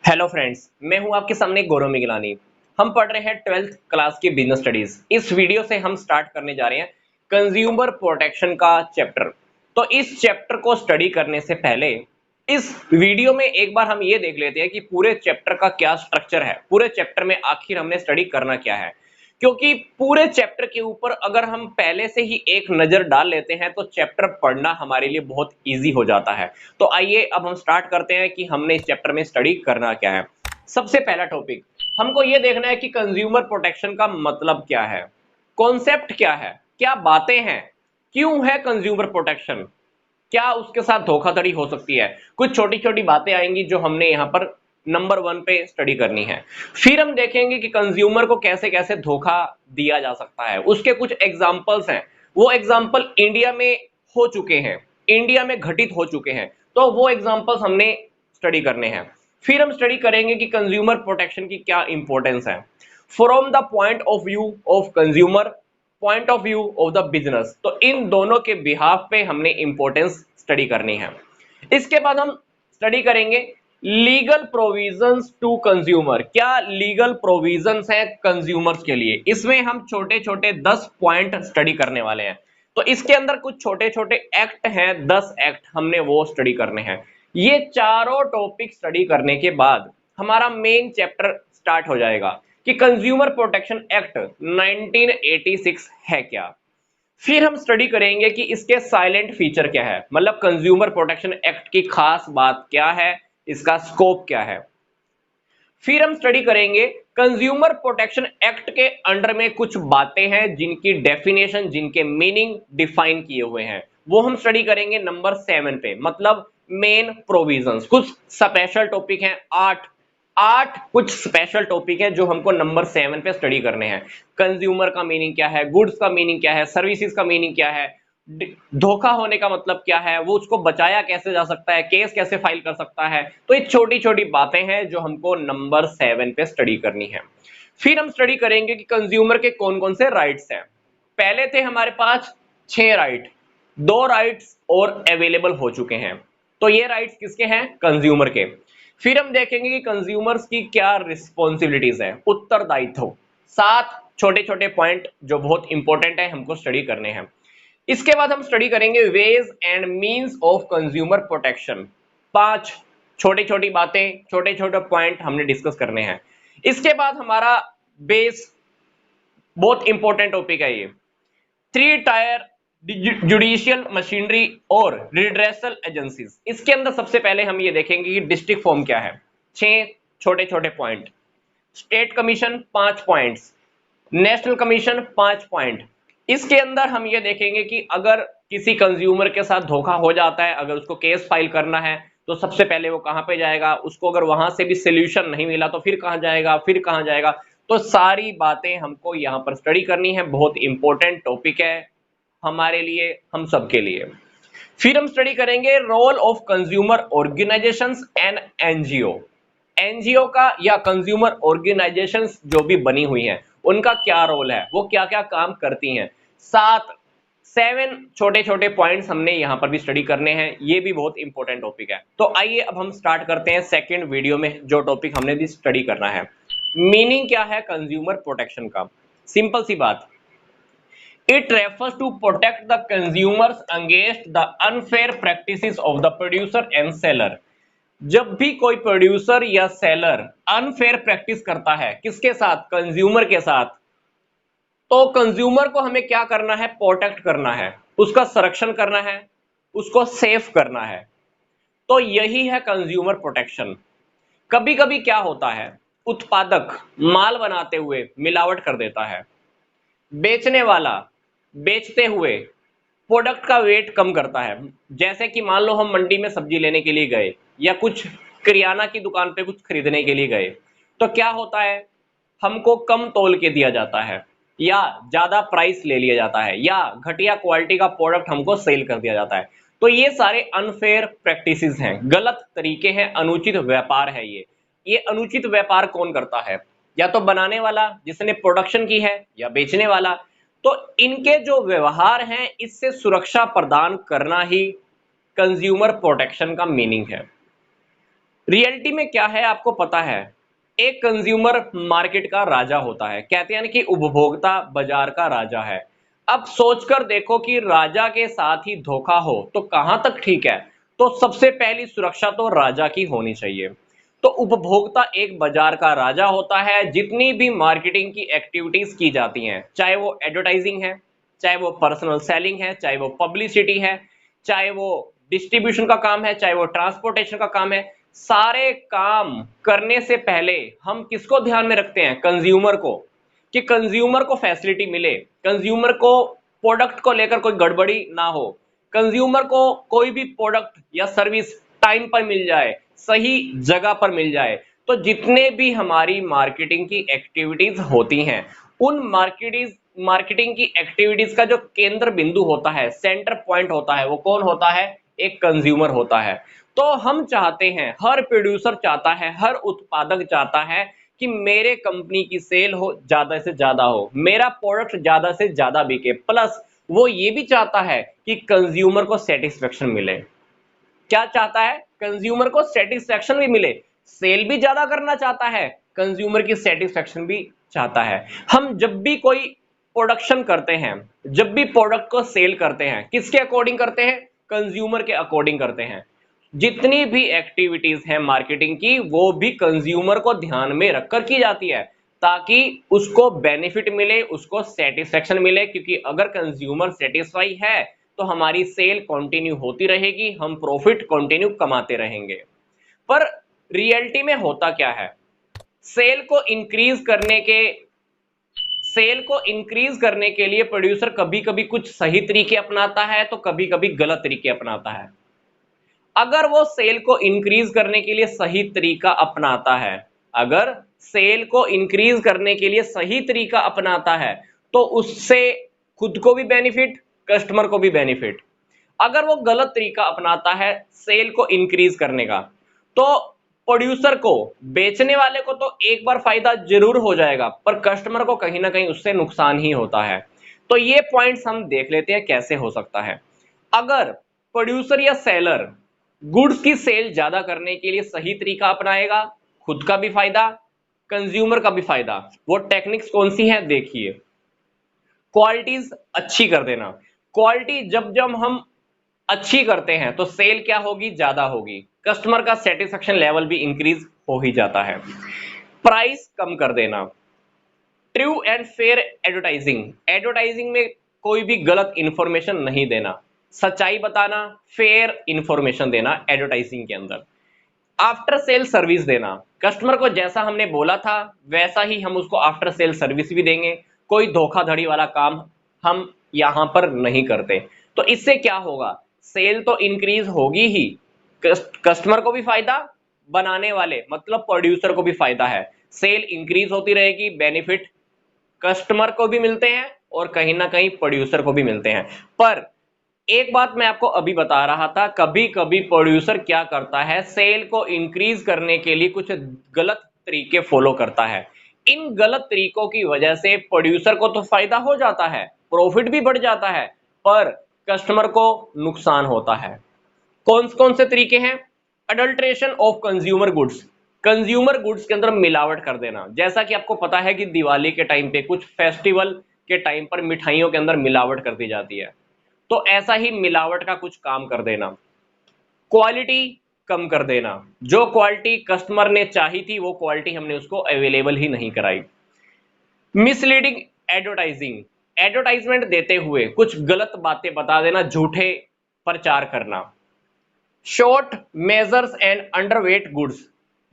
Hello friends, मैं हूं आपके सामने गौरव मिगलानी। हम पढ़ रहे हैं 12th क्लास की बिजनेस स्टडीज। इस वीडियो से हम स्टार्ट करने जा रहे हैं कंज्यूमर प्रोटेक्शन का चैप्टर। तो इस चैप्टर को स्टडी करने से पहले इस वीडियो में एक बार हम ये देख लेते हैं कि पूरे चैप्टर का क्या स्ट्रक्चर है, पूरे चैप्टर में आखिर हमने स्टडी करना क्या है। क्योंकि पूरे चैप्टर के ऊपर अगर हम पहले से ही एक नजर डाल लेते हैं तो चैप्टर पढ़ना हमारे लिए बहुत इजी हो जाता है। तो आइए अब हम स्टार्ट करते हैं कि हमने इस चैप्टर में स्टडी करना क्या है। सबसे पहला टॉपिक हमको यह देखना है कि कंज्यूमर प्रोटेक्शन का मतलब क्या है, कॉन्सेप्ट क्या है, क्या बातें हैं, क्यों है कंज्यूमर प्रोटेक्शन, क्या उसके साथ धोखाधड़ी हो सकती है। कुछ छोटी छोटी बातें आएंगी जो हमने यहाँ पर नंबर 1 पे स्टडी करनी है। फिर हम देखेंगे कि कंज्यूमर को कैसे कैसे धोखा दिया जा सकता है, उसके कुछ एग्जाम्पल्स हैं। वो एग्जाम्पल इंडिया में हो चुके हैं, इंडिया में घटित हो चुके हैं, तो वो एग्जाम्पल्स हमने स्टडी करने हैं। फिर हम स्टडी करेंगे कि कंज्यूमर प्रोटेक्शन की क्या इंपॉर्टेंस है from the point of view of consumer, point of view of the business. तो इन दोनों के बिहाफ पे हमने इंपॉर्टेंस स्टडी करनी है। इसके बाद हम स्टडी करेंगे लीगल प्रोविजंस टू कंज्यूमर। क्या लीगल प्रोविजंस हैं कंज्यूमर्स के लिए, इसमें हम छोटे छोटे 10 पॉइंट स्टडी करने वाले हैं। तो इसके अंदर कुछ छोटे छोटे एक्ट हैं, 10 एक्ट हमने वो स्टडी करने हैं। ये चारों टॉपिक स्टडी करने के बाद हमारा मेन चैप्टर स्टार्ट हो जाएगा कि कंज्यूमर प्रोटेक्शन एक्ट 1986 है क्या। फिर हम स्टडी करेंगे कि इसके साइलेंट फीचर क्या है, मतलब कंज्यूमर प्रोटेक्शन एक्ट की खास बात क्या है, इसका स्कोप क्या है। फिर हम स्टडी करेंगे कंज्यूमर प्रोटेक्शन एक्ट के अंडर में कुछ बातें हैं जिनकी डेफिनेशन, जिनके मीनिंग डिफाइन किए हुए हैं, वो हम स्टडी करेंगे नंबर 7 पे, मतलब मेन प्रोविजंस। कुछ स्पेशल टॉपिक हैं, आठ आठ कुछ स्पेशल टॉपिक है जो हमको नंबर 7 पे स्टडी करने हैं। कंज्यूमर का मीनिंग क्या है, गुड्स का मीनिंग क्या है, सर्विसेज का मीनिंग क्या है, धोखा होने का मतलब क्या है, वो उसको बचाया कैसे जा सकता है, केस कैसे फाइल कर सकता है। तो ये छोटी छोटी बातें हैं जो हमको नंबर 7 पे स्टडी करनी है। फिर हम स्टडी करेंगे कि कंज्यूमर के कौन कौन से राइट्स हैं। पहले थे हमारे पास 6 राइट, 2 राइट्स और अवेलेबल हो चुके हैं। तो ये राइट्स किसके हैं, कंज्यूमर के। फिर हम देखेंगे कि कंज्यूमर्स की क्या रिस्पॉन्सिबिलिटीज है, उत्तरदायित्व। 7 छोटे छोटे पॉइंट जो बहुत इंपॉर्टेंट है हमको स्टडी करने हैं। इसके बाद हम स्टडी करेंगे ways and means of consumer protection. 5 छोटी छोटी बातें, छोटे छोटे पॉइंट हमने डिस्कस करने हैं। इसके बाद हमारा बेस, बहुत इंपॉर्टेंट टॉपिक है ये, 3 टायर जुडिशियल मशीनरी और रिड्रेसल एजेंसीज। इसके अंदर सबसे पहले हम ये देखेंगे कि डिस्ट्रिक्ट फॉर्म क्या है, 6 छोटे छोटे point, state commission 5 points, national commission 5 point. इसके अंदर हम ये देखेंगे कि अगर किसी कंज्यूमर के साथ धोखा हो जाता है, अगर उसको केस फाइल करना है तो सबसे पहले वो कहां पे जाएगा, उसको अगर वहां से भी सोल्यूशन नहीं मिला तो फिर कहां जाएगा, फिर कहां जाएगा। तो सारी बातें हमको यहां पर स्टडी करनी है, बहुत इंपॉर्टेंट टॉपिक है हमारे लिए, हम सबके लिए। फिर हम स्टडी करेंगे role of consumer organisations and NGO. NGO का या कंज्यूमर ऑर्गेनाइजेशंस जो भी बनी हुई हैं उनका क्या रोल है, वो क्या क्या काम करती हैं। 7 छोटे छोटे पॉइंट्स हमने यहां पर भी स्टडी करने हैं, ये भी बहुत इंपॉर्टेंट टॉपिक है। तो आइए अब हम स्टार्ट करते हैं सेकंड वीडियो में जो टॉपिक हमने भी स्टडी करना है। मीनिंग क्या है कंज्यूमर प्रोटेक्शन का, सिंपल सी बात, it refers to protect the consumers against the unfair practices of the producer and seller। जब भी कोई प्रोड्यूसर या सेलर अनफेयर प्रैक्टिस करता है किसके साथ, कंज्यूमर के साथ, तो कंज्यूमर को हमें क्या करना है, प्रोटेक्ट करना है, उसका संरक्षण करना है, उसको सेफ करना है। तो यही है कंज्यूमर प्रोटेक्शन। कभी कभी क्या होता है, उत्पादक माल बनाते हुए मिलावट कर देता है, बेचने वाला बेचते हुए प्रोडक्ट का वेट कम करता है। जैसे कि मान लो हम मंडी में सब्जी लेने के लिए गए या कुछ किराना की दुकान पे कुछ खरीदने के लिए गए, तो क्या होता है, हमको कम तोल के दिया जाता है या ज्यादा प्राइस ले लिया जाता है या घटिया क्वालिटी का प्रोडक्ट हमको सेल कर दिया जाता है। तो ये सारे अनफेयर प्रैक्टिसेस हैं, गलत तरीके हैं, अनुचित व्यापार है ये अनुचित व्यापार कौन करता है, या तो बनाने वाला जिसने प्रोडक्शन की है या बेचने वाला। तो इनके जो व्यवहार हैं इससे सुरक्षा प्रदान करना ही कंज्यूमर प्रोटेक्शन का मीनिंग है। रियलिटी में क्या है आपको पता है, एक कंज्यूमर मार्केट का राजा होता है, कहते हैं ना कि उपभोक्ता बाजार का राजा है। अब सोचकर देखो कि राजा के साथ ही धोखा हो तो कहां तक ठीक है। तो सबसे पहली सुरक्षा तो राजा की होनी चाहिए। तो उपभोक्ता एक बाजार का राजा होता है। जितनी भी मार्केटिंग की एक्टिविटीज की जाती हैं, चाहे वो एडवर्टाइजिंग है, चाहे वो पर्सनल सेलिंग है, चाहे वो पब्लिसिटी है, चाहे वो डिस्ट्रीब्यूशन का काम है, चाहे वो ट्रांसपोर्टेशन का काम है, सारे काम करने से पहले हम किसको ध्यान में रखते हैं? कंज्यूमर को, कि कंज्यूमर को फैसिलिटी मिले, कंज्यूमर को प्रोडक्ट को लेकर कोई गड़बड़ी ना हो, कंज्यूमर को कोई भी प्रोडक्ट या सर्विस टाइम पर मिल जाए, सही जगह पर मिल जाए। तो जितने भी हमारी मार्केटिंग की एक्टिविटीज होती हैं, उन मार्केटिंग की एक्टिविटीज का जो केंद्र बिंदु होता है, सेंटर पॉइंट होता है, वो कौन होता है? एक कंज्यूमर होता है। तो हम चाहते हैं, हर प्रोड्यूसर चाहता है, हर उत्पादक चाहता है कि मेरे कंपनी की सेल हो, ज्यादा से ज्यादा हो, मेरा प्रोडक्ट ज्यादा से ज्यादा बिके, प्लस वो ये भी चाहता है कि कंज्यूमर को सेटिस्फेक्शन मिले। क्या चाहता है? कंज्यूमर को सेटिस्फेक्शन भी मिले, सेल भी ज्यादा करना चाहता है, कंज्यूमर की सेटिस्फेक्शन भी चाहता है। हम जब भी कोई प्रोडक्शन करते हैं, जब भी प्रोडक्ट को सेल करते हैं, किसके अकॉर्डिंग करते हैं? कंज्यूमर के अकॉर्डिंग करते हैं। जितनी भी एक्टिविटीज हैं मार्केटिंग की, वो भी कंज्यूमर को ध्यान में रखकर की जाती है, ताकि उसको बेनिफिट मिले, उसको सेटिस्फेक्शन मिले। क्योंकि अगर कंज्यूमर सेटिस्फाई है तो हमारी सेल कंटिन्यू होती रहेगी, हम प्रॉफिट कंटिन्यू कमाते रहेंगे। पर रियलिटी में होता क्या है? सेल को इंक्रीज करने के सेल को इंक्रीज करने के लिए प्रोड्यूसर कभी कभी कुछ सही तरीके अपनाता है, तो कभी कभी गलत तरीके अपनाता है। अगर वो सेल को इंक्रीज करने के लिए सही तरीका अपनाता है, अगर सेल को इंक्रीज करने के लिए सही तरीका अपनाता है, तो उससे खुद को भी बेनिफिट, कस्टमर को भी बेनिफिट। अगर वो गलत तरीका अपनाता है सेल को इंक्रीज करने का, तो प्रोड्यूसर को, बेचने वाले को तो एक बार फायदा जरूर हो जाएगा, पर कस्टमर को कहीं ना कहीं उससे नुकसान ही होता है। तो ये पॉइंट्स हम देख लेते हैं कैसे हो सकता है। अगर प्रोड्यूसर या सेलर गुड्स की सेल ज्यादा करने के लिए सही तरीका अपनाएगा, खुद का भी फायदा, कंज्यूमर का भी फायदा। वो टेक्निक्स कौन सी है देखिए। क्वालिटीज अच्छी कर देना। क्वालिटी जब जब हम अच्छी करते हैं तो सेल क्या होगी? ज्यादा होगी, कस्टमर का सेटिस्फेक्शन लेवल भी इंक्रीज हो ही जाता है। प्राइस कम कर देना। True and fair advertising, advertising में कोई भी गलत इंफॉर्मेशन नहीं देना, सच्चाई बताना, फेयर इंफॉर्मेशन देना एडवर्टाइजिंग के अंदर। आफ्टर सेल सर्विस देना, कस्टमर को जैसा हमने बोला था वैसा ही हम उसको आफ्टर सेल सर्विस भी देंगे। कोई धोखाधड़ी वाला काम हम यहां पर नहीं करते। तो इससे क्या होगा? सेल तो इंक्रीज होगी ही, कस्टमर को भी फायदा, बनाने वाले मतलब प्रोड्यूसर को भी फायदा है। सेल इंक्रीज होती रहेगी, बेनिफिट कस्टमर को भी मिलते हैं और कहीं ना कहीं प्रोड्यूसर को भी मिलते हैं। पर एक बात मैं आपको अभी बता रहा था, कभी कभी प्रोड्यूसर क्या करता है, सेल को इंक्रीज करने के लिए कुछ गलत तरीके फॉलो करता है। इन गलत तरीकों की वजह से प्रोड्यूसर को तो फायदा हो जाता है, प्रॉफिट भी बढ़ जाता है, पर कस्टमर को नुकसान होता है। कौन कौन से तरीके हैं? Adulteration of consumer goods, consumer goods के अंदर मिलावट कर देना। जैसा कि आपको पता है कि दिवाली के टाइम पे, कुछ फेस्टिवल के टाइम पर मिठाइयों के अंदर मिलावट कर दी जाती है, तो ऐसा ही मिलावट का कुछ काम कर देना। क्वालिटी कम कर देना, जो क्वालिटी कस्टमर ने चाही थी वो क्वालिटी हमने उसको अवेलेबल ही नहीं कराई। मिसलीडिंग एडवर्टाइजिंग, एडवर्टाइजमेंट देते हुए कुछ गलत बातें बता देना, झूठे प्रचार करना। Short measures and underweight goods,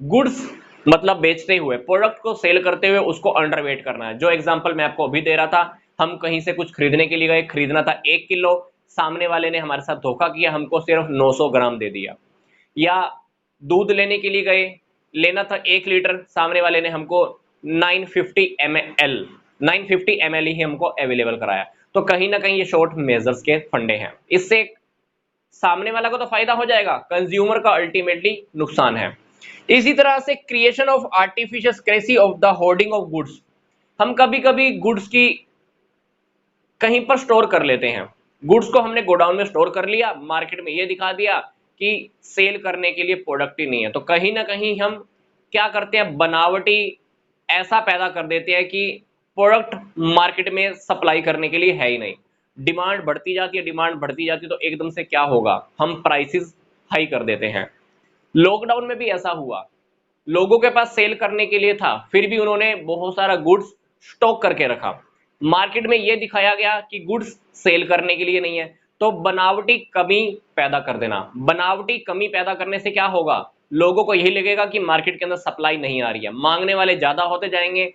goods मतलब बेचते हुए, प्रोडक्ट को सेल करते हुए उसको अंडरवेट करना है। जो एग्जांपल मैं आपको अभी दे रहा था, हम कहीं से कुछ खरीदने के लिए गए, खरीदना था 1 किलो, सामने वाले ने हमारे साथ धोखा किया, हमको सिर्फ 900 ग्राम दे दिया। या दूध लेने के लिए गए, लेना था 1 लीटर, सामने वाले ने हमको 950 ml ही हमको अवेलेबल कराया। तो कहीं ना कहीं ये शॉर्ट मेजर्स के फंडे हैं। इससे सामने वाला को तो फायदा हो जाएगा, कंज्यूमर का अल्टीमेटली नुकसान है। इसी तरह से creation of artificial scarcity of the hoarding of goods, हम कभी कभी गुड्स की कहीं पर स्टोर कर लेते हैं, गुड्स को हमने गोडाउन में स्टोर कर लिया, मार्केट में ये दिखा दिया कि सेल करने के लिए प्रोडक्ट ही नहीं है, तो कहीं ना कहीं हम क्या करते हैं, बनावटी ऐसा पैदा कर देते हैं कि प्रोडक्ट मार्केट में सप्लाई करने के लिए है ही नहीं। डिमांड बढ़ती जाती है, डिमांड बढ़ती जाती है, तो एकदम से क्या होगा, हम प्राइसेस हाई कर देते हैं। लॉकडाउन में भी ऐसा हुआ, लोगों के पास सेल करने के लिए था, फिर भी उन्होंने बहुत सारा गुड्स स्टॉक करके रखा। मार्केट में यह दिखाया गया कि गुड्स सेल करने के लिए नहीं है, तो बनावटी कमी पैदा कर देना। बनावटी कमी पैदा करने से क्या होगा, लोगों को यही लगेगा कि मार्केट के अंदर सप्लाई नहीं आ रही है, मांगने वाले ज्यादा होते जाएंगे,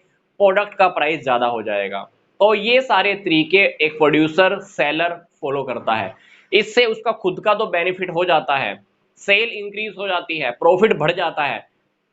प्रोडक्ट का प्राइस ज्यादा हो जाएगा। तो ये सारे तरीके एक प्रोड्यूसर सेलर फॉलो करता है। इससे उसका खुद का तो बेनिफिट हो जाता है, सेल इंक्रीज हो जाती है, प्रॉफिट बढ़ जाता है,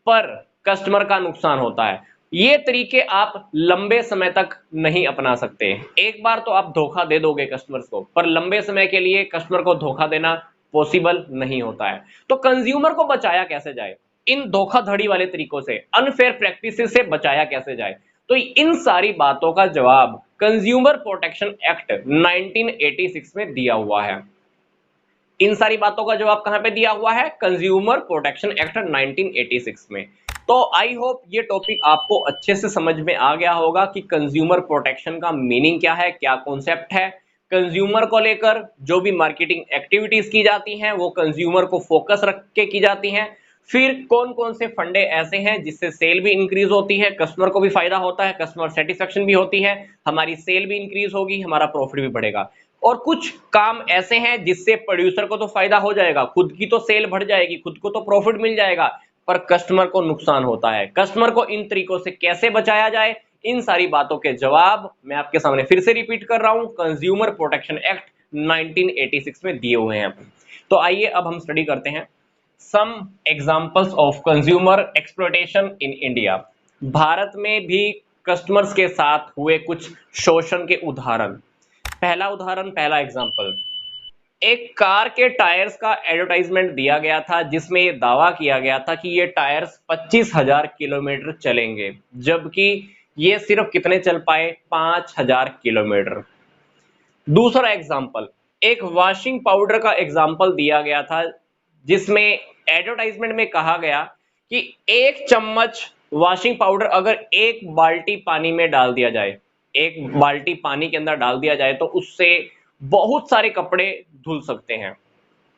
पर कस्टमर का नुकसान होता है। ये तरीके आप लंबे समय तक नहीं अपना सकते। एक बार तो आप धोखा दे दोगे कस्टमर्स को, पर लंबे समय के लिए कस्टमर को धोखा देना पॉसिबल नहीं होता है। तो कंज्यूमर को बचाया कैसे जाए, इन धोखाधड़ी वाले तरीकों से, अनफेयर प्रैक्टिसेस से बचाया कैसे जाए, तो इन सारी बातों का जवाब कंज्यूमर प्रोटेक्शन एक्ट 1986 में दिया हुआ है। इन सारी बातों का जवाब कहां पे दिया हुआ है, कंज्यूमर प्रोटेक्शन एक्ट 1986 में। तो आई होप ये टॉपिक आपको अच्छे से समझ में आ गया होगा कि कंज्यूमर प्रोटेक्शन का मीनिंग क्या है, क्या कॉन्सेप्ट है। कंज्यूमर को लेकर जो भी मार्केटिंग एक्टिविटीज की जाती हैं वो कंज्यूमर को फोकस रख के की जाती हैं। फिर कौन कौन से फंडे ऐसे हैं जिससे सेल भी इंक्रीज होती है, कस्टमर को भी फायदा होता है, कस्टमर सेटिस्फेक्शन भी होती है, हमारी सेल भी इंक्रीज होगी, हमारा प्रॉफिट भी बढ़ेगा। और कुछ काम ऐसे हैं जिससे प्रोड्यूसर को तो फायदा हो जाएगा, खुद की तो सेल बढ़ जाएगी, खुद को तो प्रॉफिट मिल जाएगा, पर कस्टमर को नुकसान होता है। कस्टमर को इन तरीकों से कैसे बचाया जाए, इन सारी बातों के जवाब मैं आपके सामने फिर से रिपीट कर रहा हूं, कंज्यूमर प्रोटेक्शन एक्ट 1986 में दिए हुए हैं। तो आइए अब हम स्टडी करते हैं some examples of consumer exploitation in India. Bharat में भी कस्टमर्स के साथ हुए कुछ शोषण के उदाहरण। पहला उदाहरण, पहला एग्जांपल, एक कार के टायर्स का एडवर्टाइजमेंट दिया गया था जिसमें यह दावा किया गया था कि ये टायर्स 25,000 किलोमीटर चलेंगे, जबकि ये सिर्फ कितने चल पाए, 5,000 किलोमीटर। दूसरा एग्जांपल, एक वॉशिंग पाउडर का एग्जांपल दिया गया था जिसमें एडवर्टाइजमेंट में कहा गया कि एक चम्मच वॉशिंग पाउडर अगर एक बाल्टी पानी में डाल दिया जाए, एक बाल्टी पानी के अंदर डाल दिया जाए तो उससे बहुत सारे कपड़े धुल सकते हैं,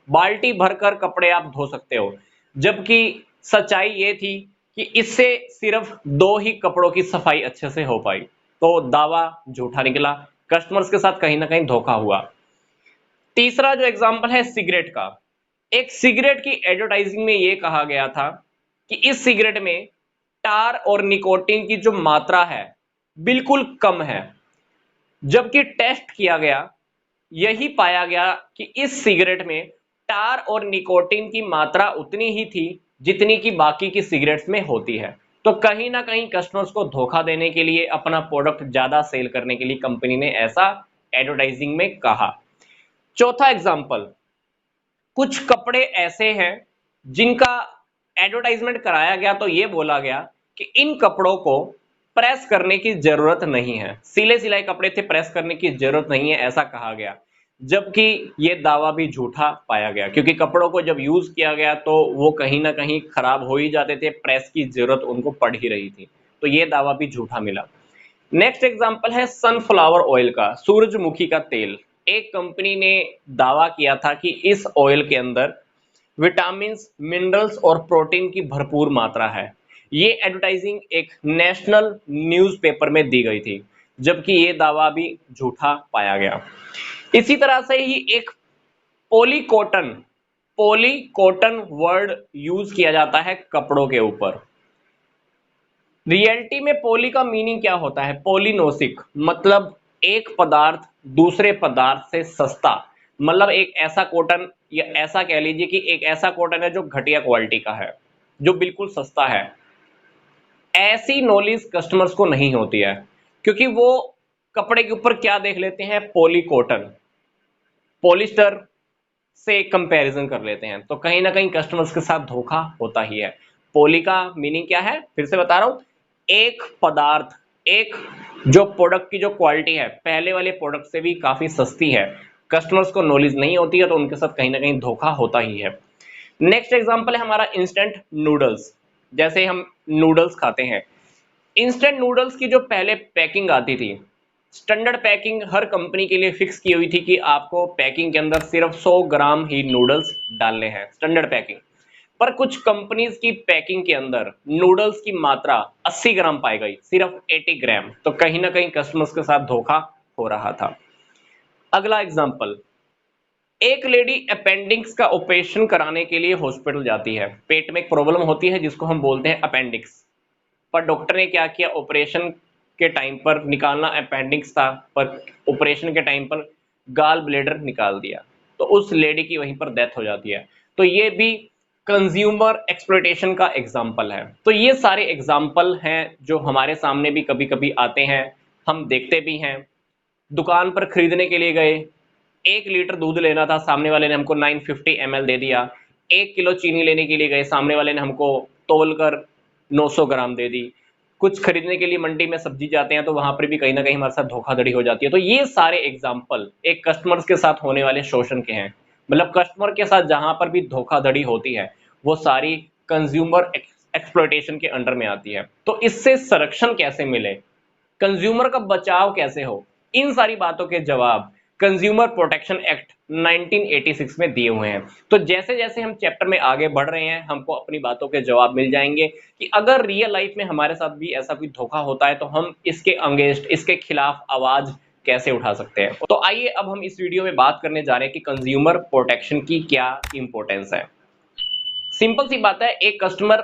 बाल्टी भरकर कपड़े आप धो सकते हो। जबकि सच्चाई ये थी कि इससे सिर्फ 2 ही कपड़ों की सफाई अच्छे से हो पाई। तो दावा झूठा निकला, कस्टमर्स के साथ कहीं ना कहीं धोखा हुआ। तीसरा जो एग्जांपल है सिगरेट का, एक सिगरेट की एडवर्टाइजिंग में यह कहा गया था कि इस सिगरेट में टार और निकोटीन की जो मात्रा है बिल्कुल कम है, जबकि टेस्ट किया गया, यही पाया गया कि इस सिगरेट में टार और निकोटीन की मात्रा उतनी ही थी जितनी की बाकी की सिगरेट्स में होती है। तो कहीं ना कहीं कस्टमर्स को धोखा देने के लिए, अपना प्रोडक्ट ज्यादा सेल करने के लिए कंपनी ने ऐसा एडवर्टाइजिंग में कहा। चौथा एग्जांपल, कुछ कपड़े ऐसे हैं जिनका एडवर्टाइजमेंट कराया गया तो यह बोला गया कि इन कपड़ों को प्रेस करने की जरूरत नहीं है, सिले सिलाई कपड़े थे, प्रेस करने की जरूरत नहीं है, ऐसा कहा गया। जबकि यह दावा भी झूठा पाया गया, क्योंकि कपड़ों को जब यूज किया गया तो वो कहीं ना कहीं खराब हो ही जाते थे, प्रेस की जरूरत उनको पड़ ही रही थी, तो यह दावा भी झूठा मिला। नेक्स्ट एग्जांपल है सनफ्लावर ऑयल का, सूरजमुखी का तेल। एक कंपनी ने दावा किया था कि इस ऑयल के अंदर विटामिन, मिनरल्स और प्रोटीन की भरपूर मात्रा है। ये एडवर्टाइजिंग एक नेशनल न्यूज़पेपर में दी गई थी, जबकि ये दावा भी झूठा पाया गया। इसी तरह से ही एक पॉलीकॉटन, पॉलीकॉटन वर्ड यूज किया जाता है कपड़ों के ऊपर। रियलिटी में पॉली का मीनिंग क्या होता है, पॉलिनोसिक, मतलब एक पदार्थ दूसरे पदार्थ से सस्ता, मतलब एक ऐसा कॉटन, या ऐसा कह लीजिए कि एक ऐसा कॉटन है जो घटिया क्वालिटी का है, जो बिल्कुल सस्ता है। ऐसी नॉलेज कस्टमर्स को नहीं होती है, क्योंकि वो कपड़े के ऊपर क्या देख लेते हैं, पॉलीकॉटन, पॉलिस्टर से कंपैरिजन कर लेते हैं, तो कहीं ना कहीं कस्टमर्स के साथ धोखा होता ही है। पॉली का मीनिंग क्या है, फिर से बता रहा हूं, एक पदार्थ, एक जो प्रोडक्ट की जो क्वालिटी है पहले वाले प्रोडक्ट से भी काफी सस्ती है, कस्टमर्स को नॉलेज नहीं होती है तो उनके साथ कहीं ना कहीं धोखा होता ही है। नेक्स्ट एग्जांपल है हमारा इंस्टेंट नूडल्स। जैसे हम नूडल्स खाते हैं, इंस्टेंट नूडल्स की जो पहले पैकिंग आती थी, स्टैंडर्ड पैकिंग हर कंपनी के लिए फिक्स की हुई थी कि आपको पैकिंग के अंदर सिर्फ 100 ग्राम ही नूडल्स डालने हैं, स्टैंडर्ड पैकिंग। पर कुछ कंपनीज की पैकिंग के अंदर नूडल्स की मात्रा 80 ग्राम पाई गई, सिर्फ 80 ग्राम। तो कहीं ना कहीं कस्टमर्स के साथ धोखा हो रहा था। अगला एग्जांपल, एक लेडी अपेंडिक्स का ऑपरेशन कराने के लिए हॉस्पिटल जाती है। पेट में एक प्रॉब्लम होती है जिसको हम बोलते हैं अपेंडिक्स। पर डॉक्टर ने क्या किया, ऑपरेशन के टाइम पर निकालना अपेंडिक्स था, पर ऑपरेशन के टाइम पर गाल ब्लेडर निकाल दिया, तो उस लेडी की वहीं पर डेथ हो जाती है। तो ये भी कंज्यूमर एक्सप्लॉयटेशन का एग्जाम्पल है। तो ये सारे एग्जाम्पल हैं जो हमारे सामने भी कभी कभी आते हैं, हम देखते भी हैं। दुकान पर खरीदने के लिए गए, 1 लीटर दूध लेना था, सामने वाले ने हमको 950 ml दे दिया। 1 किलो चीनी लेने के लिए गए, सामने वाले ने हमको तोल कर 900 ग्राम दे दी। कुछ खरीदने के लिए मंडी में सब्जी जाते हैं तो वहां पर भी कहीं ना कहीं हमारे साथ धोखाधड़ी हो जाती है। तो ये सारे एग्जाम्पल एक कस्टमर्स के साथ होने वाले शोषण के हैं। मतलब कस्टमर के साथ जहां पर भी धोखाधड़ी होती है वो सारी कंज्यूमर एक्सप्लॉयटेशन के अंडर में आती है। तो इससे संरक्षण कैसे मिले, कंज्यूमर का बचाव कैसे हो, इन सारी बातों के जवाब कंज्यूमर प्रोटेक्शन एक्ट 1986 में दिए हुए हैं। तो जैसे जैसे हम चैप्टर में आगे बढ़ रहे हैं हमको अपनी बातों के जवाब मिल जाएंगे कि अगर रियल लाइफ में हमारे साथ भी ऐसा कोई धोखा होता है तो हम इसके अगेंस्ट, इसके खिलाफ आवाज कैसे उठा सकते हैं। तो आइए अब हम इस वीडियो में बात करने जा रहे हैं कि कंज्यूमर प्रोटेक्शन की क्या इंपॉर्टेंस है। सिंपल सी बात है, एक कस्टमर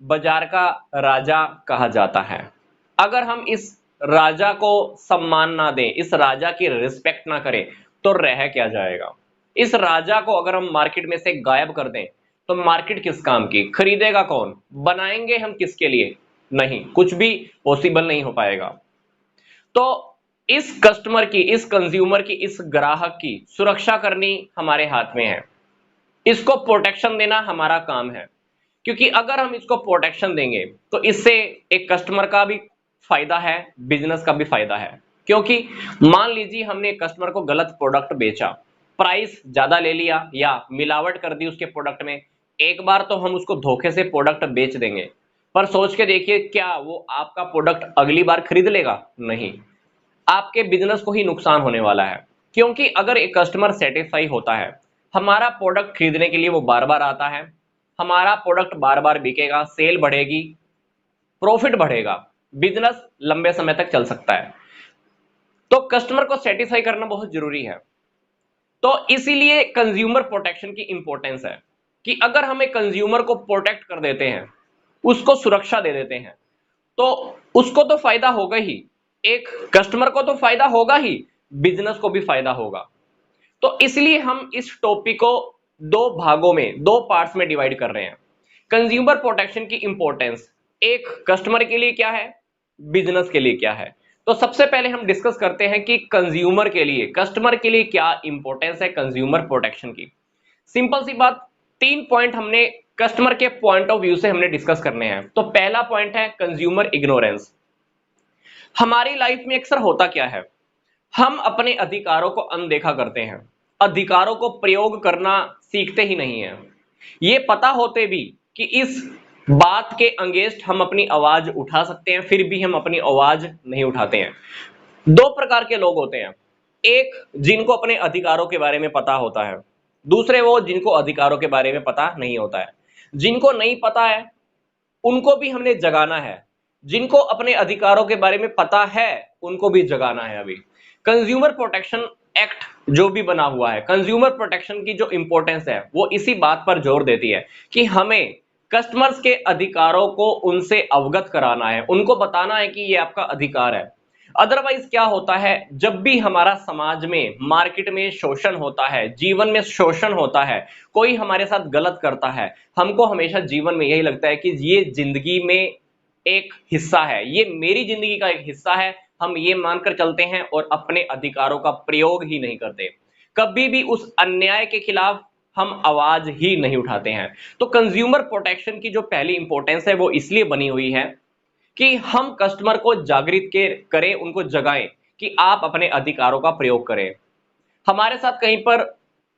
बाजार का राजा कहा जाता है। अगर हम इस राजा को सम्मान ना दें, इस राजा की रिस्पेक्ट ना करें, तो रह क्या जाएगा। इस राजा को अगर हम मार्केट में से गायब कर दें तो मार्केट किस काम की, खरीदेगा कौन, बनाएंगे हम किसके लिए, नहीं, कुछ भी पॉसिबल नहीं हो पाएगा। तो इस कस्टमर की, इस कंज्यूमर की, इस ग्राहक की सुरक्षा करनी हमारे हाथ में है, इसको प्रोटेक्शन देना हमारा काम है। क्योंकि अगर हम इसको प्रोटेक्शन देंगे तो इससे एक कस्टमर का भी फायदा है, बिजनेस का भी फायदा है। क्योंकि मान लीजिए हमने कस्टमर को गलत प्रोडक्ट बेचा, प्राइस ज्यादा ले लिया या मिलावट कर दी उसके प्रोडक्ट में, एक बार तो हम उसको धोखे से प्रोडक्ट बेच देंगे, पर सोच के देखिए क्या वो आपका प्रोडक्ट अगली बार खरीद लेगा, नहीं, आपके बिजनेस को ही नुकसान होने वाला है। क्योंकि अगर एक कस्टमर सेटिस्फाई होता है, हमारा प्रोडक्ट खरीदने के लिए वो बार बार आता है, हमारा प्रोडक्ट बार बार बिकेगा, सेल बढ़ेगी, प्रॉफिट बढ़ेगा, बिजनेस लंबे समय तक चल सकता है। तो कस्टमर को सेटिस्फाई करना बहुत जरूरी है। तो इसीलिए कंज्यूमर प्रोटेक्शन की इंपॉर्टेंस है कि अगर हम एक कंज्यूमर को प्रोटेक्ट कर देते हैं, उसको सुरक्षा दे देते हैं, तो उसको तो फायदा होगा ही, एक कस्टमर को तो फायदा होगा ही, बिजनेस को भी फायदा होगा। तो इसलिए हम इस टॉपिक को दो भागों में, दो पार्ट्स में डिवाइड कर रहे हैं। कंज्यूमर प्रोटेक्शन की इंपॉर्टेंस, एक कस्टमर के लिए क्या है, बिजनेस के लिए क्या है। तो सबसे पहले हम डिस्कस करते हैं कि कंज्यूमर के लिए, कस्टमर के लिए क्या इंपॉर्टेंस है कंज्यूमर प्रोटेक्शन की। सिंपल सी बात, 3 पॉइंट हमने कस्टमर के पॉइंट ऑफ व्यू से हमने डिस्कस करने हैं। तो पहला पॉइंट है कंज्यूमर इग्नोरेंस। हमारी लाइफ में अक्सर होता क्या है, हम अपने अधिकारों को अनदेखा करते हैं, अधिकारों को प्रयोग करना सीखते ही नहीं है। ये पता होते भी कि इस बात के अगेंस्ट हम अपनी आवाज उठा सकते हैं, फिर भी हम अपनी आवाज नहीं उठाते हैं। दो प्रकार के लोग होते हैं, एक जिनको अपने अधिकारों के बारे में पता होता है, दूसरे वो जिनको अधिकारों के बारे में पता नहीं होता है। जिनको नहीं पता है उनको भी हमने जगाना है, जिनको अपने अधिकारों के बारे में पता है उनको भी जगाना है। अभी कंज्यूमर प्रोटेक्शन एक्ट जो भी बना हुआ है, कंज्यूमर प्रोटेक्शन की जो इंपॉर्टेंस है वो इसी बात पर जोर देती है कि हमें कस्टमर्स के अधिकारों को उनसे अवगत कराना है, उनको बताना है कि ये आपका अधिकार है। अदरवाइज क्या होता है, जब भी हमारा समाज में, मार्केट में शोषण होता है, जीवन में शोषण होता है, कोई हमारे साथ गलत करता है, हमको हमेशा जीवन में यही लगता है कि ये जिंदगी में एक हिस्सा है, ये मेरी जिंदगी का एक हिस्सा है, हम ये मानकर चलते हैं और अपने अधिकारों का प्रयोग ही नहीं करते। कभी भी उस अन्याय के खिलाफ हम आवाज ही नहीं उठाते हैं। तो कंज्यूमर प्रोटेक्शन की जो पहली इंपॉर्टेंस है वो इसलिए बनी हुई है कि हम कस्टमर को जागृत करें, उनको जगाएं कि आप अपने अधिकारों का प्रयोग करें। हमारे साथ कहीं पर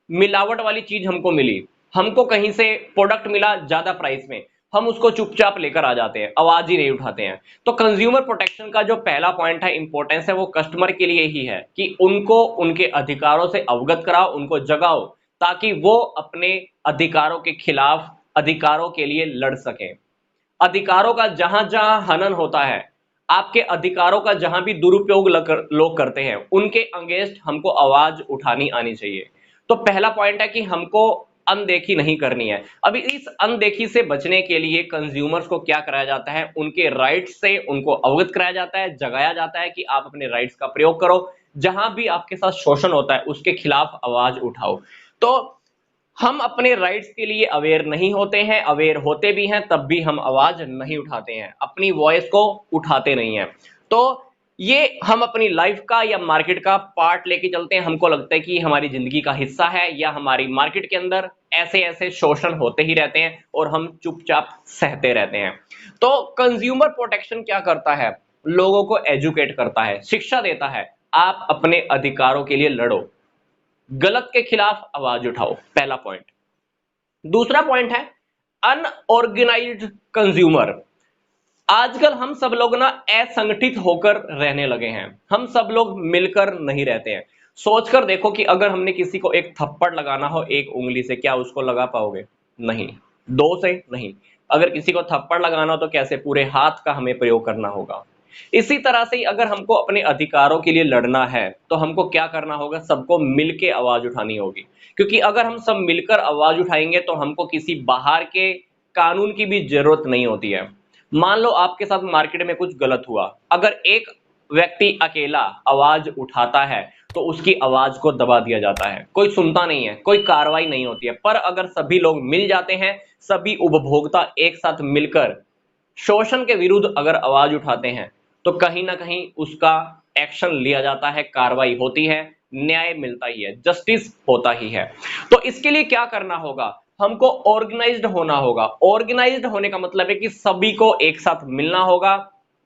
मिलावट वाली चीज हमको मिली, हमको कहीं से प्रोडक्ट मिला ज्यादा प्राइस में, हम उसको चुपचाप लेकर आ जाते हैं, आवाज ही नहीं उठाते हैं। तो कंज्यूमर प्रोटेक्शन का जो पहला पॉइंट है, इंपॉर्टेंस है, वो कस्टमर के लिए ही है कि उनको उनके अधिकारों से अवगत कराओ, उनको जगाओ, ताकि वो अपने अधिकारों के खिलाफ, अधिकारों के लिए लड़ सकें। अधिकारों का जहां जहां हनन होता है, आपके अधिकारों का जहां भी दुरुपयोग लोग करते हैं, उनके अगेंस्ट हमको आवाज उठानी आनी चाहिए। तो पहला पॉइंट है कि हमको अनदेखी नहीं करनी है। अभी इस अनदेखी से बचने के लिए कंज्यूमर्स को क्या कराया जाता है, उनके राइट्स से उनको अवगत कराया जाता है, जगाया जाता है कि आप अपने राइट्स का प्रयोग करो, जहां भी आपके साथ शोषण होता है उसके खिलाफ आवाज उठाओ। तो हम अपने राइट्स के लिए अवेयर नहीं होते हैं, अवेयर होते भी हैं तब भी हम आवाज नहीं उठाते हैं, अपनी वॉइस को उठाते नहीं हैं। तो ये हम अपनी लाइफ का या मार्केट का पार्ट लेके चलते हैं, हमको लगता है कि हमारी जिंदगी का हिस्सा है, या हमारी मार्केट के अंदर ऐसे ऐसे शोषण होते ही रहते हैं और हम चुपचाप सहते रहते हैं। तो कंज्यूमर प्रोटेक्शन क्या करता है, लोगों को एजुकेट करता है, शिक्षा देता है, आप अपने अधिकारों के लिए लड़ो, गलत के खिलाफ आवाज उठाओ, पहला पॉइंट। दूसरा पॉइंट है अनऑर्गेनाइज्ड कंज्यूमर। आजकल हम सब लोग ना असंगठित होकर रहने लगे हैं, हम सब लोग मिलकर नहीं रहते हैं। सोचकर देखो कि अगर हमने किसी को एक थप्पड़ लगाना हो एक उंगली से, क्या उसको लगा पाओगे? नहीं। दो से नहीं। अगर किसी को थप्पड़ लगाना हो तो कैसे, पूरे हाथ का हमें प्रयोग करना होगा। इसी तरह से ही अगर हमको अपने अधिकारों के लिए लड़ना है तो हमको क्या करना होगा, सबको मिलके आवाज उठानी होगी। क्योंकि अगर हम सब मिलकर आवाज उठाएंगे तो हमको किसी बाहर के कानून की भी जरूरत नहीं होती है। मान लो आपके साथ मार्केट में कुछ गलत हुआ, अगर एक व्यक्ति अकेला आवाज उठाता है तो उसकी आवाज को दबा दिया जाता है, कोई सुनता नहीं है, कोई कार्रवाई नहीं होती है। पर अगर सभी लोग मिल जाते हैं, सभी उपभोक्ता एक साथ मिलकर शोषण के विरुद्ध अगर आवाज उठाते हैं तो कहीं ना कहीं उसका एक्शन लिया जाता है, कार्रवाई होती है, न्याय मिलता ही है, जस्टिस होता ही है। तो इसके लिए क्या करना होगा, हमको ऑर्गेनाइज्ड होना होगा। ऑर्गेनाइज्ड होने का मतलब है कि सभी को एक साथ मिलना होगा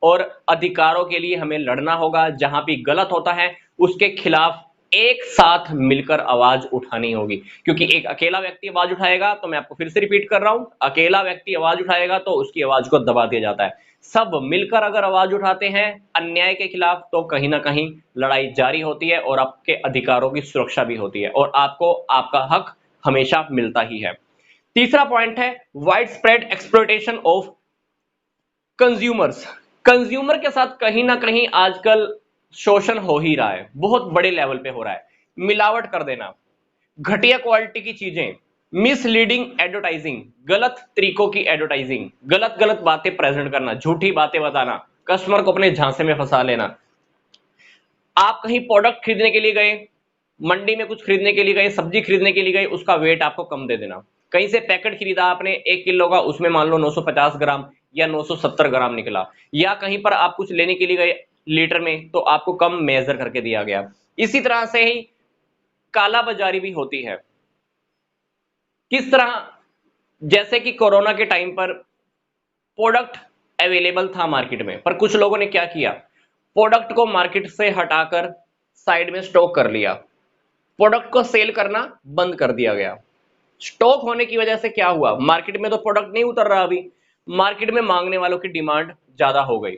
और अधिकारों के लिए हमें लड़ना होगा। जहां भी गलत होता है उसके खिलाफ एक साथ मिलकर आवाज उठानी होगी। क्योंकि एक अकेला व्यक्ति आवाज उठाएगा, तो मैं आपको फिर से रिपीट कर रहा हूं, अकेला व्यक्ति आवाज उठाएगा तो उसकी आवाज को दबा दिया जाता है। सब मिलकर अगर आवाज उठाते हैं अन्याय के खिलाफ तो कहीं ना कहीं लड़ाई जारी होती है और आपके अधिकारों की सुरक्षा भी होती है और आपको आपका हक हमेशा मिलता ही है। तीसरा पॉइंट है wide spread exploitation of consumers. Consumer के साथ कहीं ना कहीं आजकल शोषण हो ही रहा है, बहुत बड़े लेवल पे हो रहा है। मिलावट कर देना, घटिया क्वालिटी की चीजें, मिसलीडिंग एडवर्टाइजिंग, गलत तरीकों की एडवर्टाइजिंग, गलत गलत बातें प्रेजेंट करना, झूठी बातें बताना, कस्टमर को अपने झांसे में फंसा लेना। आप कहीं प्रोडक्ट खरीदने के लिए गए, मंडी में कुछ खरीदने के लिए गए, सब्जी खरीदने के लिए गए, उसका वेट आपको कम दे देना। कहीं से पैकेट खरीदा आपने 1 किलो का, उसमें मान लो 950 ग्राम या 970 ग्राम निकला। या कहीं पर आप कुछ लेने के लिए गए लीटर में, तो आपको कम मेजर करके दिया गया। इसी तरह से ही काला बाजारी भी होती है। किस तरह, जैसे कि कोरोना के टाइम पर प्रोडक्ट अवेलेबल था मार्केट में, पर कुछ लोगों ने क्या किया, प्रोडक्ट को मार्केट से हटाकर साइड में स्टॉक कर लिया, प्रोडक्ट को सेल करना बंद कर दिया गया। स्टॉक होने की वजह से क्या हुआ, मार्केट में तो प्रोडक्ट नहीं उतर रहा, अभी मार्केट में मांगने वालों की डिमांड ज्यादा हो गई।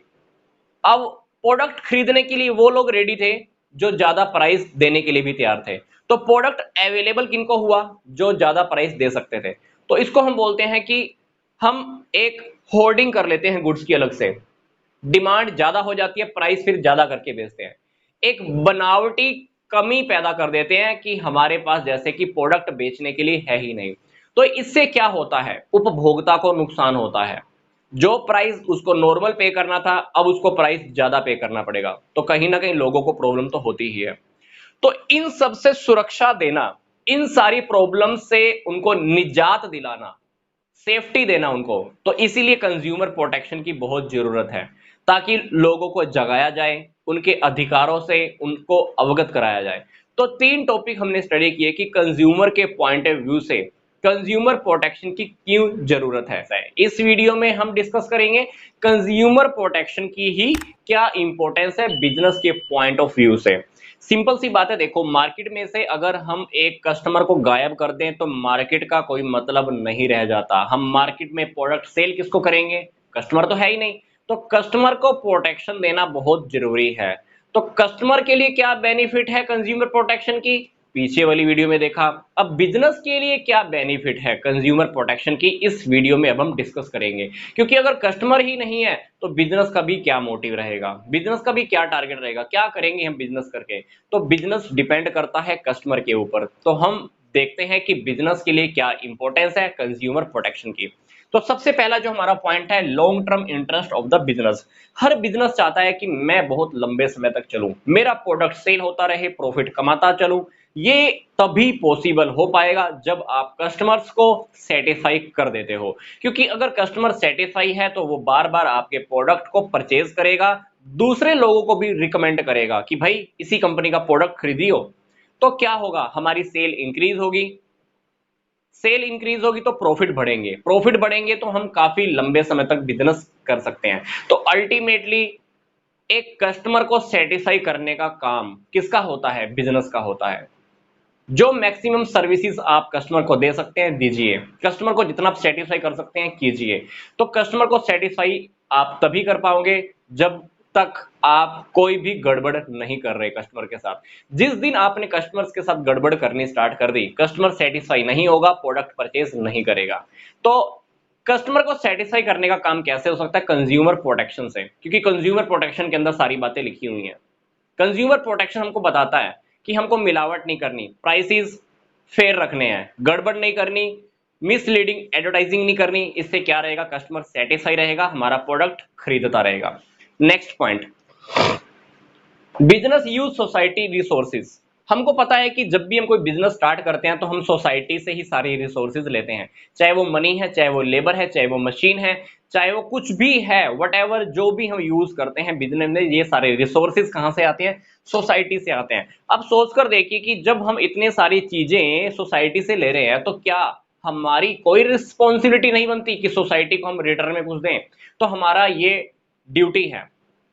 अब प्रोडक्ट खरीदने के लिए वो लोग रेडी थे जो ज्यादा प्राइस देने के लिए भी तैयार थे। तो प्रोडक्ट अवेलेबल किनको हुआ, जो ज्यादा प्राइस दे सकते थे। तो इसको हम बोलते हैं कि हम एक होर्डिंग कर लेते हैं गुड्स की, अलग से डिमांड ज्यादा हो जाती है, प्राइस फिर ज्यादा करके बेचते हैं। एक बनावटी कमी पैदा कर देते हैं कि हमारे पास जैसे कि प्रोडक्ट बेचने के लिए है ही नहीं। तो इससे क्या होता है, उपभोक्ता को नुकसान होता है। जो प्राइस उसको नॉर्मल पे करना था, अब उसको प्राइस ज्यादा पे करना पड़ेगा, तो कहीं ना कहीं लोगों को प्रॉब्लम तो होती ही है। तो इन सब से सुरक्षा देना, इन सारी प्रॉब्लम से उनको निजात दिलाना, सेफ्टी देना उनको, तो इसीलिए कंज्यूमर प्रोटेक्शन की बहुत जरूरत है, ताकि लोगों को जगाया जाए, उनके अधिकारों से उनको अवगत कराया जाए। तो 3 टॉपिक हमने स्टडी किए कि कंज्यूमर के पॉइंट ऑफ व्यू से कंज्यूमर प्रोटेक्शन की क्यों जरूरत है। इस वीडियो में हम डिस्कस करेंगे कंज्यूमर प्रोटेक्शन की ही क्या इंपॉर्टेंस है बिजनेस के पॉइंट ऑफ व्यू से। सिंपल सी बात है, देखो मार्केट में से अगर हम एक कस्टमर को गायब कर दें तो मार्केट का कोई मतलब नहीं रह जाता। हम मार्केट में प्रोडक्ट सेल किसको करेंगे, कस्टमर तो है ही नहीं। तो कस्टमर को प्रोटेक्शन देना बहुत जरूरी है। तो कस्टमर के लिए क्या बेनिफिट है कंज्यूमर प्रोटेक्शन की, पीछे वाली वीडियो में देखा। अब बिजनेस के लिए क्या बेनिफिट है कंज्यूमर प्रोटेक्शन की, इस वीडियो में अब हम डिस्कस करेंगे। क्योंकि अगर कस्टमर ही नहीं है तो बिजनेस का भी क्या मोटिव रहेगा, बिजनेस का भी क्या टारगेट रहेगा, क्या करेंगे हम बिजनेस करके। तो बिजनेस डिपेंड करता है कस्टमर के ऊपर। तो हम देखते हैं कि बिजनेस के लिए क्या इंपॉर्टेंस है कंज्यूमर प्रोटेक्शन की। तो सबसे पहला जो हमारा पॉइंट है, long term interest of the business. Her business चाहता है कि मैं बहुत लंबे समय तक चलूं, मेरा प्रोडक्ट सेल होता रहे, प्रॉफिट कमाता चलूं। ये तभी पॉसिबल हो पाएगा जब आप कस्टमर्स को सेटिस्फाई कर देते हो। क्योंकि अगर कस्टमर सेटिस्फाई है तो वो बार बार आपके प्रोडक्ट को परचेज करेगा, दूसरे लोगों को भी रिकमेंड करेगा कि भाई इसी कंपनी का प्रोडक्ट खरीदियो। तो क्या होगा, हमारी सेल इंक्रीज होगी, सेल इंक्रीज होगी तो प्रॉफिट बढ़ेंगे, प्रॉफिट बढ़ेंगे तो हम काफी लंबे समय तक बिजनेस कर सकते हैं। तो अल्टीमेटली एक कस्टमर को सेटिस्फाई करने का काम किसका होता है, बिजनेस का होता है। जो मैक्सिमम सर्विसेज आप कस्टमर को दे सकते हैं दीजिए, कस्टमर को जितना आप सेटिस्फाई कर सकते हैं कीजिए। तो कस्टमर को सेटिस्फाई आप तभी कर पाओगे जब तक आप कोई भी गड़बड़ नहीं कर रहे कस्टमर के साथ। जिस दिन आपने कस्टमर्स के साथ गड़बड़ करनी स्टार्ट कर दी, कस्टमर सेटिस्फाई नहीं होगा, प्रोडक्ट परचेज नहीं करेगा। तो कस्टमर को सेटिस्फाई करने का काम कैसे हो सकता है, कंज्यूमर प्रोटेक्शन से। क्योंकि कंज्यूमर प्रोटेक्शन के अंदर सारी बातें लिखी हुई हैं। कंज्यूमर प्रोटेक्शन हमको बताता है कि हमको मिलावट नहीं करनी, प्राइसेस फेयर रखने हैं, गड़बड़ नहीं करनी, मिसलीडिंग एडवर्टाइजिंग नहीं करनी। इससे क्या रहेगा, कस्टमर सेटिस्फाई रहेगा, हमारा प्रोडक्ट खरीदता रहेगा। Next point, business use society resources. हमको पता है कि जब भी हम कोई बिजनेस स्टार्ट करते हैं तो हम सोसाइटी से ही सारी रिसोर्सेज लेते हैं, चाहे वो मनी है, चाहे वो लेबर है, चाहे वो मशीन है, चाहे वो कुछ भी है, वट जो भी हम यूज करते हैं बिजनेस में, ये सारे रिसोर्सेज कहां से आते हैं, सोसाइटी से आते हैं। अब सोचकर देखिए कि जब हम इतने सारी चीजें सोसाइटी से ले रहे हैं तो क्या हमारी कोई रिस्पॉन्सिबिलिटी नहीं बनती कि सोसाइटी को हम रिटर्न में कुछ दें। तो हमारा ये ड्यूटी है,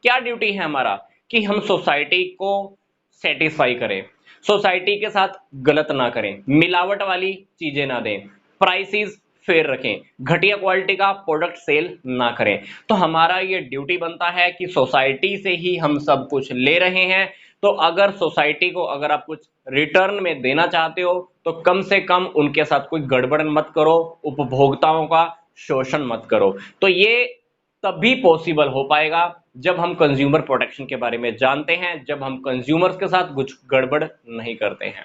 क्या ड्यूटी है हमारा, कि हम सोसाइटी को सेटिस्फाई करें, सोसाइटी के साथ गलत ना करें, मिलावट वाली चीजें ना दें, प्राइसेस फेयर रखें, घटिया क्वालिटी का प्रोडक्ट सेल ना करें। तो हमारा ये ड्यूटी बनता है कि सोसाइटी से ही हम सब कुछ ले रहे हैं। तो अगर सोसाइटी को अगर आप कुछ रिटर्न में देना चाहते हो तो कम से कम उनके साथ कोई गड़बड़ मत करो, उपभोक्ताओं का शोषण मत करो। तो ये तभी पॉसिबल हो पाएगा जब हम कंज्यूमर प्रोटेक्शन के बारे में जानते हैं, जब हम कंज्यूमर्स के साथ कुछ गड़बड़ नहीं करते हैं।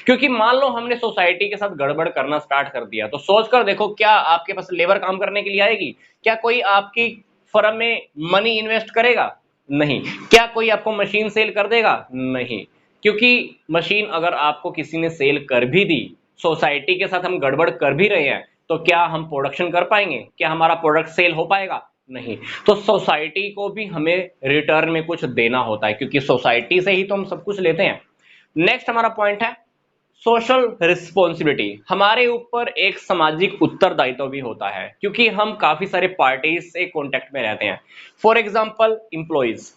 क्योंकि मान लो हमने सोसाइटी के साथ गड़बड़ करना स्टार्ट कर दिया तो सोच कर देखो, क्या आपके पास लेबर काम करने के लिए आएगी, क्या कोई आपकी फर्म में मनी इन्वेस्ट करेगा, नहीं। क्या कोई आपको मशीन सेल कर देगा, नहीं। क्योंकि मशीन अगर आपको किसी ने सेल कर भी दी, सोसाइटी के साथ हम गड़बड़ कर भी रहे हैं, तो क्या हम प्रोडक्शन कर पाएंगे, क्या हमारा प्रोडक्ट सेल हो पाएगा, नहीं। तो सोसाइटी को भी हमें रिटर्न में कुछ देना होता है, क्योंकि सोसाइटी से ही तो हम सब कुछ लेते हैं। नेक्स्ट हमारा पॉइंट है सोशल रिस्पॉन्सिबिलिटी। हमारे ऊपर एक सामाजिक उत्तरदायित्व भी होता है, क्योंकि हम काफी सारे पार्टीज से कांटेक्ट में रहते हैं। For example employees,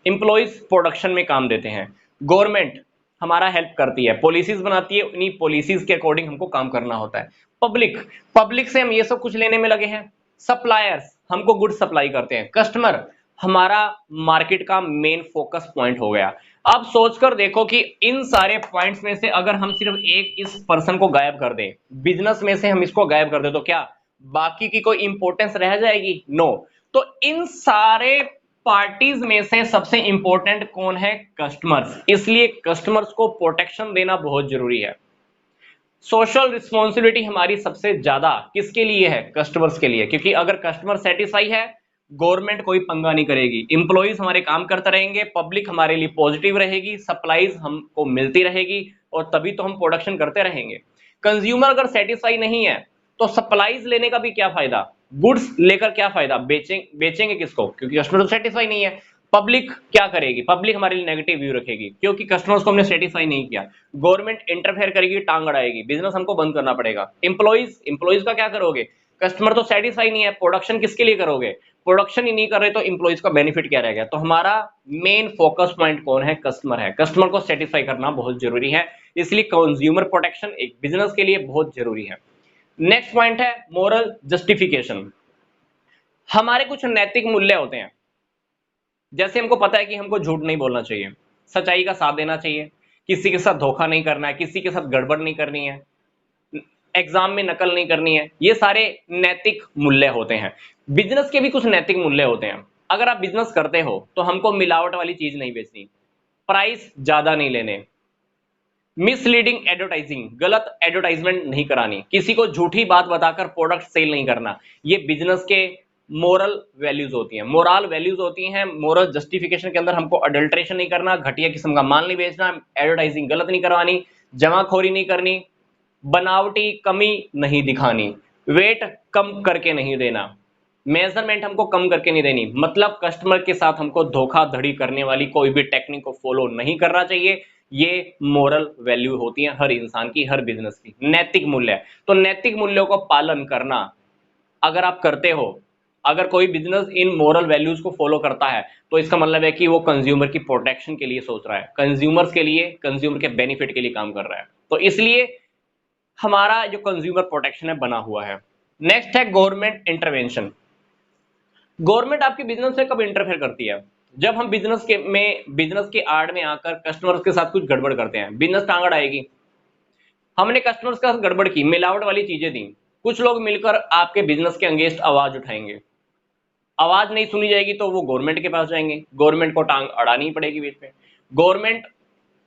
employees production में काम देते हैं, गवर्नमेंट हमारा हेल्प करती है, पॉलिसीज बनाती है, उन्हीं पॉलिसीज के अकॉर्डिंग हमको काम करना होता है। पब्लिक, पब्लिक से हम ये सब कुछ लेने में लगे हैं। सप्लायर्स हमको गुड सप्लाई करते हैं। कस्टमर हमारा मार्केट का मेन फोकस पॉइंट हो गया। अब सोचकर देखो कि इन सारे पॉइंट्स में से अगर हम सिर्फ एक इस पर्सन को गायब कर दें, बिजनेस में से हम इसको गायब कर दें, तो क्या बाकी की कोई इंपॉर्टेंस रह जाएगी, नो। तो इन सारे पार्टीज में से सबसे इंपॉर्टेंट कौन है, कस्टमर्स। इसलिए कस्टमर्स को प्रोटेक्शन देना बहुत जरूरी है। सोशल रिस्पॉन्सिबिलिटी हमारी सबसे ज्यादा किसके लिए है, कस्टमर्स के लिए। क्योंकि अगर कस्टमर सेटिस्फाई है, गवर्नमेंट कोई पंगा नहीं करेगी, इंप्लॉइज हमारे काम करते रहेंगे, पब्लिक हमारे लिए पॉजिटिव रहेगी, सप्लाईज हमको मिलती रहेगी, और तभी तो हम प्रोडक्शन करते रहेंगे। कंज्यूमर अगर सेटिस्फाई नहीं है तो सप्लाईज लेने का भी क्या फायदा, गुड्स लेकर क्या फायदा, बेचेंगे किसको, क्योंकि कस्टमर तो सेटिस्फाई नहीं है। पब्लिक क्या करेगी, पब्लिक हमारे लिए नेगेटिव व्यू रखेगी क्योंकि कस्टमर्स को हमने सेटिस्फाई नहीं किया। गवर्नमेंट इंटरफेयर करेगी, टांग अड़ाएगी, बिजनेस हमको बंद करना पड़ेगा। एम्प्लॉइज का क्या करोगे, कस्टमर तो सेटिस्फाई नहीं है, प्रोडक्शन किसके लिए करोगे, प्रोडक्शन ही नहीं कर रहे तो एम्प्लॉइज का बेनिफिट क्या रह गया। तो हमारा मेन फोकस पॉइंट कौन है, कस्टमर है। कस्टमर को सेटिस्फाई करना बहुत जरूरी है, इसलिए कंज्यूमर प्रोटेक्शन एक बिजनेस के लिए बहुत जरूरी है। नेक्स्ट पॉइंट है मोरल जस्टिफिकेशन। हमारे कुछ नैतिक मूल्य होते हैं, जैसे हमको पता है कि हमको झूठ नहीं बोलना चाहिए, सच्चाई का साथ देना चाहिए, किसी के साथ धोखा नहीं करना है, किसी के साथ गड़बड़ नहीं करनी है, एग्जाम में नकल नहीं करनी है, ये सारे नैतिक मूल्य होते हैं। बिजनेस के भी कुछ नैतिक मूल्य होते हैं। अगर आप बिजनेस करते हो तो हमको मिलावट वाली चीज नहीं बेचनी, प्राइस ज्यादा नहीं लेने, मिसलीडिंग एडवर्टाइजिंग, गलत एडवर्टाइजमेंट नहीं करानी, किसी को झूठी बात बताकर प्रोडक्ट सेल नहीं करना। ये बिजनेस के मोरल वैल्यूज होती हैं, मोरल वैल्यूज होती हैं। मोरल जस्टिफिकेशन के अंदर हमको अडल्ट्रेशन नहीं करना, घटिया किस्म का माल नहीं बेचना, एडवर्टाइजिंग गलत नहीं करवानी, जमाखोरी नहीं करनी, बनावटी कमी नहीं दिखानी, वेट कम करके नहीं देना, मेजरमेंट हमको कम करके नहीं देनी, मतलब कस्टमर के साथ हमको धोखाधड़ी करने वाली कोई भी टेक्निक को फॉलो नहीं करना चाहिए। ये मोरल वैल्यू होती है हर इंसान की, हर बिजनेस की, नैतिक मूल्य। तो नैतिक मूल्यों को पालन करना अगर आप करते हो, अगर कोई बिजनेस इन मोरल वैल्यूज को फॉलो करता है तो इसका मतलब है कि वो कंज्यूमर की प्रोटेक्शन के लिए सोच रहा है, कंज्यूमर्स के लिए, कंज्यूमर के बेनिफिट के लिए काम कर रहा है। तो इसलिए हमारा जो कंज्यूमर प्रोटेक्शन है बना हुआ है। नेक्स्ट है गवर्नमेंट इंटरवेंशन। गवर्नमेंट आपके बिजनेस में कब इंटरफेयर करती है, जब हम बिजनेस के आड़ में आकर कस्टमर्स के साथ कुछ गड़बड़ करते हैं, बिजनेस टांगड़ आएगी। हमने कस्टमर्स के साथ गड़बड़ की, मिलावट वाली चीजें दी, कुछ लोग मिलकर आपके बिजनेस के अगेंस्ट आवाज उठाएंगे, आवाज नहीं सुनी जाएगी तो वो गवर्नमेंट के पास जाएंगे, गवर्नमेंट को टांग अड़ानी पड़ेगी बीच में, गवर्नमेंट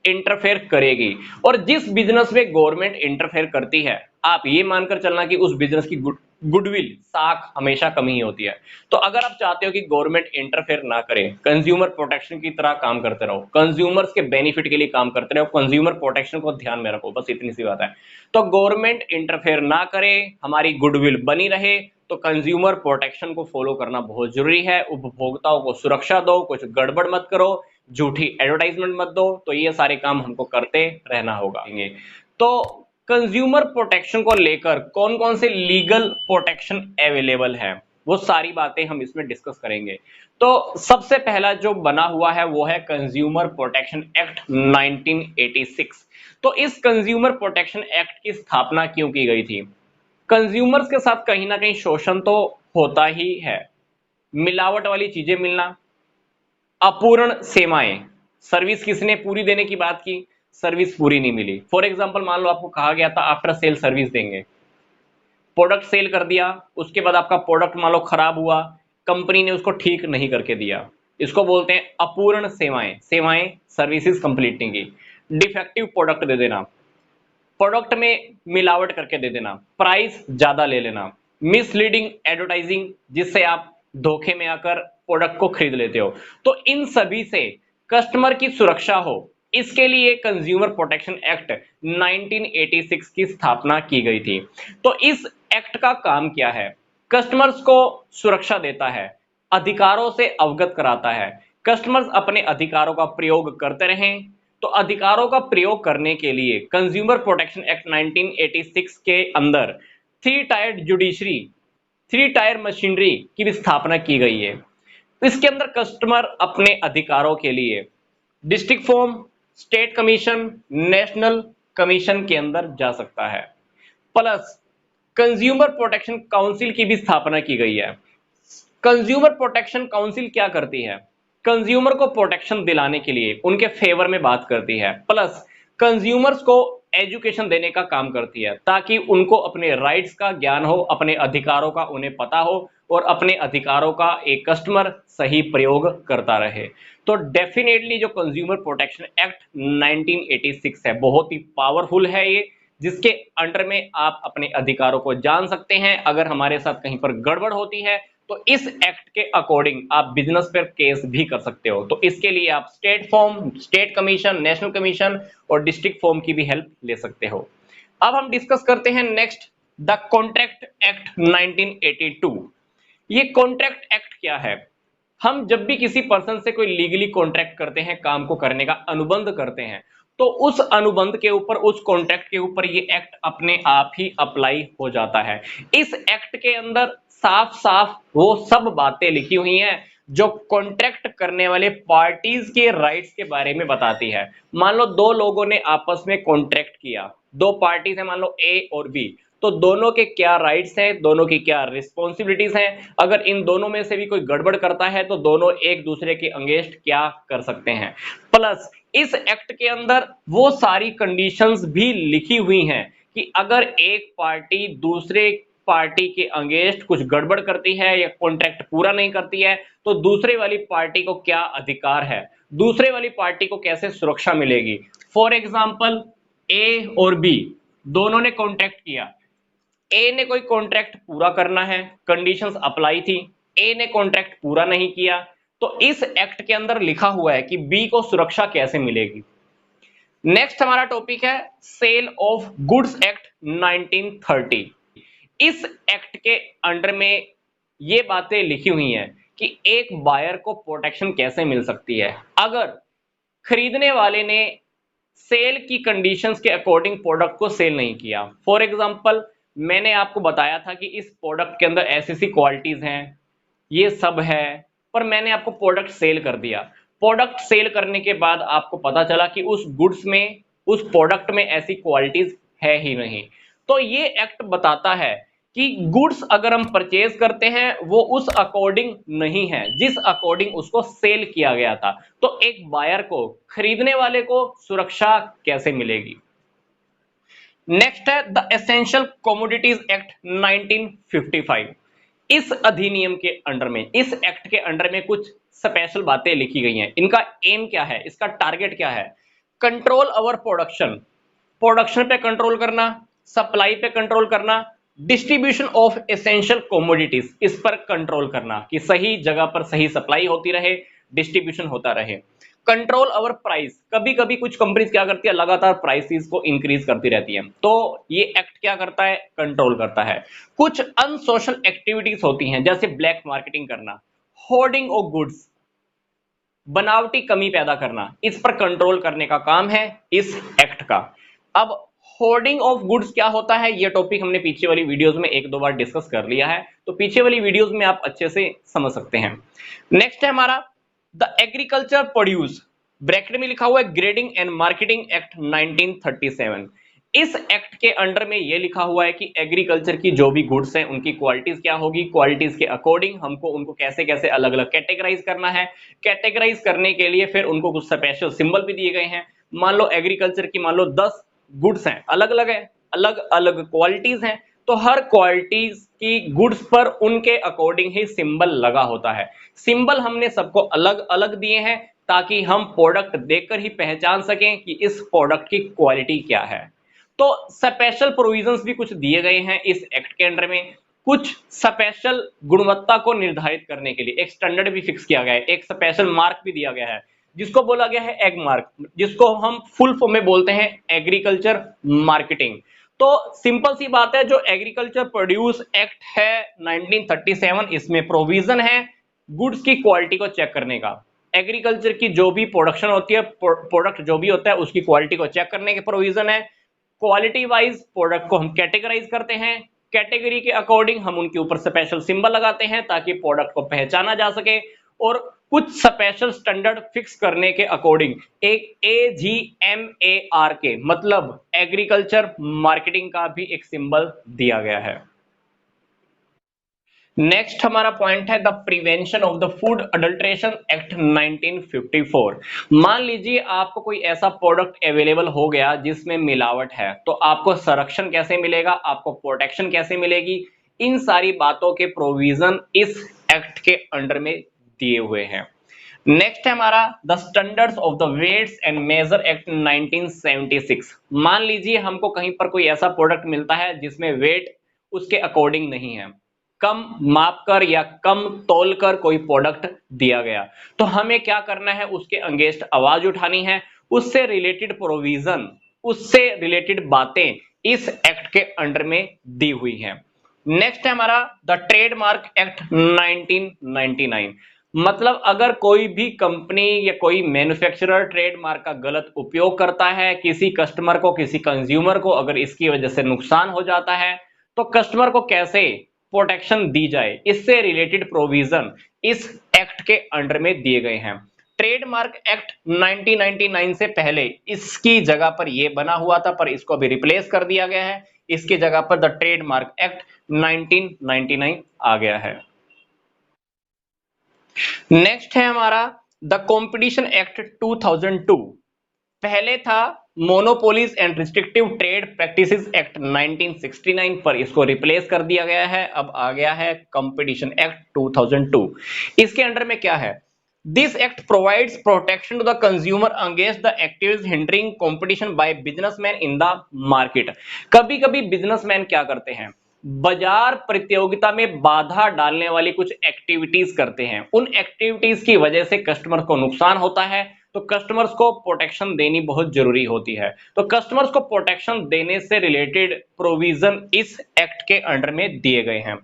इंटरफेयर करेगी। और जिस बिजनेस में गवर्नमेंट इंटरफेयर करती है, आप ये मानकर चलना कि उस बिजनेस की गुडविल साख हमेशा कमी ही होती है। तो अगर आप चाहते हो कि गवर्नमेंट इंटरफेयर ना करे, कंज्यूमर प्रोटेक्शन की तरह काम करते रहो, कंज्यूमर्स के बेनिफिट के लिए काम करते रहो, कंज्यूमर प्रोटेक्शन को ध्यान में रखो, बस इतनी सी बात है। तो गवर्नमेंट इंटरफेयर ना करे, हमारी गुडविल बनी रहे, तो कंज्यूमर प्रोटेक्शन को फॉलो करना बहुत जरूरी है। उपभोक्ताओं को सुरक्षा दो, कुछ गड़बड़ मत करो, झूठी एडवर्टाइजमेंट मत दो। तो ये सारे काम हमको करते रहना होगा। तो कंज्यूमर प्रोटेक्शन को लेकर कौन कौन से लीगल प्रोटेक्शन अवेलेबल है, वो सारी बातें हम इसमें डिस्कस करेंगे। तो सबसे पहला जो बना हुआ है वो है कंज्यूमर प्रोटेक्शन एक्ट 1986। तो इस कंज्यूमर प्रोटेक्शन एक्ट की स्थापना क्यों की गई थी, कंज्यूमर्स के साथ कहीं ना कहीं शोषण तो होता ही है, मिलावट वाली चीजें मिलना, अपूर्ण सेवाएं, सर्विस किसने पूरी देने की बात की, सर्विस पूरी नहीं मिली। फॉर एग्जांपल मान लो आपको कहा गया था आफ्टर सेल सर्विस देंगे, प्रोडक्ट सेल कर दिया, उसके बाद आपका प्रोडक्ट मान लो खराब हुआ, कंपनी ने उसको ठीक नहीं करके दिया, इसको बोलते हैं अपूर्ण सेवाएं, सर्विसेज कंप्लीट नहीं की। डिफेक्टिव प्रोडक्ट दे देना, प्रोडक्ट में मिलावट करके दे देना, प्राइस ज्यादा ले लेना, मिसलीडिंग एडवर्टाइजिंग जिससे आप धोखे में आकर प्रोडक्ट को खरीद लेते हो। तो इन सभी से कस्टमर की सुरक्षा हो, इसके लिए कंज्यूमर प्रोटेक्शन एक्ट 1986 की स्थापना की गई थी। तो इस एक्ट का काम क्या है, कस्टमर्स को सुरक्षा देता है, अधिकारों से अवगत कराता है, कस्टमर्स अपने अधिकारों का प्रयोग करते रहें। तो अधिकारों का प्रयोग करने के लिए कंज्यूमर प्रोटेक्शन एक्ट 1986 के अंदर three tier judiciary, three tier machinery की भी स्थापना की गई है। इसके अंदर कस्टमर अपने अधिकारों के लिए district forum, state commission, national commission के अंदर जा सकता है। प्लस कंज्यूमर प्रोटेक्शन काउंसिल की भी स्थापना की गई है। कंज्यूमर प्रोटेक्शन काउंसिल क्या करती है, कंज्यूमर को प्रोटेक्शन दिलाने के लिए उनके फेवर में बात करती है, प्लस कंज्यूमर्स को एजुकेशन देने का काम करती है ताकि उनको अपने राइट्स का ज्ञान हो, अपने अधिकारों का उन्हें पता हो और अपने अधिकारों का एक कस्टमर सही प्रयोग करता रहे। तो डेफिनेटली जो कंज्यूमर प्रोटेक्शन एक्ट 1986 है बहुत ही पावरफुल है ये, जिसके अंडर में आप अपने अधिकारों को जान सकते हैं। अगर हमारे साथ कहीं पर गड़बड़ होती है तो इस एक्ट के अकॉर्डिंग आप बिजनेस पर केस भी कर सकते हो। तो इसके लिए आप state form, state commission, national commission और डिस्ट्रिक्ट फॉर्म की भी हेल्प ले सकते हो। अब हम डिस्कस करते हैं नेक्स्ट द कॉन्ट्रैक्ट एक्ट 1982। ये कॉन्ट्रैक्ट एक्ट क्या है, हम जब भी किसी पर्सन से कोई लीगली कॉन्ट्रैक्ट करते हैं, काम को करने का अनुबंध करते हैं, तो उस अनुबंध के ऊपर, उस कॉन्ट्रैक्ट के ऊपर ये एक्ट अपने आप ही अप्लाई हो जाता है। इस एक्ट के अंदर साफ साफ वो सब बातें लिखी हुई हैं जो कॉन्ट्रैक्ट करने वाले पार्टीज के राइट्स के बारे में बताती है। मान लो दो लोगों ने आपस में कॉन्ट्रैक्ट किया, दो पार्टीज है मान लो ए और बी, तो दोनों के क्या राइट्स हैं, दोनों की क्या रिस्पॉन्सिबिलिटीज हैं, अगर इन दोनों में से भी कोई गड़बड़ करता है तो दोनों एक दूसरे के अगेंस्ट क्या कर सकते हैं। प्लस इस एक्ट के अंदर वो सारी कंडीशंस भी लिखी हुई हैं कि अगर एक पार्टी दूसरे पार्टी के अगेंस्ट कुछ गड़बड़ करती है या कॉन्ट्रैक्ट पूरा नहीं करती है तो दूसरे वाली पार्टी को क्या अधिकार है, दूसरे वाली पार्टी को कैसे सुरक्षा मिलेगी। फॉर एग्जाम्पल ए और बी दोनों ने कॉन्ट्रैक्ट किया, ए ने कोई कॉन्ट्रैक्ट पूरा करना है, कंडीशंस अप्लाई थी, ए ने कॉन्ट्रैक्ट पूरा नहीं किया, तो इस एक्ट के अंदर लिखा हुआ है कि बी को सुरक्षा कैसे मिलेगी। नेक्स्ट हमारा टॉपिक है सेल ऑफ गुड्स एक्ट 1930। इस एक्ट के अंडर में ये बातें लिखी हुई हैं कि एक बायर को प्रोटेक्शन कैसे मिल सकती है अगर खरीदने वाले ने सेल की कंडीशंस के अकॉर्डिंग प्रोडक्ट को सेल नहीं किया। फॉर एग्जांपल मैंने आपको बताया था कि इस प्रोडक्ट के अंदर ऐसी ऐसी क्वालिटीज हैं, ये सब है, पर मैंने आपको प्रोडक्ट सेल कर दिया। प्रोडक्ट सेल करने के बाद आपको पता चला कि उस गुड्स में, उस प्रोडक्ट में ऐसी क्वालिटीज है ही नहीं। तो ये एक्ट बताता है कि गुड्स अगर हम परचेज करते हैं वो उस अकॉर्डिंग नहीं है जिस अकॉर्डिंग उसको सेल किया गया था, तो एक बायर को, खरीदने वाले को सुरक्षा कैसे मिलेगी। नेक्स्ट है द एसेंशियल कमोडिटीज एक्ट 1955। इस अधिनियम के अंडर में, इस एक्ट के अंडर में कुछ स्पेशल बातें लिखी गई हैं। इनका एम क्या है, इसका टारगेट क्या है। कंट्रोल ओवर प्रोडक्शन, प्रोडक्शन पे कंट्रोल करना, सप्लाई पे कंट्रोल करना, डिस्ट्रीब्यूशन ऑफ एसेंशियल कमोडिटीज इस पर कंट्रोल करना कि सही जगह पर सही सप्लाई होती रहे, डिस्ट्रीब्यूशन होता रहे। कंट्रोल ओवर प्राइस, कभी कभी कुछ कंपनीज क्या करती है, लगातार प्राइसेस को इंक्रीज करती रहती है, तो ये एक्ट क्या करता है, कंट्रोल करता है। कुछ अनसोशल एक्टिविटीज होती हैं जैसे ब्लैक मार्केटिंग करना, होर्डिंग ऑफ गुड्स, बनावटी कमी पैदा करना, इस पर कंट्रोल करने का काम है इस एक्ट का। अब होर्डिंग ऑफ गुड्स क्या होता है, ये टॉपिक हमने पीछे वाली वीडियोस में एक दो बार डिस्कस कर लिया है, तो पीछे वाली वीडियोस में आप अच्छे से समझ सकते हैं। नेक्स्ट है हमारा द एग्रीकल्चर प्रोड्यूस, ब्रैकेट में लिखा हुआ है ग्रेडिंग एंड मार्केटिंग एक्ट 1937। इस एक्ट के अंडर में यह लिखा हुआ है कि एग्रीकल्चर की जो भी गुड्स हैं उनकी क्वालिटीज क्या होगी, क्वालिटीज के अकॉर्डिंग हमको उनको कैसे कैसे अलग अलग कैटेगराइज करना है। कैटेगराइज करने के लिए फिर उनको कुछ स्पेशल सिंबल भी दिए गए हैं। मान लो एग्रीकल्चर की मान लो 10 गुड्स हैं, अलग अलग है, अलग अलग क्वालिटीज हैं, तो हर क्वालिटीज की गुड्स पर उनके अकॉर्डिंग ही सिंबल लगा होता है। सिंबल हमने सबको अलग अलग दिए हैं ताकि हम प्रोडक्ट देखकर ही पहचान सकें कि इस प्रोडक्ट की क्वालिटी क्या है। तो स्पेशल प्रोविजंस भी कुछ दिए गए हैं इस एक्ट के अंडर में। कुछ स्पेशल गुणवत्ता को निर्धारित करने के लिए एक स्टैंडर्ड भी फिक्स किया गया है, एक स्पेशल मार्क भी दिया गया है जिसको बोला गया है एग मार्क, जिसको हम फुल फॉर्म में बोलते हैं एग्रीकल्चर मार्केटिंग। तो सिंपल सी बात है, जो एग्रीकल्चर प्रोड्यूस एक्ट है 1937, इसमें प्रोविजन है गुड्स की क्वालिटी को चेक करने का। एग्रीकल्चर की जो भी प्रोडक्शन होती है, प्रोडक्ट जो भी होता है उसकी क्वालिटी को चेक करने के प्रोविजन है। क्वालिटी वाइज प्रोडक्ट को हम कैटेगराइज करते हैं, कैटेगरी के अकॉर्डिंग हम उनके ऊपर स्पेशल सिंबल लगाते हैं ताकि प्रोडक्ट को पहचाना जा सके। और कुछ स्पेशल स्टैंडर्ड फिक्स करने के अकॉर्डिंग एक AGMARK मतलब एग्रीकल्चर मार्केटिंग का भी एक सिंबल दिया गया है। नेक्स्ट हमारा पॉइंट है the prevention of the food adulteration act 1954। मान लीजिए आपको कोई ऐसा प्रोडक्ट अवेलेबल हो गया जिसमें मिलावट है, तो आपको संरक्षण कैसे मिलेगा, आपको प्रोटेक्शन कैसे मिलेगी, इन सारी बातों के प्रोविजन इस एक्ट के अंडर में दिए हुए हैं। नेक्स्ट है हमारा the standards of the weights and measure act 1976। मान लीजिए हमको कहीं पर कोई ऐसा प्रोडक्ट मिलता है जिसमें वेट उसके अकॉर्डिंग नहीं है, कम माप कर या कम तोल कर कोई प्रोडक्ट दिया गया, तो हमें क्या करना है, उसके अगेंस्ट आवाज उठानी है। उससे रिलेटेड प्रोविजन, उससे रिलेटेड बातें इस एक्ट के अंडर में दी हुई हैं। नेक्स्ट है हमारा द ट्रेडमार्क एक्ट 1999। मतलब अगर कोई भी कंपनी या कोई मैन्युफैक्चरर ट्रेडमार्क का गलत उपयोग करता है, किसी कस्टमर को, किसी कंज्यूमर को अगर इसकी वजह से नुकसान हो जाता है, तो कस्टमर को कैसे प्रोटेक्शन दी जाए, इससे रिलेटेड प्रोविजन इस एक्ट के अंडर में दिए गए हैं। ट्रेडमार्क एक्ट 1999 से पहले इसकी जगह पर यह बना हुआ था, पर इसको अभी रिप्लेस कर दिया गया है। इसकी जगह पर द ट्रेडमार्क एक्ट 1999 आ गया है। नेक्स्ट है हमारा द कंपटीशन एक्ट 2002। पहले था monopolies and restrictive trade practices act 1969, पर इसको रिप्लेस कर दिया गया है। अब आ गया है कंपटीशन एक्ट 2002। इसके अंडर में क्या है? This act provides protection to the consumer against the activities hindering competition by businessman in the market. कभी कभी बिजनेसमैन क्या करते हैं, बाजार प्रतियोगिता में बाधा डालने वाली कुछ एक्टिविटीज करते हैं। उन एक्टिविटीज की वजह से कस्टमर को नुकसान होता है, तो कस्टमर्स को प्रोटेक्शन देनी बहुत जरूरी होती है। तो कस्टमर्स को प्रोटेक्शन देने से रिलेटेड प्रोविजन इस एक्ट के अंडर में दिए गए हैं।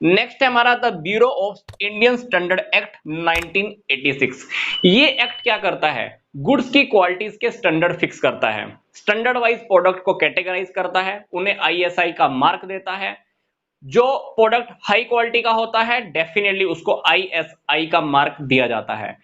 नेक्स्ट है हमारा the bureau of Indian standard act 1986। ये एक्ट क्या करता है? गुड्स की क्वालिटीज के स्टैंडर्ड फिक्स करता है, स्टैंडर्ड वाइज प्रोडक्ट को कैटेगराइज करता है, उन्हें आईएसआई का मार्क देता है। जो प्रोडक्ट हाई क्वालिटी का होता है डेफिनेटली उसको आईएसआई का मार्क दिया जाता है।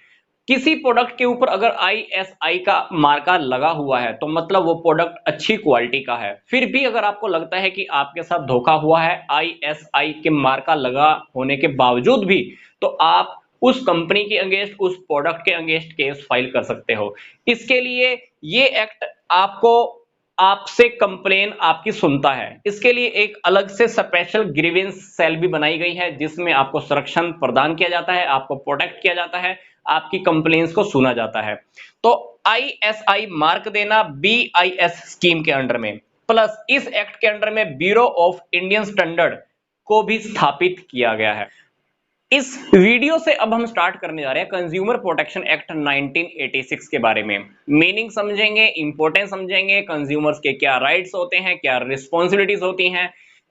किसी प्रोडक्ट के ऊपर अगर आईएसआई का मार्का लगा हुआ है तो मतलब वो प्रोडक्ट अच्छी क्वालिटी का है। फिर भी अगर आपको लगता है कि आपके साथ धोखा हुआ है आईएसआई के मार्का लगा होने के बावजूद भी, तो आप उस कंपनी के अगेंस्ट, उस प्रोडक्ट के अगेंस्ट केस फाइल कर सकते हो। इसके लिए ये एक्ट आपको आपसे कंप्लेन आपकी सुनता है। इसके लिए एक अलग से स्पेशल ग्रीवेंस सेल भी बनाई गई है, जिसमें आपको संरक्षण प्रदान किया जाता है, आपको प्रोटेक्ट किया जाता है, आपकी कंप्लेंट्स को सुना जाता है। तो आईएसआई मार्क देना बीआईएस स्कीम के अंडर में, प्लस इस एक्ट के अंडर में ब्यूरो ऑफ इंडियन स्टैंडर्ड को भी स्थापित किया गया है। इस वीडियो से अब हम स्टार्ट करने जा रहे हैं कंज्यूमर प्रोटेक्शन एक्ट 1986 के बारे में। मीनिंग समझेंगे, इंपॉर्टेंस समझेंगे, कंज्यूमर्स के क्या राइट्स होते हैं, क्या रिस्पॉन्सिबिलिटीज होती हैं,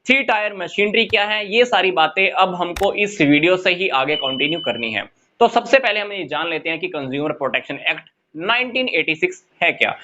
थ्री टायर मशीनरी क्या है, ये सारी बातें अब हमको इस वीडियो से ही आगे कंटिन्यू करनी है। तो सबसे पहले हम ये जान लेते हैं कि कंज्यूमर प्रोटेक्शन एक्ट 1986 है क्या।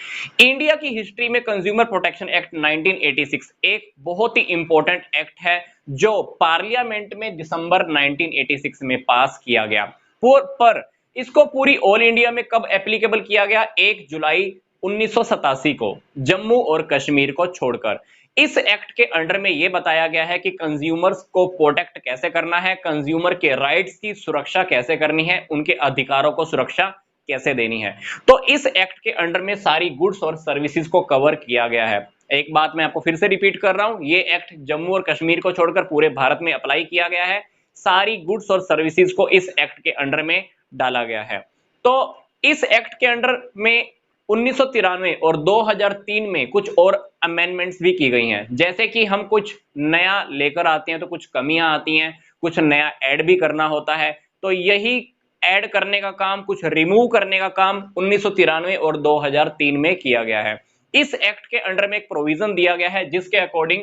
इंडिया की हिस्ट्री में कंज्यूमर प्रोटेक्शन एक्ट 1986 एक बहुत ही इंपॉर्टेंट एक्ट है, जो पार्लियामेंट में दिसंबर 1986 में पास किया गया। पर इसको पूरी ऑल इंडिया में कब एप्लीकेबल किया गया? 1 जुलाई 1987 को, जम्मू और कश्मीर को छोड़कर। इस एक्ट के अंडर में यह बताया गया है कि कंज्यूमर्स को प्रोटेक्ट कैसे करना है, कंज्यूमर के राइट्स की सुरक्षा कैसे करनी है, उनके अधिकारों को सुरक्षा कैसे देनी है। तो इस एक्ट के अंडर में सारी गुड्स और सर्विसेज को कवर किया गया है। एक बात मैं आपको फिर से रिपीट कर रहा हूं, ये एक्ट जम्मू और कश्मीर को छोड़कर पूरे भारत में अप्लाई किया गया है। सारी गुड्स और सर्विसेज को इस एक्ट के अंडर में डाला गया है। तो इस एक्ट के अंडर में 1993 और 2003 में कुछ और अमेंडमेंट्स भी की गई हैं। जैसे कि हम कुछ नया लेकर आते हैं तो कुछ कमियां आती हैं, कुछ नया ऐड भी करना होता है। तो यही ऐड करने का काम, कुछ रिमूव करने का काम 1993 और 2003 में किया गया है। इस एक्ट के अंडर में एक प्रोविजन दिया गया है जिसके अकॉर्डिंग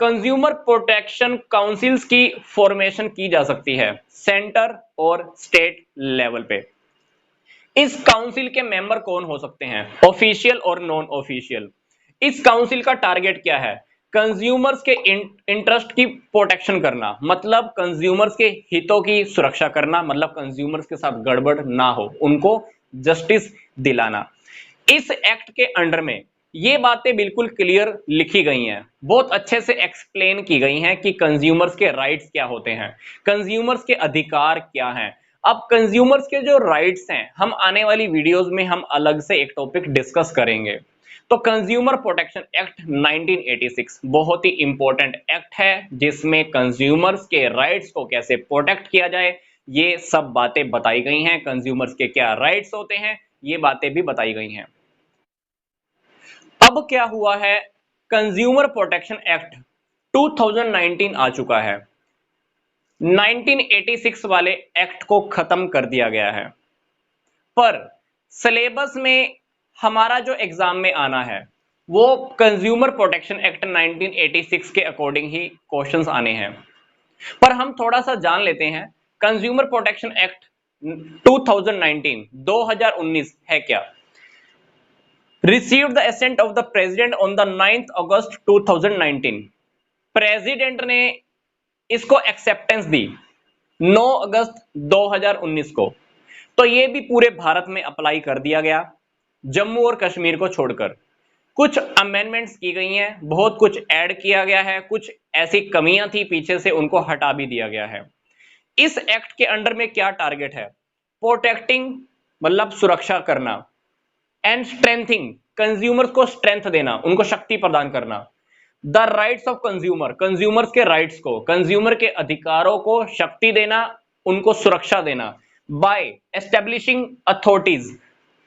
कंज्यूमर प्रोटेक्शन काउंसिल्स की फॉर्मेशन की जा सकती है सेंटर और स्टेट लेवल पे। इस काउंसिल के मेंबर कौन हो सकते हैं? ऑफिशियल और नॉन ऑफिशियल। इस काउंसिल का टारगेट क्या है? कंज्यूमर्स के इंटरेस्ट की प्रोटेक्शन करना, मतलब कंज्यूमर्स के हितों की सुरक्षा करना, मतलब कंज्यूमर्स के साथ गड़बड़ ना हो, उनको जस्टिस दिलाना। इस एक्ट के अंडर में ये बातें बिल्कुल क्लियर लिखी गई हैं, बहुत अच्छे से एक्सप्लेन की गई हैं कि कंज्यूमर्स के राइट्स क्या होते हैं, कंज्यूमर्स के अधिकार क्या हैं। अब कंज्यूमर्स के जो राइट्स हैं, हम आने वाली वीडियोस में हम अलग से एक टॉपिक डिस्कस करेंगे। तो कंज्यूमर प्रोटेक्शन एक्ट 1986 बहुत ही इंपॉर्टेंट एक्ट है, जिसमें कंज्यूमर्स के राइट्स को कैसे प्रोटेक्ट किया जाए ये सब बातें बताई गई हैं। कंज्यूमर्स के क्या राइट्स होते हैं ये बातें भी बताई गई हैं। अब क्या हुआ है, कंज्यूमर प्रोटेक्शन एक्ट 2019 आ चुका है। 1986 वाले एक्ट को खत्म कर दिया गया है, पर सिलेबस में हमारा जो एग्जाम में आना है वो कंज्यूमर प्रोटेक्शन एक्ट 1986 के अकॉर्डिंग ही क्वेश्चंस आने हैं। पर हम थोड़ा सा जान लेते हैं कंज्यूमर प्रोटेक्शन एक्ट 2019 2019 है क्या? Received the assent of the president on the 9th August 2019। President ने इसको एक्सेप्टेंस दी 9 अगस्त 2019 को। तो ये भी पूरे भारत में अप्लाई कर दिया गया, जम्मू और कश्मीर को छोड़कर। कुछ अमेंडमेंट्स की गई हैं, बहुत कुछ ऐड किया गया है, कुछ ऐसी कमियां थी पीछे से, उनको हटा भी दिया गया है। इस एक्ट के अंडर में क्या टारगेट है? प्रोटेक्टिंग मतलब सुरक्षा करना, एंड स्ट्रेंथिंग कंज्यूमर्स को स्ट्रेंथ देना, उनको शक्ति प्रदान करना। The rights of consumer, consumers के राइट्स को, कंज्यूमर के अधिकारों को शक्ति देना, उनको सुरक्षा देना। बाय एस्टेब्लिशिंग अथॉरिटीज,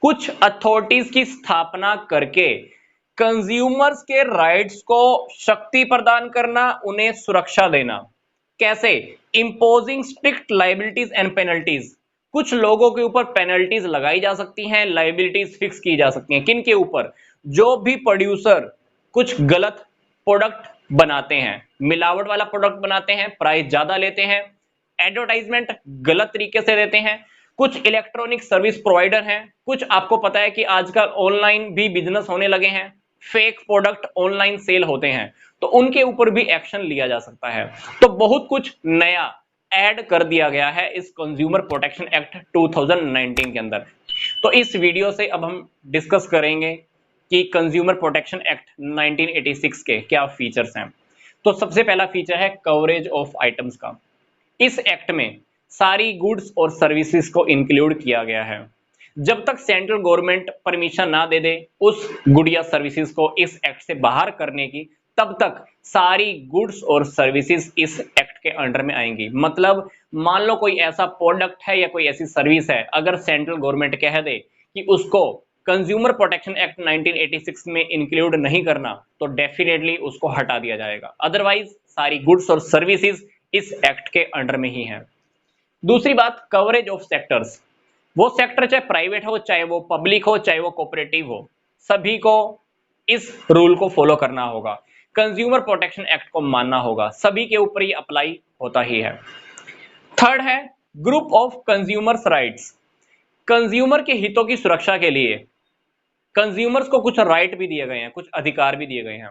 कुछ अथॉरिटीज की स्थापना करके कंज्यूमर्स के राइट्स को शक्ति प्रदान करना, उन्हें सुरक्षा देना। कैसे? Imposing strict liabilities and penalties, कुछ लोगों के ऊपर पेनल्टीज लगाई जा सकती हैं, लाइबिलिटीज फिक्स की जा सकती हैं। किन के ऊपर? जो भी प्रोड्यूसर कुछ गलत प्रोडक्ट बनाते हैं, मिलावट वाला प्रोडक्ट बनाते हैं, प्राइस ज्यादा लेते हैं, एडवर्टाइजमेंट गलत तरीके से देते हैं, कुछ इलेक्ट्रॉनिक सर्विस प्रोवाइडर हैं, कुछ आपको पता है कि आजकल ऑनलाइन भी बिजनेस होने लगे हैं, फेक प्रोडक्ट ऑनलाइन सेल होते हैं, तो उनके ऊपर भी एक्शन लिया जा सकता है। तो बहुत कुछ नया ऐड कर दिया गया है इस कंज्यूमर प्रोटेक्शन एक्ट 2019 के अंदर। तो इस वीडियो से अब हम डिस्कस करेंगे कि कंज्यूमर प्रोटेक्शन एक्ट 1986 के क्या फीचर्स हैं। तो सबसे पहला फीचर है कवरेज ऑफ आइटम्स का। इस एक्ट में सारी गुड्स और सर्विसेज को इंक्लूड किया गया है। जब तक सेंट्रल गवर्नमेंट परमिशन ना दे दे उस गुड या सर्विसेज को इस एक्ट से बाहर करने की, तब तक सारी गुड्स और सर्विसेज इस एक्ट के अंडर में आएंगी। मतलब मान लो कोई ऐसा प्रोडक्ट है या कोई ऐसी सर्विस है, अगर सेंट्रल गवर्नमेंट कह दे कि उसको कंज्यूमर प्रोटेक्शन एक्ट 1986 में इंक्लूड नहीं करना, तो डेफिनेटली उसको हटा दिया जाएगा। अदरवाइज सारी गुड्स और सर्विसेज इस एक्ट के अंडर में ही है। दूसरी बात, कवरेज ऑफ सेक्टर्स। वो सेक्टर चाहे प्राइवेट हो, चाहे वो पब्लिक हो, चाहे वो कोऑपरेटिव हो, सभी को इस रूल को फॉलो करना होगा, कंज्यूमर प्रोटेक्शन एक्ट को मानना होगा, सभी के ऊपर ये अप्लाई होता ही है। थर्ड है group of consumers rights. Consumer के हितों की सुरक्षा के लिए कंज्यूमर्स को कुछ राइट भी दिए गए हैं, कुछ अधिकार भी दिए गए हैं।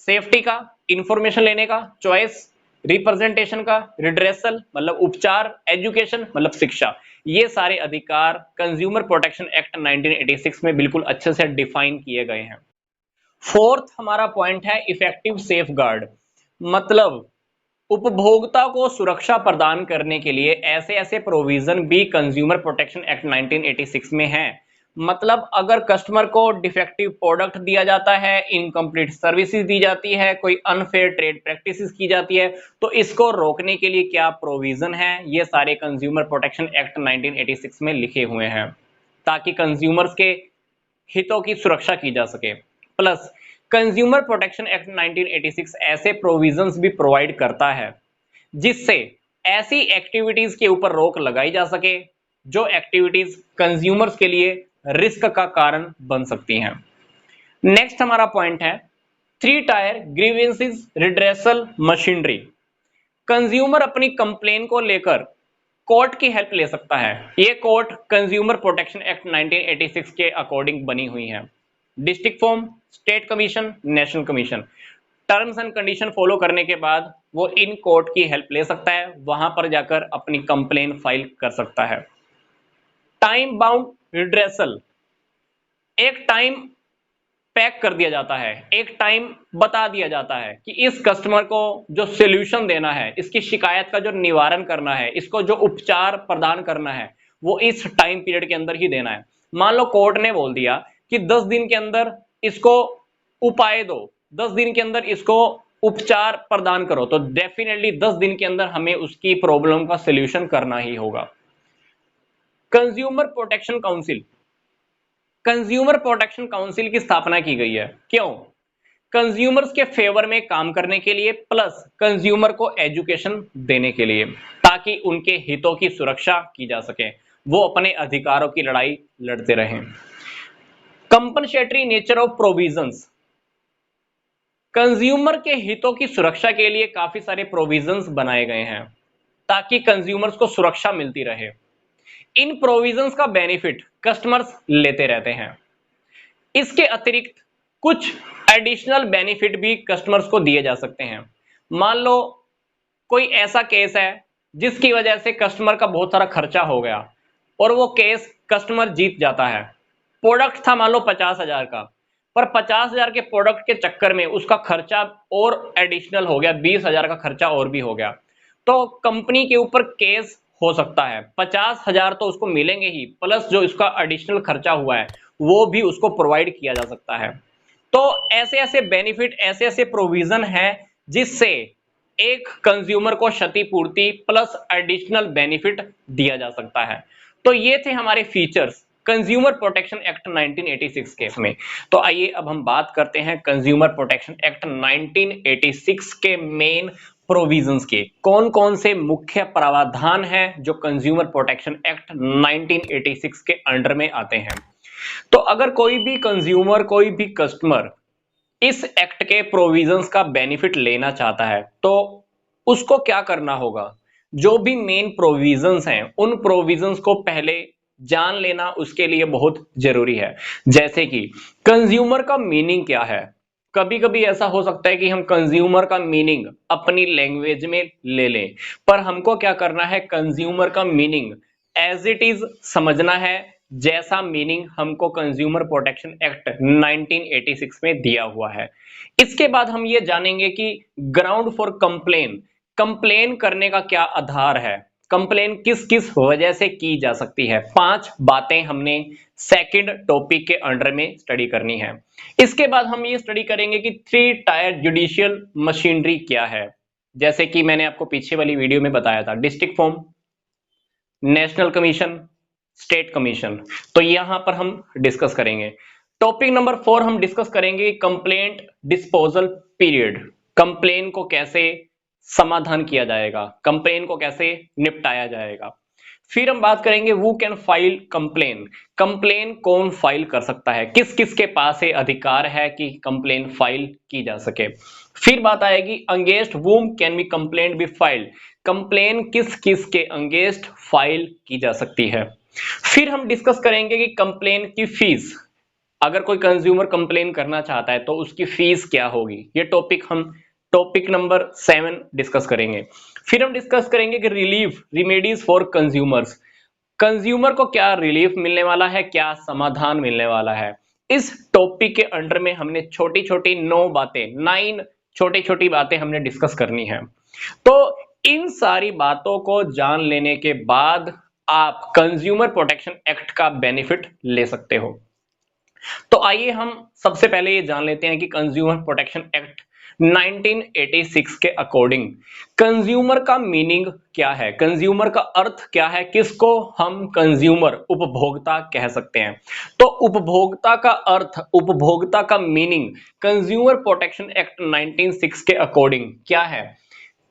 सेफ्टी का, इंफॉर्मेशन लेने का, चॉइस, रिप्रेजेंटेशन का, रिड्रेसल मतलब उपचार, एजुकेशन मतलब शिक्षा, ये सारे अधिकार कंज्यूमर प्रोटेक्शन एक्ट 1986 में बिल्कुल अच्छे से डिफाइन किए गए हैं। फोर्थ हमारा पॉइंट है इफेक्टिव सेफगार्ड। मतलब उपभोक्ता को सुरक्षा प्रदान करने के लिए ऐसे ऐसे प्रोविजन भी कंज्यूमर प्रोटेक्शन एक्ट 1986 में हैं। मतलब अगर कस्टमर को डिफेक्टिव प्रोडक्ट दिया जाता है, इनकम्प्लीट सर्विसेज दी जाती है, कोई अनफेयर ट्रेड प्रैक्टिसेस की जाती है, तो इसको रोकने के लिए क्या प्रोविजन है, ये सारे कंज्यूमर प्रोटेक्शन एक्ट 1986 में लिखे हुए हैं, ताकि कंज्यूमर्स के हितों की सुरक्षा की जा सके। प्लस कंज्यूमर प्रोटेक्शन एक्ट 1986 ऐसे प्रोविजंस भी प्रोवाइड करता है जिससे ऐसी एक्टिविटीज के ऊपर रोक लगाई जा सके जो एक्टिविटीज कंज्यूमर्स के लिए रिस्क का कारण बन सकती हैं। नेक्स्ट हमारा पॉइंट है 3 tyre grievances redressal machinery. Consumer अपनी कंप्लेन को लेकर कोर्ट की हेल्प ले सकता है। ये कोर्ट कंज्यूमर प्रोटेक्शन एक्ट 1986 के अकॉर्डिंग बनी हुई है। District forum, state commission, national commission, terms and condition follow करने के बाद वो इन कोर्ट की हेल्प ले सकता है, वहां पर जाकर अपनी कंप्लेन फाइल कर सकता है। टाइम बाउंड रिड्रेसल, एक टाइम पैक कर दिया जाता है, एक टाइम बता दिया जाता है कि इस कस्टमर को जो सॉल्यूशन देना है, इसकी शिकायत का जो निवारण करना है, इसको जो उपचार प्रदान करना है, वो इस टाइम पीरियड के अंदर ही देना है। मान लो कोर्ट ने बोल दिया कि 10 दिन के अंदर इसको उपाय दो, 10 दिन के अंदर इसको उपचार प्रदान करो, तो डेफिनेटली 10 दिन के अंदर हमें उसकी प्रॉब्लम का सॉल्यूशन करना ही होगा। Consumer protection council, consumer protection council की स्थापना की गई है। क्यों? कंज्यूमर्स के फेवर में काम करने के लिए, प्लस कंज्यूमर को एजुकेशन देने के लिए, ताकि उनके हितों की सुरक्षा की जा सके, वो अपने अधिकारों की लड़ाई लड़ते रहें। Compensatory nature of provisions, consumer के हितों की सुरक्षा के लिए काफी सारे प्रोविजंस बनाए गए हैं ताकि कंज्यूमर्स को सुरक्षा मिलती रहे। इन प्रोविजंस का बेनिफिट कस्टमर्स लेते रहते हैं। इसके अतिरिक्त कुछ एडिशनल बेनिफिट भी कस्टमर्स को दिए जा सकते हैं। मान लो कोई ऐसा केस है जिसकी वजह से कस्टमर का बहुत सारा खर्चा हो गया और वो केस कस्टमर जीत जाता है। प्रोडक्ट था मान लो 50,000 का, पर 50,000 के प्रोडक्ट के चक्कर में उसका खर्चा और एडिशनल हो गया, 20,000 का खर्चा और भी हो गया। तो कंपनी के ऊपर केस हो सकता है। 50,000 तो उसको मिलेंगे ही, प्लस जो इसका एडिशनल खर्चा हुआ है वो भी उसको प्रोवाइड किया जा सकता है। तो ऐसे ऐसे बेनिफिट, ऐसे ऐसे प्रोविजन है जिससे एक कंज्यूमर को क्षतिपूर्ति प्लस एडिशनल बेनिफिट दिया जा सकता है। तो ये थे हमारे फीचर्स कंज्यूमर प्रोटेक्शन एक्ट 1986 के में। तो आइए अब हम बात करते हैं कंज्यूमर प्रोटेक्शन एक्ट 1986 के मेन प्रोविजंस के। कौन कौन से मुख्य प्रावधान हैं जो कंज्यूमर प्रोटेक्शन एक्ट 1986 के अंडर में आते हैं। तो अगर कोई भी कंज्यूमर, कोई भी कस्टमर इस एक्ट के प्रोविजंस का बेनिफिट लेना चाहता है तो उसको क्या करना होगा। जो भी मेन प्रोविजंस हैं उन प्रोविजंस को पहले जान लेना उसके लिए बहुत जरूरी है। जैसे कि कंज्यूमर का मीनिंग क्या है। कभी कभी ऐसा हो सकता है कि हम कंज्यूमर का मीनिंग अपनी लैंग्वेज में ले लें, पर हमको क्या करना है, कंज्यूमर का मीनिंग एज इट इज समझना है, जैसा मीनिंग हमको कंज्यूमर प्रोटेक्शन एक्ट 1986 में दिया हुआ है। इसके बाद हम ये जानेंगे कि ग्राउंड फॉर कंप्लेन, कंप्लेन करने का क्या आधार है, कंप्लेन किस किस वजह से की जा सकती है। 5 बातें हमने सेकंड टॉपिक के अंडर में स्टडी करनी है। इसके बाद हम ये स्टडी करेंगे कि 3 टायर जुडिशियल मशीनरी क्या है। जैसे कि मैंने आपको पीछे वाली वीडियो में बताया था, district form, national commission, state commission. तो यहां पर हम डिस्कस करेंगे। टॉपिक नंबर 4 हम डिस्कस करेंगे कंप्लेंट डिस्पोजल पीरियड, कंप्लेन को कैसे समाधान किया जाएगा, कंप्लेन को कैसे निपटाया जाएगा। फिर हम बात करेंगे who can file complain, complain कौन फाइल कर सकता है, किस किस के पास ये अधिकार है कि कंप्लेन फाइल की जा सके। फिर बात आएगी against whom can be complaint be filed, complain किस किस के अगेंस्ट फाइल की जा सकती है। फिर हम डिस्कस करेंगे कि कंप्लेन की फीस, अगर कोई कंज्यूमर कंप्लेन करना चाहता है तो उसकी फीस क्या होगी। ये टॉपिक हम टॉपिक नंबर 7 डिस्कस करेंगे। फिर हम डिस्कस करेंगे कि relief remedies for consumers, consumer को क्या रिलीफ मिलने वाला है, क्या समाधान मिलने वाला है। इस टॉपिक के अंडर में हमने छोटी छोटी 9 बातें, 9 छोटी छोटी बातें हमने डिस्कस करनी है। तो इन सारी बातों को जान लेने के बाद आप कंज्यूमर प्रोटेक्शन एक्ट का बेनिफिट ले सकते हो। तो आइए हम सबसे पहले ये जान लेते हैं कि कंज्यूमर प्रोटेक्शन एक्ट 1986 के अकॉर्डिंग कंज्यूमर का मीनिंग क्या है, कंज्यूमर का अर्थ क्या है, किसको हम कंज्यूमर उपभोक्ता कह सकते हैं। तो उपभोक्ता का अर्थ, उपभोक्ता का मीनिंग कंज्यूमर प्रोटेक्शन एक्ट 1986 के अकॉर्डिंग क्या है।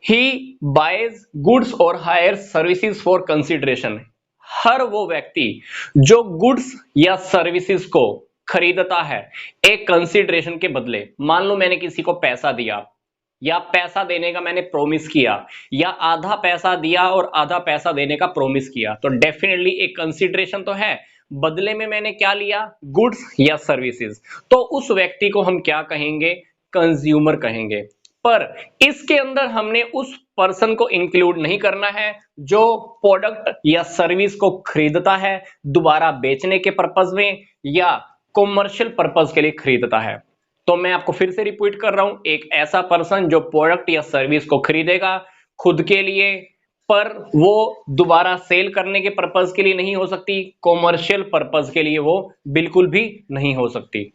ही बाइज गुड्स और हायर सर्विसेज फॉर कंसिडरेशन, हर वो व्यक्ति जो गुड्स या सर्विसेज को खरीदता है एक कंसिडरेशन के बदले। मान लो मैंने किसी को पैसा दिया या पैसा देने का मैंने प्रॉमिस किया, या आधा पैसा दिया और आधा पैसा देने का प्रॉमिस किया, तो डेफिनेटली एक कंसिडरेशन तो है, बदले में मैंने क्या लिया, गुड्स या सर्विसेज। तो उस व्यक्ति को हम क्या कहेंगे, कंज्यूमर कहेंगे। पर इसके अंदर हमने उस पर्सन को इंक्लूड नहीं करना है जो प्रोडक्ट या सर्विस को खरीदता है दोबारा बेचने के पर्पज में या कॉमर्शियल पर्पज के लिए खरीदता है। तो मैं आपको फिर से रिपीट कर रहा हूं, एक ऐसा पर्सन जो प्रोडक्ट या सर्विस को खरीदेगा खुद के लिए, पर वो दोबारा सेल करने के पर्पज के लिए नहीं हो सकती, कॉमर्शियल पर्पज के लिए वो बिल्कुल भी नहीं हो सकती।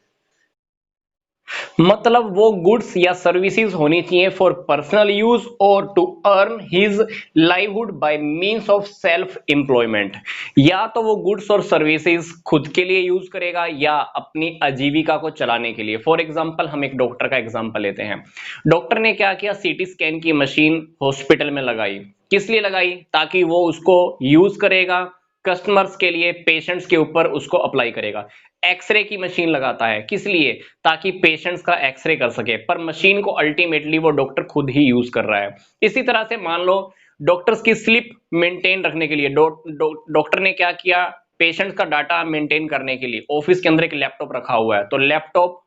मतलब वो गुड्स या सर्विसेज होनी चाहिए फॉर पर्सनल यूज और to earn his livelihood by means of self employment, या तो वो गुड्स और सर्विसेज खुद के लिए यूज करेगा या अपनी आजीविका को चलाने के लिए। फॉर एग्जांपल हम एक डॉक्टर का एग्जांपल लेते हैं। डॉक्टर ने क्या किया, सीटी स्कैन की मशीन हॉस्पिटल में लगाई। किस लिए लगाई, ताकि वो उसको यूज करेगा कस्टमर्स के लिए, पेशेंट्स के ऊपर उसको अप्लाई करेगा। एक्सरे की मशीन लगाता है, किस लिए, ताकि पेशेंट्स का एक्सरे कर सके, पर मशीन को अल्टीमेटली वो डॉक्टर खुद ही यूज कर रहा है। इसी तरह से मान लो डॉक्टर्स की स्लिप मेंटेन रखने के लिए डॉक्टर ने क्या किया, पेशेंट का डाटा मेंटेन करने के लिए ऑफिस के अंदर एक लैपटॉप रखा हुआ है। तो लैपटॉप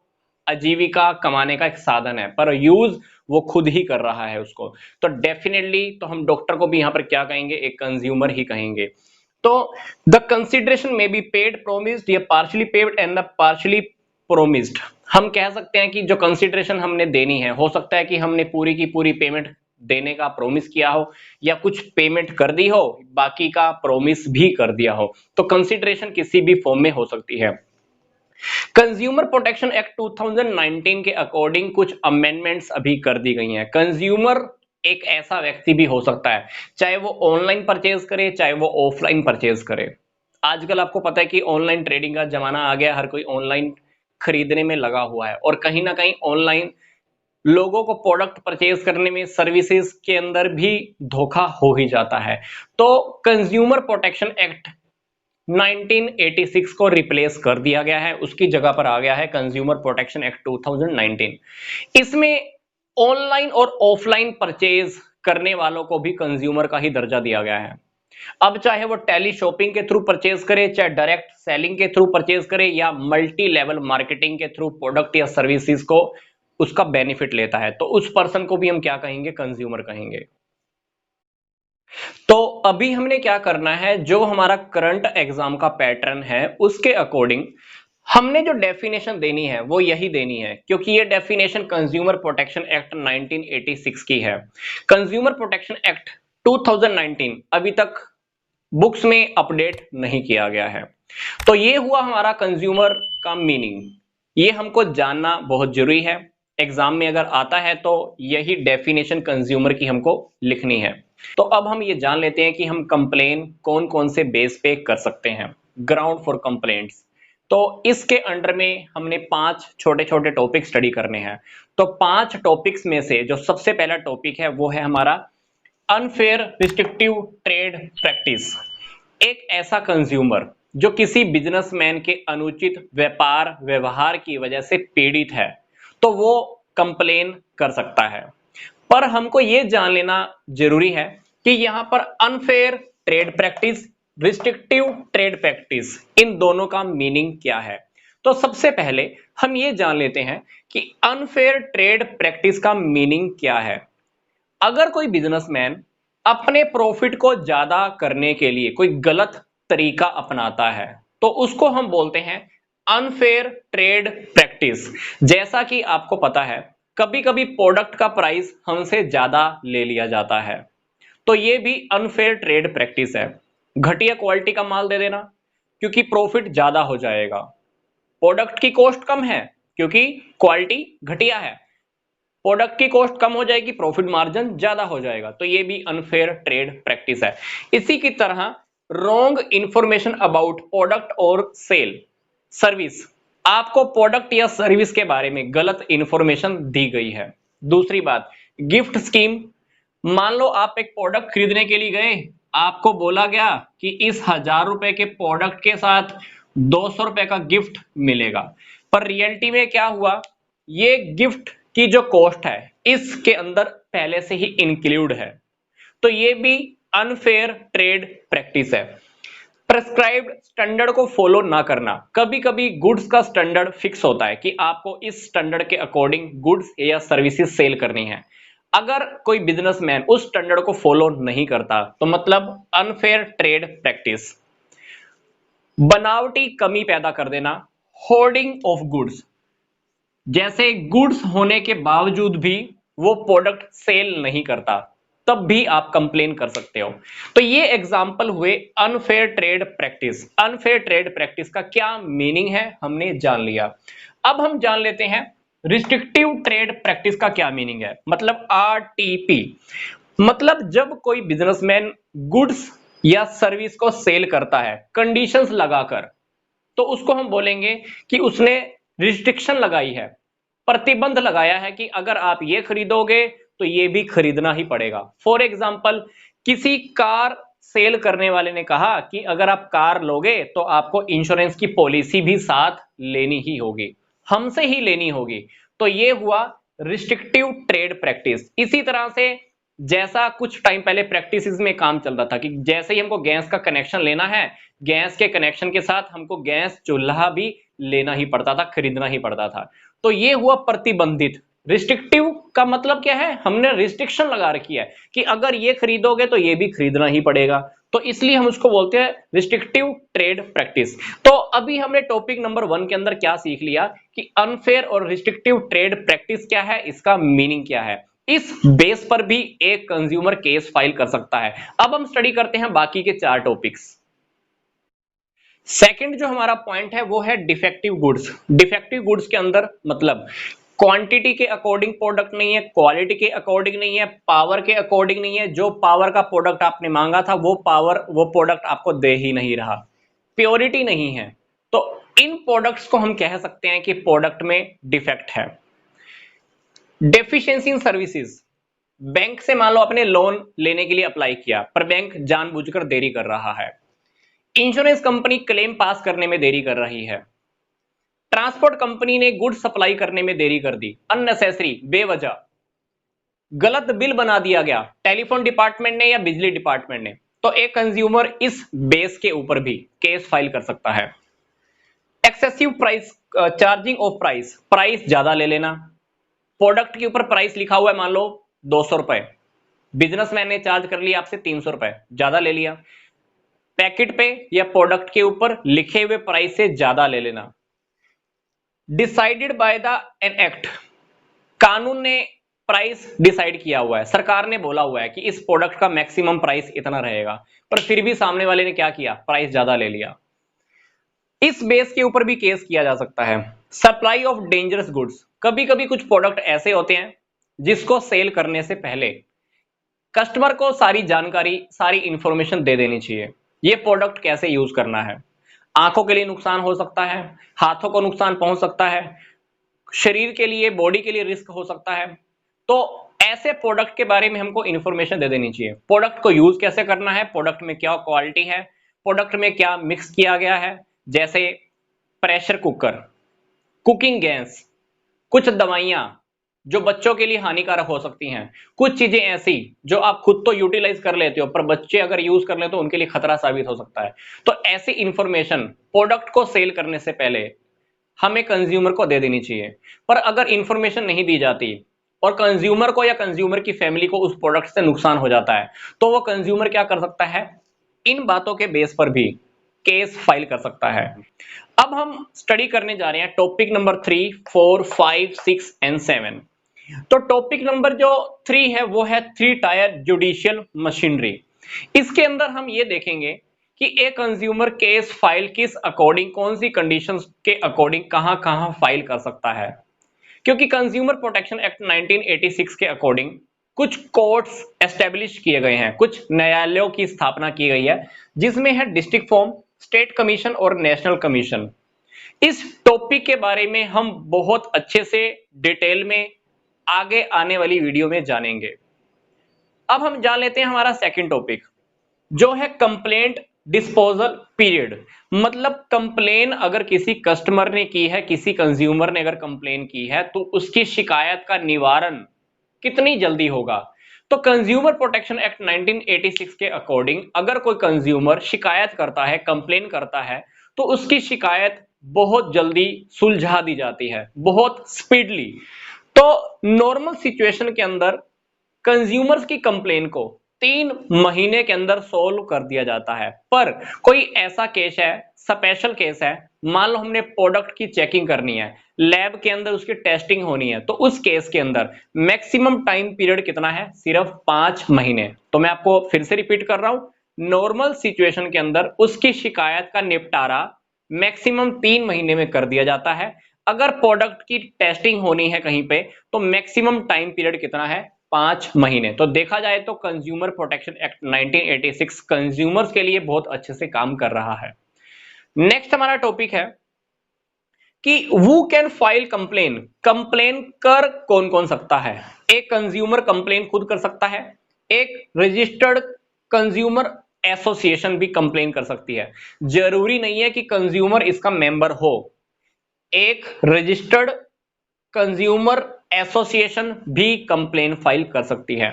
आजीविका कमाने का एक साधन है, पर यूज वो खुद ही कर रहा है उसको। तो डेफिनेटली तो हम डॉक्टर को भी यहां पर क्या कहेंगे, एक कंज्यूमर ही कहेंगे। तो द कंसिडरेशन में बी पेड, प्रोमिस्ड या partially paid and the partially promised. हम कह सकते हैं कि जो कंसिडरेशन हमने देनी है, हो सकता है कि हमने पूरी की पूरी पेमेंट देने का प्रोमिस किया हो, या कुछ पेमेंट कर दी हो, बाकी का प्रोमिस भी कर दिया हो। तो कंसिडरेशन किसी भी फॉर्म में हो सकती है। कंज्यूमर प्रोटेक्शन एक्ट 2019 के अकॉर्डिंग कुछ अमेंडमेंट्स अभी कर दी गई हैं। कंज्यूमर एक ऐसा व्यक्ति भी हो सकता है, चाहे वो ऑनलाइन परचेज करे, चाहे वो ऑफलाइन परचेज करे। आजकल आपको पता है कि ऑनलाइन ट्रेडिंग का जमाना आ गया, हर कोई ऑनलाइन खरीदने में लगा हुआ है, और कहीं ना कहीं ऑनलाइन लोगों को प्रोडक्ट परचेज करने में, सर्विसेज के अंदर भी धोखा हो ही जाता है। तो कंज्यूमर प्रोटेक्शन एक्ट 1986 को रिप्लेस कर दिया गया है, उसकी जगह पर आ गया है कंज्यूमर प्रोटेक्शन एक्ट 2019। इसमें ऑनलाइन और ऑफलाइन परचेज करने वालों को भी कंज्यूमर का ही दर्जा दिया गया है। अब चाहे वो टेली शॉपिंग के थ्रू परचेज करे, चाहे डायरेक्ट सेलिंग के थ्रू परचेज करे, या मल्टी लेवल मार्केटिंग के थ्रू प्रोडक्ट या सर्विसेज को उसका बेनिफिट लेता है, तो उस पर्सन को भी हम क्या कहेंगे, कंज्यूमर कहेंगे। तो अभी हमने क्या करना है, जो हमारा करंट एग्जाम का पैटर्न है उसके अकॉर्डिंग हमने जो डेफिनेशन देनी है वो यही देनी है, क्योंकि ये डेफिनेशन कंज्यूमर प्रोटेक्शन एक्ट 1986 की है। कंज्यूमर प्रोटेक्शन एक्ट 2019 अभी तक बुक्स में अपडेट नहीं किया गया है। तो ये हुआ हमारा कंज्यूमर का मीनिंग, ये हमको जानना बहुत जरूरी है। एग्जाम में अगर आता है तो यही डेफिनेशन कंज्यूमर की हमको लिखनी है। तो अब हम ये जान लेते हैं कि हम कंप्लेन कौन कौन से बेस पे कर सकते हैं, ग्राउंड फॉर कंप्लेंट्स। तो इसके अंडर में हमने 5 छोटे छोटे टॉपिक स्टडी करने हैं। तो 5 टॉपिक्स में से जो सबसे पहला टॉपिक है वो है हमारा अनफेयर रिस्ट्रिक्टिव ट्रेड प्रैक्टिस। एक ऐसा कंज्यूमर जो किसी बिजनेसमैन के अनुचित व्यापार व्यवहार की वजह से पीड़ित है, तो वो कंप्लेन कर सकता है। पर हमको ये जान लेना जरूरी है कि यहां पर unfair trade practice, restrictive trade practice, इन दोनों का मीनिंग क्या है। तो सबसे पहले हम ये जान लेते हैं कि अनफेयर ट्रेड प्रैक्टिस का मीनिंग क्या है। अगर कोई बिजनेसमैन अपने प्रॉफिट को ज्यादा करने के लिए कोई गलत तरीका अपनाता है, तो उसको हम बोलते हैं अनफेयर ट्रेड प्रैक्टिस। जैसा कि आपको पता है, कभी कभी प्रोडक्ट का प्राइस हमसे ज्यादा ले लिया जाता है, तो ये भी अनफेयर ट्रेड प्रैक्टिस है। घटिया क्वालिटी का माल दे देना क्योंकि प्रॉफिट ज्यादा हो जाएगा, प्रोडक्ट की कॉस्ट कम है क्योंकि क्वालिटी घटिया है, प्रोडक्ट की कॉस्ट कम हो जाएगी, प्रॉफिट मार्जिन ज्यादा हो जाएगा, तो ये भी अनफेयर ट्रेड प्रैक्टिस है। इसी की तरह रॉन्ग इंफॉर्मेशन अबाउट प्रोडक्ट और सेल सर्विस, आपको प्रोडक्ट या सर्विस के बारे में गलत इंफॉर्मेशन दी गई है। दूसरी बात, गिफ्ट स्कीम, मान लो आप एक प्रोडक्ट खरीदने के लिए गए, आपको बोला गया कि इस 1000 रुपए के प्रोडक्ट के साथ 200 रुपए का गिफ्ट मिलेगा, पर रियलिटी में क्या हुआ, ये गिफ्ट की जो कॉस्ट है इसके अंदर पहले से ही इंक्लूड है। तो ये भी अनफेयर ट्रेड प्रैक्टिस है। प्रेस्क्राइब्ड स्टैंडर्ड को फॉलो ना करना, कभी कभी गुड्स का स्टैंडर्ड फिक्स होता है कि आपको इस स्टैंडर्ड के अकॉर्डिंग गुड्स या सर्विसेज सेल करनी है, अगर कोई बिजनेसमैन उस स्टैंडर्ड को फॉलो नहीं करता तो मतलब अनफेयर ट्रेड प्रैक्टिस। बनावटी कमी पैदा कर देना, होर्डिंग ऑफ गुड्स, जैसे गुड्स होने के बावजूद भी वो प्रोडक्ट सेल नहीं करता, तब भी आप कंप्लेन कर सकते हो। तो ये एग्जांपल हुए unfair trade practice. Unfair trade practice का क्या मीनिंग है हमने जान लिया। अब हम जान लेते हैं रिस्ट्रिक्टिव ट्रेड प्रैक्टिस का क्या मीनिंग है, मतलब आरटीपी। मतलब जब कोई बिजनेसमैन गुड्स या सर्विस को सेल करता है कंडीशंस लगाकर, तो उसको हम बोलेंगे कि उसने रिस्ट्रिक्शन लगाई है, प्रतिबंध लगाया है कि अगर आप ये खरीदोगे तो ये भी खरीदना ही पड़ेगा। फॉर एग्जाम्पल, किसी कार सेल करने वाले ने कहा कि अगर आप कार लोगे तो आपको इंश्योरेंस की पॉलिसी भी साथ लेनी ही होगी, हमसे ही लेनी होगी। तो ये हुआ रिस्ट्रिक्टिव ट्रेड प्रैक्टिस। इसी तरह से जैसा कुछ टाइम पहले प्रैक्टिसेस में काम चल रहा था कि जैसे ही हमको गैस का कनेक्शन लेना है, गैस के कनेक्शन के साथ हमको गैस चूल्हा भी लेना ही पड़ता था, खरीदना ही पड़ता था। तो ये हुआ प्रतिबंधित। रिस्ट्रिक्टिव का मतलब क्या है, हमने रिस्ट्रिक्शन लगा रखी है कि अगर ये खरीदोगे तो ये भी खरीदना ही पड़ेगा, तो इसलिए हम उसको बोलते हैं रिस्ट्रिक्टिव ट्रेड प्रैक्टिस। तो अभी हमने टॉपिक नंबर 1 के अंदर क्या सीख लिया कि अनफेयर और रिस्ट्रिक्टिव ट्रेड प्रैक्टिस क्या है, इसका मीनिंग क्या है। इस बेस पर भी एक कंज्यूमर केस फाइल कर सकता है। अब हम स्टडी करते हैं बाकी के 4 टॉपिक्स। सेकंड जो हमारा पॉइंट है वो है डिफेक्टिव गुड्स। डिफेक्टिव गुड्स के अंदर मतलब क्वांटिटी के अकॉर्डिंग प्रोडक्ट नहीं है, क्वालिटी के अकॉर्डिंग नहीं है, पावर के अकॉर्डिंग नहीं है। जो पावर का प्रोडक्ट आपने मांगा था वो पावर वो प्रोडक्ट आपको दे ही नहीं रहा, प्योरिटी नहीं है। तो इन प्रोडक्ट्स को हम कह सकते हैं कि प्रोडक्ट में डिफेक्ट है। डेफिशिएंसी इन सर्विसेज, बैंक से मान लो अपने लोन लेने के लिए अप्लाई किया पर बैंक जानबूझकर देरी कर रहा है। इंश्योरेंस कंपनी क्लेम पास करने में देरी कर रही है। ट्रांसपोर्ट कंपनी ने गुड सप्लाई करने में देरी कर दी, अननेसेसरी, बेवजह। गलत बिल बना दिया गया टेलीफोन डिपार्टमेंट ने या बिजली डिपार्टमेंट ने, तो एक कंज्यूमर इस बेस के ऊपर भी केस फाइल कर सकता है। Excessive price charging of price, price ज्यादा ले लेना। प्रोडक्ट के ऊपर प्राइस लिखा हुआ है मान लो 200 रुपए, बिजनेसमैन ने चार्ज कर लिया आपसे 300 रुपए, ज्यादा ले लिया। पैकेट पे या प्रोडक्ट के ऊपर लिखे हुए प्राइस से ज्यादा ले लेना। Decided by the an act, कानून ने प्राइस डिसाइड किया हुआ है, सरकार ने बोला हुआ है कि इस प्रोडक्ट का मैक्सिमम प्राइस इतना रहेगा, पर फिर भी सामने वाले ने क्या किया, प्राइस ज्यादा ले लिया। इस बेस के ऊपर भी केस किया जा सकता है। सप्लाई ऑफ डेंजरस गुड्स, कभी कभी कुछ प्रोडक्ट ऐसे होते हैं जिसको सेल करने से पहले कस्टमर को सारी जानकारी, सारी इंफॉर्मेशन दे देनी चाहिए। ये प्रोडक्ट कैसे यूज करना है, आंखों के लिए नुकसान हो सकता है, हाथों को नुकसान पहुंच सकता है, शरीर के लिए, बॉडी के लिए रिस्क हो सकता है। तो ऐसे प्रोडक्ट के बारे में हमको इंफॉर्मेशन दे देनी चाहिए। प्रोडक्ट को यूज कैसे करना है, प्रोडक्ट में क्या क्वालिटी है, प्रोडक्ट में क्या मिक्स किया गया है, जैसे प्रेशर कुकर, कुकिंग गैस, कुछ दवाइयां जो बच्चों के लिए हानिकारक हो सकती हैं, कुछ चीजें ऐसी जो आप खुद तो यूटिलाइज कर लेते हो पर बच्चे अगर यूज कर ले तो उनके लिए खतरा साबित हो सकता है। तो ऐसी इंफॉर्मेशन प्रोडक्ट को सेल करने से पहले हमें कंज्यूमर को दे देनी चाहिए। पर अगर इंफॉर्मेशन नहीं दी जाती और कंज्यूमर को या कंज्यूमर की फैमिली को उस प्रोडक्ट से नुकसान हो जाता है, तो वो कंज्यूमर क्या कर सकता है, इन बातों के बेस पर भी केस फाइल कर सकता है। अब हम स्टडी करने जा रहे हैं टॉपिक नंबर 3, 4, 5, 6 एंड 7। तो टॉपिक नंबर जो 3 है वो है 3 टायर जुडिशियल मशीनरी। इसके अंदर हम ये देखेंगे कि एक कंज्यूमर केस फाइल किस अकॉर्डिंग, कौन सी कंडीशंस के अकॉर्डिंग कहां कहां फाइल कर सकता है। क्योंकि कंज्यूमर प्रोटेक्शन एक्ट 1986 के अकॉर्डिंग कुछ कोर्ट्स एस्टेब्लिश किए गए हैं, कुछ न्यायालयों की स्थापना की गई है, जिसमें है डिस्ट्रिक्ट फॉर्म, स्टेट कमीशन और नेशनल कमीशन। इस टॉपिक के बारे में हम बहुत अच्छे से डिटेल में आगे आने वाली वीडियो में जानेंगे। अब हम जान लेते हैं हमारा सेकंड टॉपिक जो है कंप्लेंट डिस्पोजल पीरियड। मतलब कंप्लेन अगर किसी कस्टमर ने की है, किसी कंज्यूमर ने अगर कंप्लेन की है, तो उसकी शिकायत का निवारण कितनी जल्दी होगा। तो कंज्यूमर प्रोटेक्शन एक्ट 1986 के अकॉर्डिंग अगर कोई कंज्यूमर शिकायत करता है, कंप्लेन करता है, तो उसकी शिकायत बहुत जल्दी सुलझा दी जाती है, बहुत स्पीडली। तो नॉर्मल सिचुएशन के अंदर कंज्यूमर्स की कंप्लेन को 3 महीने के अंदर सोल्व कर दिया जाता है। पर कोई ऐसा केस है, स्पेशल केस है, मान लो हमने प्रोडक्ट की चेकिंग करनी है, लैब के अंदर उसकी टेस्टिंग होनी है, तो उस केस के अंदर मैक्सिमम टाइम पीरियड कितना है, सिर्फ 5 महीने। तो मैं आपको फिर से रिपीट कर रहा हूं, नॉर्मल सिचुएशन के अंदर उसकी शिकायत का निपटारा मैक्सिमम 3 महीने में कर दिया जाता है। अगर प्रोडक्ट की टेस्टिंग होनी है कहीं पे, तो मैक्सिमम टाइम पीरियड कितना है, 5 महीने। तो देखा जाए तो कंज्यूमर प्रोटेक्शन एक्ट 1986 कंज्यूमर्स के लिए बहुत अच्छे से काम कर रहा है। नेक्स्ट हमारा टॉपिक है कि who can file complain. Complain कर कौन कौन सकता है। एक कंज्यूमर कंप्लेन खुद कर सकता है, एक रजिस्टर्ड कंज्यूमर एसोसिएशन भी कंप्लेन कर सकती है। जरूरी नहीं है कि कंज्यूमर इसका मेंबर हो, एक रजिस्टर्ड कंज्यूमर एसोसिएशन भी कंप्लेन फाइल कर सकती है।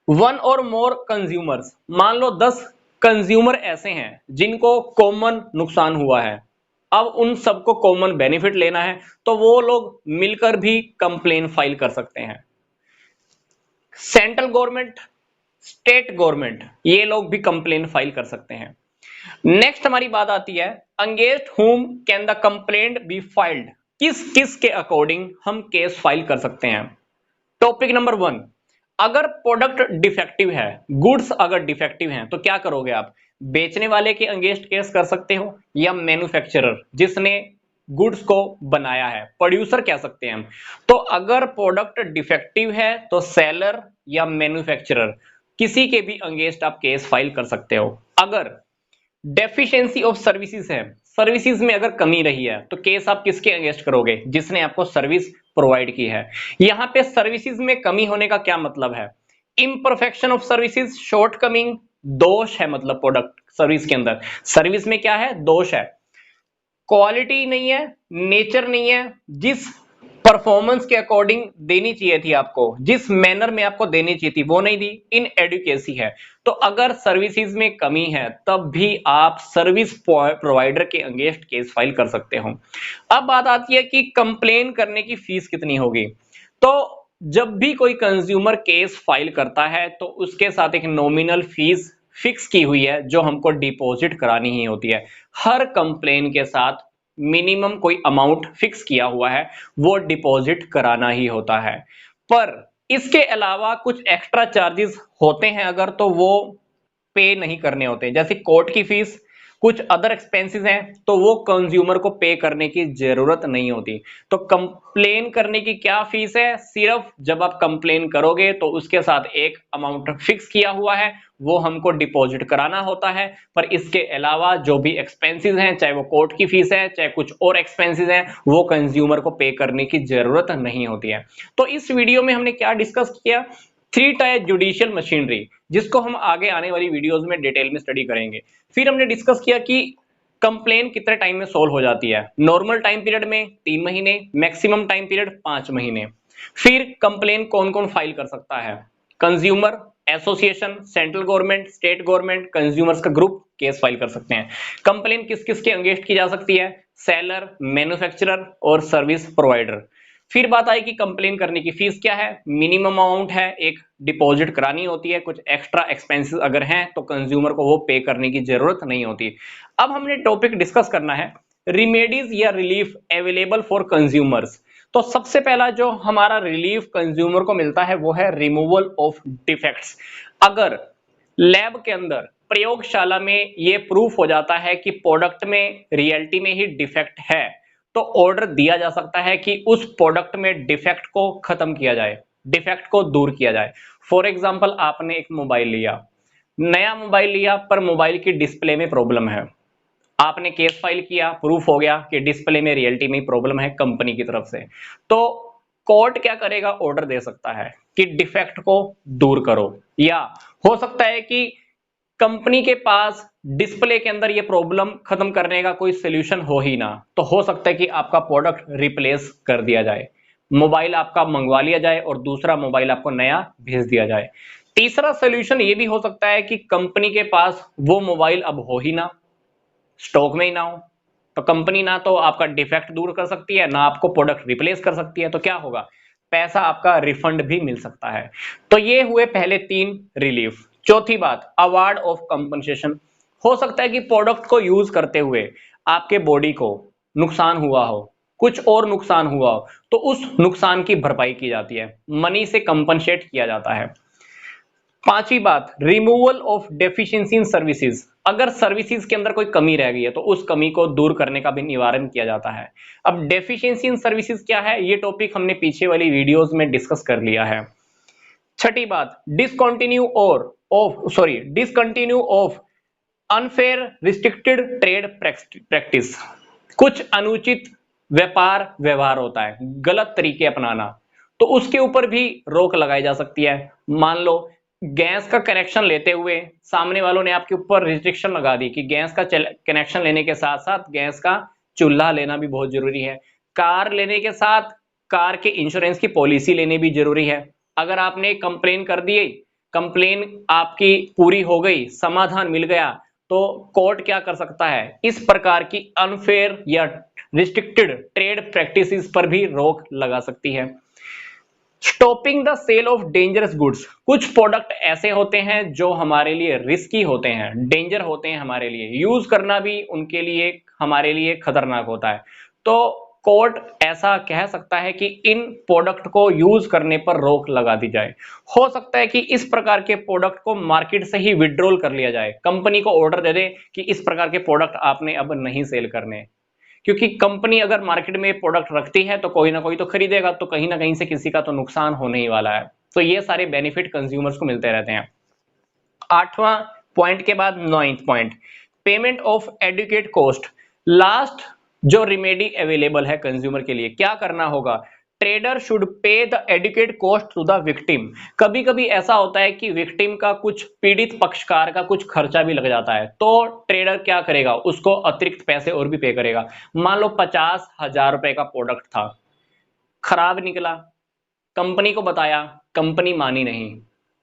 वन और मोर कंज्यूमर्स, मान लो 10 कंज्यूमर ऐसे हैं जिनको कॉमन नुकसान हुआ है, अब उन सबको कॉमन बेनिफिट लेना है, तो वो लोग मिलकर भी कंप्लेन फाइल कर सकते हैं। सेंट्रल गवर्नमेंट, स्टेट गवर्नमेंट, ये लोग भी कंप्लेन फाइल कर सकते हैं। नेक्स्ट हमारी बात आती है अगेंस्ट हुम can the complaint be filed, किस किस के अकॉर्डिंग हम केस फाइल कर सकते हैं। टॉपिक नंबर 1, अगर प्रोडक्ट डिफेक्टिव है, गुड्स अगर डिफेक्टिव हैं तो क्या करोगे आप, बेचने वाले के अगेंस्ट केस कर सकते हो, या मैन्युफैक्चरर जिसने गुड्स को बनाया है, प्रोड्यूसर कह सकते हैं हम। तो अगर प्रोडक्ट डिफेक्टिव है तो सेलर या मैन्युफैक्चरर किसी के भी अगेंस्ट आप केस फाइल कर सकते हो। अगर डेफिशिएंसी ऑफ सर्विसेज है, सर्विसेज में अगर कमी रही है तो केस आप किसके अगेंस्ट करोगे, जिसने आपको सर्विस प्रोवाइड की है। यहां पे सर्विसेज में कमी होने का क्या मतलब है, imperfection of services, short coming, दोष है, मतलब प्रोडक्ट सर्विस के अंदर, सर्विस में क्या है, दोष है, क्वालिटी नहीं है, नेचर नहीं है, जिस परफॉर्मेंस के अकॉर्डिंग देनी चाहिए थी आपको, जिस मैनर में आपको देनी चाहिए थी वो नहीं दी, इन एडुकेसी है। तो अगर सर्विसेज में कमी है तब भी आप सर्विस प्रोवाइडर के अगेंस्ट केस फाइल कर सकते हो। अब बात आती है कि कंप्लेन करने की फीस कितनी होगी। तो जब भी कोई कंज्यूमर केस फाइल करता है तो उसके साथ एक नॉमिनल फीस फिक्स की हुई है जो हमको डिपॉजिट करानी ही होती है। हर कंप्लेन के साथ मिनिमम कोई अमाउंट फिक्स किया हुआ है, वो डिपॉजिट कराना ही होता है। पर इसके अलावा कुछ एक्स्ट्रा चार्जेस होते हैं अगर, तो वो पे नहीं करने होते, जैसे कोर्ट की फीस, कुछ अदर एक्सपेंसेस हैं तो वो कंज्यूमर को पे करने की जरूरत नहीं होती। तो कंप्लेन करने की क्या फीस है, सिर्फ जब आप कंप्लेन करोगे तो उसके साथ एक अमाउंट फिक्स किया हुआ है, वो हमको डिपॉजिट कराना होता है। पर इसके अलावा जो भी एक्सपेंसेस हैं, चाहे वो कोर्ट की फीस है, चाहे कुछ और एक्सपेंसेस हैं, वो कंज्यूमर को पे करने की जरूरत नहीं होती है। तो इस वीडियो में हमने क्या डिस्कस किया, 3 टायर जुडिशियल मशीनरी, जिसको हम आगे आने वाली वीडियोस में डिटेल में स्टडी करेंगे। फिर हमने डिस्कस किया कि कंप्लेन कितने टाइम में सोल्व हो जाती है, नॉर्मल टाइम पीरियड में 3 महीने, मैक्सिमम टाइम पीरियड 5 महीने। फिर कंप्लेन कौन कौन फाइल कर सकता है, consumer, association, central government, state government, consumers का ग्रुप केस फाइल कर सकते हैं। कंप्लेन किस किस के अगेंस्ट की जा सकती है, सेलर, मैन्युफैक्चरर और सर्विस प्रोवाइडर। फिर बात आई कि कंप्लेन करने की फीस क्या है, मिनिमम अमाउंट है, एक डिपॉजिट करानी होती है, कुछ एक्स्ट्रा एक्सपेंसेस अगर हैं तो कंज्यूमर को वो पे करने की जरूरत नहीं होती। अब हमने टॉपिक डिस्कस करना है रिमेडीज या रिलीफ अवेलेबल फॉर कंज्यूमर्स। तो सबसे पहला जो हमारा रिलीफ कंज्यूमर को मिलता है वो है रिमूवल ऑफ डिफेक्ट्स। अगर लैब के अंदर, प्रयोगशाला में ये प्रूफ हो जाता है कि प्रोडक्ट में रियलिटी में ही डिफेक्ट है, तो ऑर्डर दिया जा सकता है कि उस प्रोडक्ट में डिफेक्ट को खत्म किया जाए, डिफेक्ट को दूर किया जाए। फॉर एग्जांपल आपने एक मोबाइल लिया, नया मोबाइल लिया, पर मोबाइल की डिस्प्ले में प्रॉब्लम है, आपने केस फाइल किया, प्रूफ हो गया कि डिस्प्ले में रियलिटी में प्रॉब्लम है कंपनी की तरफ से, तो कोर्ट क्या करेगा, ऑर्डर दे सकता है कि डिफेक्ट को दूर करो। या हो सकता है कि कंपनी के पास डिस्प्ले के अंदर ये प्रॉब्लम खत्म करने का कोई सोल्यूशन हो ही ना, तो हो सकता है कि आपका प्रोडक्ट रिप्लेस कर दिया जाए, मोबाइल आपका मंगवा लिया जाए और दूसरा मोबाइल आपको नया भेज दिया जाए। तीसरा सोल्यूशन ये भी हो सकता है कि कंपनी के पास वो मोबाइल अब हो ही ना, स्टॉक में ही ना हो, तो कंपनी ना तो आपका डिफेक्ट दूर कर सकती है, ना आपको प्रोडक्ट रिप्लेस कर सकती है, तो क्या होगा, पैसा आपका रिफंड भी मिल सकता है। तो ये हुए पहले 3 रिलीफ। चौथी बात, अवार्ड ऑफ कंपनसेशन। हो सकता है कि प्रोडक्ट को यूज करते हुए आपके बॉडी को नुकसान हुआ हो, कुछ और नुकसान हुआ हो, तो उस नुकसान की भरपाई की जाती है, मनी से कंपनसेट किया जाता है। पांचवी बात, removal of deficiency in services. अगर सर्विसेज के अंदर कोई कमी रह गई है तो उस कमी को दूर करने का भी निवारण किया जाता है। अब डेफिशिएंसी इन सर्विसेज क्या है, ये टॉपिक हमने पीछे वाली वीडियोस में डिस्कस कर लिया है। छठी बात, discontinue of unfair restricted trade practice. कुछ अनुचित व्यापार व्यवहार होता है, गलत तरीके अपनाना, तो उसके ऊपर भी रोक लगाई जा सकती है। मान लो गैस का कनेक्शन लेते हुए सामने वालों ने आपके ऊपर रिस्ट्रिक्शन लगा दी कि गैस का कनेक्शन लेने के साथ साथ गैस का चूल्हा लेना भी बहुत जरूरी है, कार लेने के साथ कार के इंश्योरेंस की पॉलिसी लेनी भी जरूरी है। अगर आपने कंप्लेन कर दी कंप्लेन आपकी पूरी हो गई, समाधान मिल गया, तो कोर्ट क्या कर सकता है, इस प्रकार की अनफेयर या रिस्ट्रिक्टेड ट्रेड प्रैक्टिसेस पर भी रोक लगा सकती है। Stopping the sale of dangerous goods, कुछ प्रोडक्ट ऐसे होते हैं जो हमारे लिए रिस्की होते हैं, डेंजर होते हैं, हमारे लिए यूज करना भी उनके लिए हमारे लिए खतरनाक होता है। तो कोर्ट ऐसा कह सकता है कि इन प्रोडक्ट को यूज करने पर रोक लगा दी जाए। हो सकता है कि इस प्रकार के प्रोडक्ट को मार्केट से ही विड्रॉल कर लिया जाए, कंपनी को ऑर्डर दे दे कि इस प्रकार के प्रोडक्ट आपने अब नहीं सेल करने, क्योंकि कंपनी अगर मार्केट में प्रोडक्ट रखती है तो कोई ना कोई तो खरीदेगा, तो कहीं ना कहीं से किसी का तो नुकसान होने ही वाला है। तो ये सारे बेनिफिट कंज्यूमर्स को मिलते रहते हैं। 8वां पॉइंट के बाद 9th point, payment of adequate cost. Last जो रिमेडी अवेलेबल है कंज्यूमर के लिए, क्या करना होगा, trader should pay the adequate cost to the victim. कभी कभी ऐसा होता है कि विक्टिम का कुछ, पीड़ित पक्षकार का कुछ खर्चा भी लग जाता है, तो ट्रेडर क्या करेगा, उसको अतिरिक्त पैसे और भी पे करेगा। मान लो 50,000 रुपए का प्रोडक्ट था, खराब निकला, कंपनी को बताया, कंपनी मानी नहीं,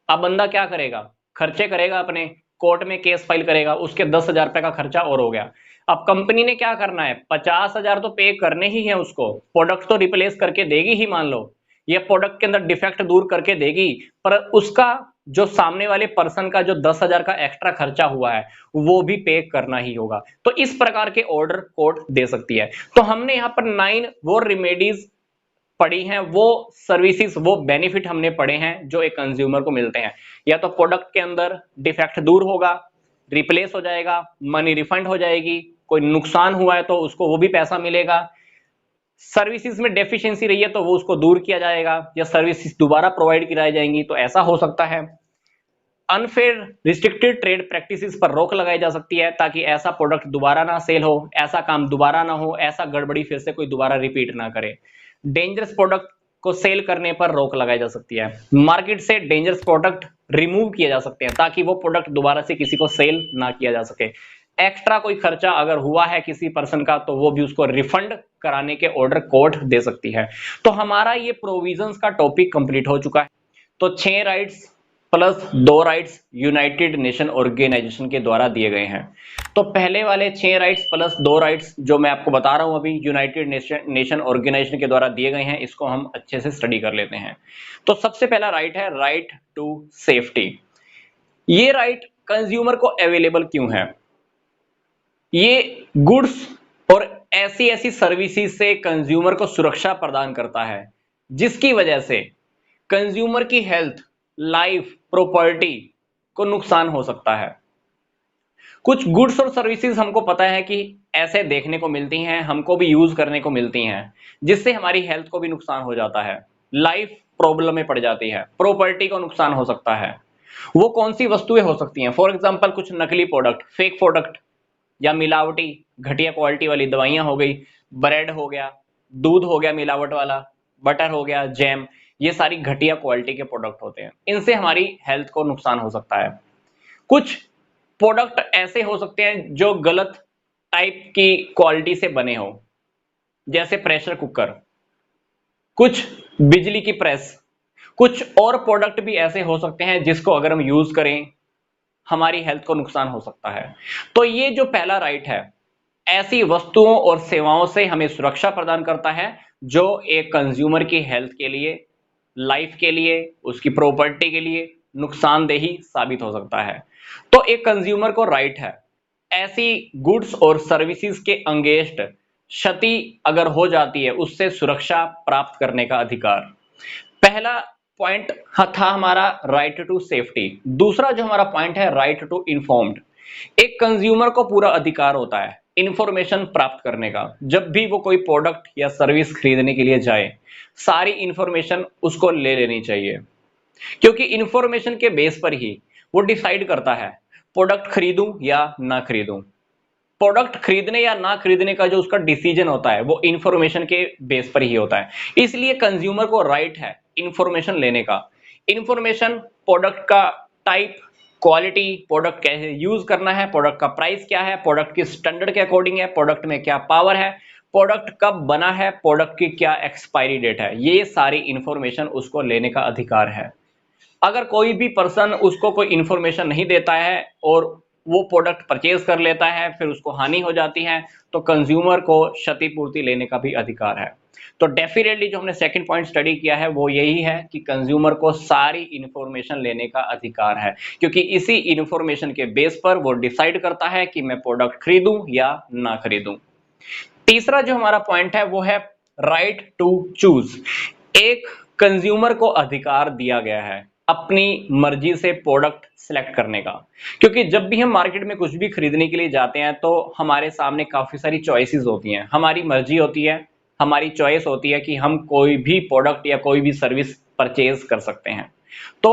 अब बंदा क्या करेगा, खर्चे करेगा अपने, कोर्ट में केस फाइल करेगा, उसके 10,000 रुपए का खर्चा और हो गया। अब कंपनी ने क्या करना है, 50,000 तो पे करने ही है उसको, प्रोडक्ट तो रिप्लेस करके देगी ही, मान लो ये प्रोडक्ट के अंदर डिफेक्ट दूर करके देगी, पर उसका जो सामने वाले पर्सन का जो 10,000 का एक्स्ट्रा खर्चा हुआ है वो भी पे करना ही होगा। तो इस प्रकार के ऑर्डर कोर्ट दे सकती है। तो हमने यहाँ पर 9 वो रेमेडीज पड़ी हैं, वो सर्विसेज, वो बेनिफिट हमने पढ़े हैं जो एक कंज्यूमर को मिलते हैं। या तो प्रोडक्ट के अंदर डिफेक्ट दूर होगा, रिप्लेस हो जाएगा, मनी रिफंड हो जाएगी, कोई नुकसान हुआ है तो उसको वो भी पैसा मिलेगा, सर्विसेज में डेफिशिएंसी रही है तो वो उसको दूर किया जाएगा, या सर्विसेज दोबारा प्रोवाइड कराई जाएंगी, तो ऐसा हो सकता है। अनफेयर रिस्ट्रिक्टेड ट्रेड प्रैक्टिसेस पर रोक लगाई जा सकती है, ताकि ऐसा प्रोडक्ट दोबारा ना सेल हो, ऐसा काम दोबारा ना हो, ऐसा गड़बड़ी फिर से कोई दोबारा रिपीट ना करे। डेंजरस प्रोडक्ट को सेल करने पर रोक लगाई जा सकती है, मार्केट से डेंजरस प्रोडक्ट रिमूव किए जा सकते हैं, ताकि वो प्रोडक्ट दोबारा से किसी को सेल ना किया जा सके। एक्स्ट्रा कोई खर्चा अगर हुआ है किसी पर्सन का, तो वो भी उसको रिफंड कराने के ऑर्डर कोर्ट दे सकती है। तो हमारा ये प्रोविजंस का टॉपिक कंप्लीट हो चुका है। तो 6 rights plus 2 rights United Nation Organisation के द्वारा दिए गए हैं। तो पहले वाले 6 राइट्स प्लस 2 राइट्स जो मैं आपको बता रहा हूं अभी, यूनाइटेड नेशन ऑर्गेनाइजेशन के द्वारा दिए गए हैं, इसको हम अच्छे से स्टडी कर लेते हैं। तो सबसे पहला राइट है राइट टू सेफ्टी। ये राइट कंज्यूमर को अवेलेबल क्यों है, ये गुड्स और ऐसी ऐसी सर्विसेज से कंज्यूमर को सुरक्षा प्रदान करता है, जिसकी वजह से कंज्यूमर की हेल्थ, लाइफ, प्रॉपर्टी को नुकसान हो सकता है। कुछ गुड्स और सर्विसेज हमको पता है कि ऐसे देखने को मिलती हैं, हमको भी यूज करने को मिलती हैं, जिससे हमारी हेल्थ को भी नुकसान हो जाता है, लाइफ प्रॉब्लम में पड़ जाती है, प्रॉपर्टी को नुकसान हो सकता है। वो कौन सी वस्तुएं हो सकती हैं, फॉर एग्जांपल कुछ नकली प्रोडक्ट, फेक प्रोडक्ट, या मिलावटी घटिया क्वालिटी वाली दवाइयां हो गई, ब्रेड हो गया, दूध हो गया मिलावट वाला, बटर हो गया, जैम, ये सारी घटिया क्वालिटी के प्रोडक्ट होते हैं, इनसे हमारी हेल्थ को नुकसान हो सकता है। कुछ प्रोडक्ट ऐसे हो सकते हैं जो गलत टाइप की क्वालिटी से बने हो, जैसे प्रेशर कुकर, कुछ बिजली की प्रेस, कुछ और प्रोडक्ट भी ऐसे हो सकते हैं जिसको अगर हम यूज करें हमारी हेल्थ को नुकसान हो सकता है। तो ये जो पहला राइट है, ऐसी वस्तुओं और सेवाओं से हमें सुरक्षा प्रदान करता है जो एक कंज्यूमर की हेल्थ के लिए, लाइफ के लिए, उसकी प्रॉपर्टी के लिए नुकसानदेही साबित हो सकता है। तो एक कंज्यूमर को राइट है ऐसी गुड्स और सर्विसेज के अंगेंस्ट क्षति अगर हो जाती है उससे सुरक्षा प्राप्त करने का अधिकार। पहला पॉइंट था हमारा राइट टू सेफ्टी। दूसरा जो हमारा पॉइंट है राइट टू इन्फॉर्म्ड। एक कंज्यूमर को पूरा अधिकार होता है इंफॉर्मेशन प्राप्त करने का। जब भी वो कोई प्रोडक्ट या सर्विस खरीदने के लिए जाए, सारी इंफॉर्मेशन उसको ले लेनी चाहिए, क्योंकि इंफॉर्मेशन के बेस पर ही वो डिसाइड करता है प्रोडक्ट खरीदूं या ना खरीदूं। प्रोडक्ट खरीदने या ना खरीदने का जो उसका डिसीजन होता है वो इंफॉर्मेशन के बेस पर ही होता है। इसलिए कंज्यूमर को राइट है इंफॉर्मेशन लेने का। इंफॉर्मेशन प्रोडक्ट का टाइप, क्वालिटी, प्रोडक्ट कैसे यूज करना है, प्रोडक्ट का प्राइस क्या है, प्रोडक्ट की स्टैंडर्ड के अकॉर्डिंग है, प्रोडक्ट में क्या पावर है, प्रोडक्ट कब बना है, प्रोडक्ट की क्या एक्सपायरी डेट है, ये सारी इंफॉर्मेशन उसको लेने का अधिकार है। अगर कोई भी पर्सन उसको कोई इंफॉर्मेशन नहीं देता है और वो प्रोडक्ट परचेज कर लेता है, फिर उसको हानि हो जाती है, तो कंज्यूमर को क्षतिपूर्ति लेने का भी अधिकार है। तो डेफिनेटली जो हमने सेकंड पॉइंट स्टडी किया है वो यही है कि कंज्यूमर को सारी इंफॉर्मेशन लेने का अधिकार है, क्योंकि इसी इंफॉर्मेशन के बेस पर वो डिसाइड करता है कि मैं प्रोडक्ट खरीदूं या ना खरीदूं। तीसरा जो हमारा पॉइंट है वो है राइट टू चूज। एक कंज्यूमर को अधिकार दिया गया है अपनी मर्जी से प्रोडक्ट सिलेक्ट करने का, क्योंकि जब भी हम मार्केट में कुछ भी खरीदने के लिए जाते हैं तो हमारे सामने काफी सारी चॉइसेस होती हैं, हमारी मर्जी होती है, हमारी चॉइस होती है कि हम कोई भी प्रोडक्ट या कोई भी सर्विस परचेज कर सकते हैं। तो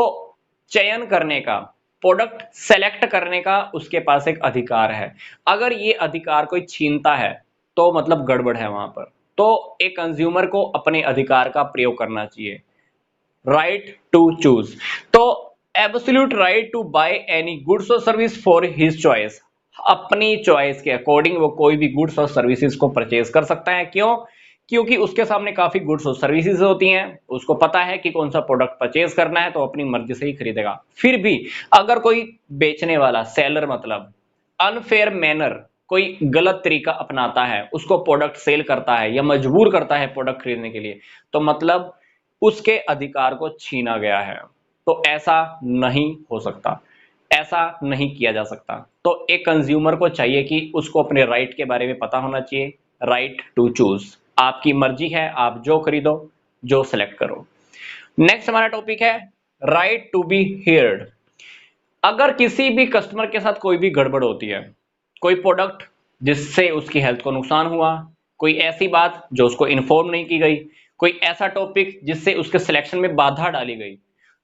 चयन करने का, प्रोडक्ट सेलेक्ट करने का उसके पास एक अधिकार है। अगर ये अधिकार कोई छीनता है तो मतलब गड़बड़ है वहां पर। तो एक कंज्यूमर को अपने अधिकार का प्रयोग करना चाहिए, राइट टू चूज। तो absolute right to buy any goods और सर्विस फॉर हिज चॉइस, अपनी चॉइस के अकॉर्डिंग वो कोई भी गुड्स और सर्विसेज को परचेज कर सकता है। क्यों? क्योंकि उसके सामने काफी गुड्स और सर्विसेज होती हैं, उसको पता है कि कौन सा प्रोडक्ट परचेज करना है, तो अपनी मर्जी से ही खरीदेगा। फिर भी अगर कोई बेचने वाला, सेलर मतलब अनफेयर मैनर, कोई गलत तरीका अपनाता है, उसको प्रोडक्ट सेल करता है या मजबूर करता है प्रोडक्ट खरीदने के लिए, तो मतलब उसके अधिकार को छीना गया है। तो ऐसा नहीं हो सकता, ऐसा नहीं किया जा सकता। तो एक कंज्यूमर को चाहिए कि उसको अपने राइट के बारे में पता होना चाहिए, राइट टू चूज। आपकी मर्जी है, आप जो खरीदो, जो सिलेक्ट करो। नेक्स्ट हमारा टॉपिक है राइट टू बी हियर्ड। अगर किसी भी कस्टमर के साथ कोई भी गड़बड़ होती है, कोई प्रोडक्ट जिससे उसकी हेल्थ को नुकसान हुआ, कोई ऐसी बात जो उसको इन्फॉर्म नहीं की गई, कोई ऐसा टॉपिक जिससे उसके सिलेक्शन में बाधा डाली गई,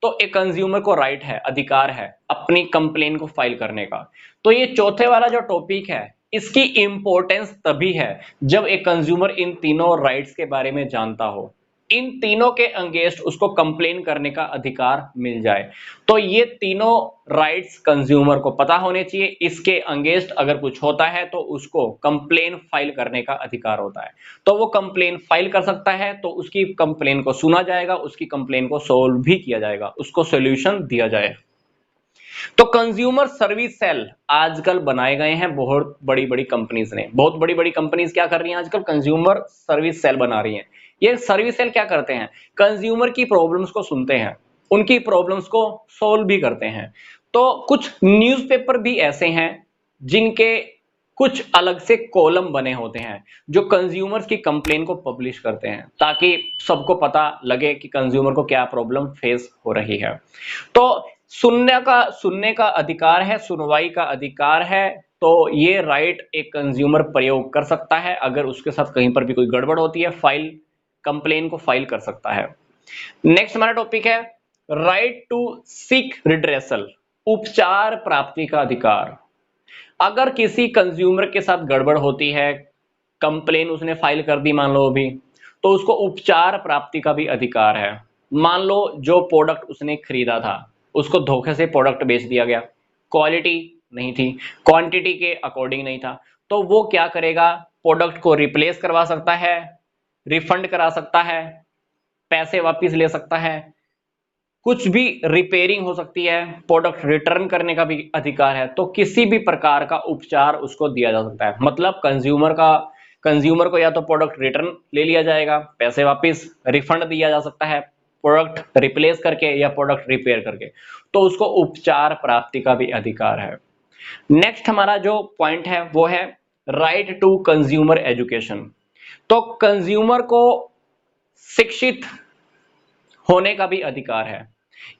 तो एक कंज्यूमर को राइट है, अधिकार है अपनी कंप्लेन को फाइल करने का। तो ये चौथे वाला जो टॉपिक है, इसकी इंपॉर्टेंस तभी है जब एक कंज्यूमर इन तीनों राइट्स के बारे में जानता हो, इन तीनों के अगेंस्ट उसको कंप्लेन करने का अधिकार मिल जाए। तो ये तीनों राइट्स कंज्यूमर को पता होने चाहिए। इसके अगेंस्ट अगर कुछ होता है तो उसको कंप्लेन फाइल करने का अधिकार होता है। तो वो कंप्लेन फाइल कर सकता है, तो उसकी कंप्लेन को सुना जाएगा, उसकी कंप्लेन को सोल्व भी किया जाएगा, उसको सॉल्यूशन दिया जाए। तो कंज्यूमर सर्विस सेल आजकल बनाए गए हैं बहुत बड़ी बड़ी कंपनीज ने। बहुत बड़ी बड़ी कंपनीज क्या कर रही हैं आजकल? कंज्यूमर सर्विस सेल बना रही हैं। ये सर्विस सेल क्या करते हैं? कंज्यूमर की प्रॉब्लम्स को सुनते हैं, उनकी प्रॉब्लम्स को सोल्व भी करते हैं। तो कुछ न्यूज़पेपर भी ऐसे हैं जिनके कुछ अलग से कॉलम बने होते हैं जो कंज्यूमर्स की कंप्लेन को पब्लिश करते हैं, ताकि सबको पता लगे कि कंज्यूमर को क्या प्रॉब्लम फेस हो रही है। तो सुनने का अधिकार है, सुनवाई का अधिकार है। तो ये राइट एक कंज्यूमर प्रयोग कर सकता है, अगर उसके साथ कहीं पर भी कोई गड़बड़ होती है, कंप्लेन को फाइल कर सकता है। नेक्स्ट हमारा टॉपिक है राइट टू सीक रिड्रेसल, उपचार प्राप्ति का अधिकार। अगर किसी कंज्यूमर के साथ गड़बड़ होती है, कंप्लेन उसने फाइल कर दी मान लो अभी, तो उसको उपचार प्राप्ति का भी अधिकार है। मान लो जो प्रोडक्ट उसने खरीदा था, उसको धोखे से प्रोडक्ट बेच दिया गया, क्वालिटी नहीं थी, क्वांटिटी के अकॉर्डिंग नहीं था, तो वो क्या करेगा? प्रोडक्ट को रिप्लेस करवा सकता है, रिफंड करा सकता है, पैसे वापस ले सकता है, कुछ भी रिपेयरिंग हो सकती है, प्रोडक्ट रिटर्न करने का भी अधिकार है। तो किसी भी प्रकार का उपचार उसको दिया जा सकता है। मतलब कंज्यूमर को या तो प्रोडक्ट रिटर्न ले लिया जाएगा, पैसे वापस, रिफंड दिया जा सकता है, प्रोडक्ट रिप्लेस करके या प्रोडक्ट रिपेयर करके। तो उसको उपचार प्राप्ति का भी अधिकार है। नेक्स्ट हमारा जो पॉइंट है वो है राइट टू कंज्यूमर एजुकेशन। तो कंज्यूमर को शिक्षित होने का भी अधिकार है।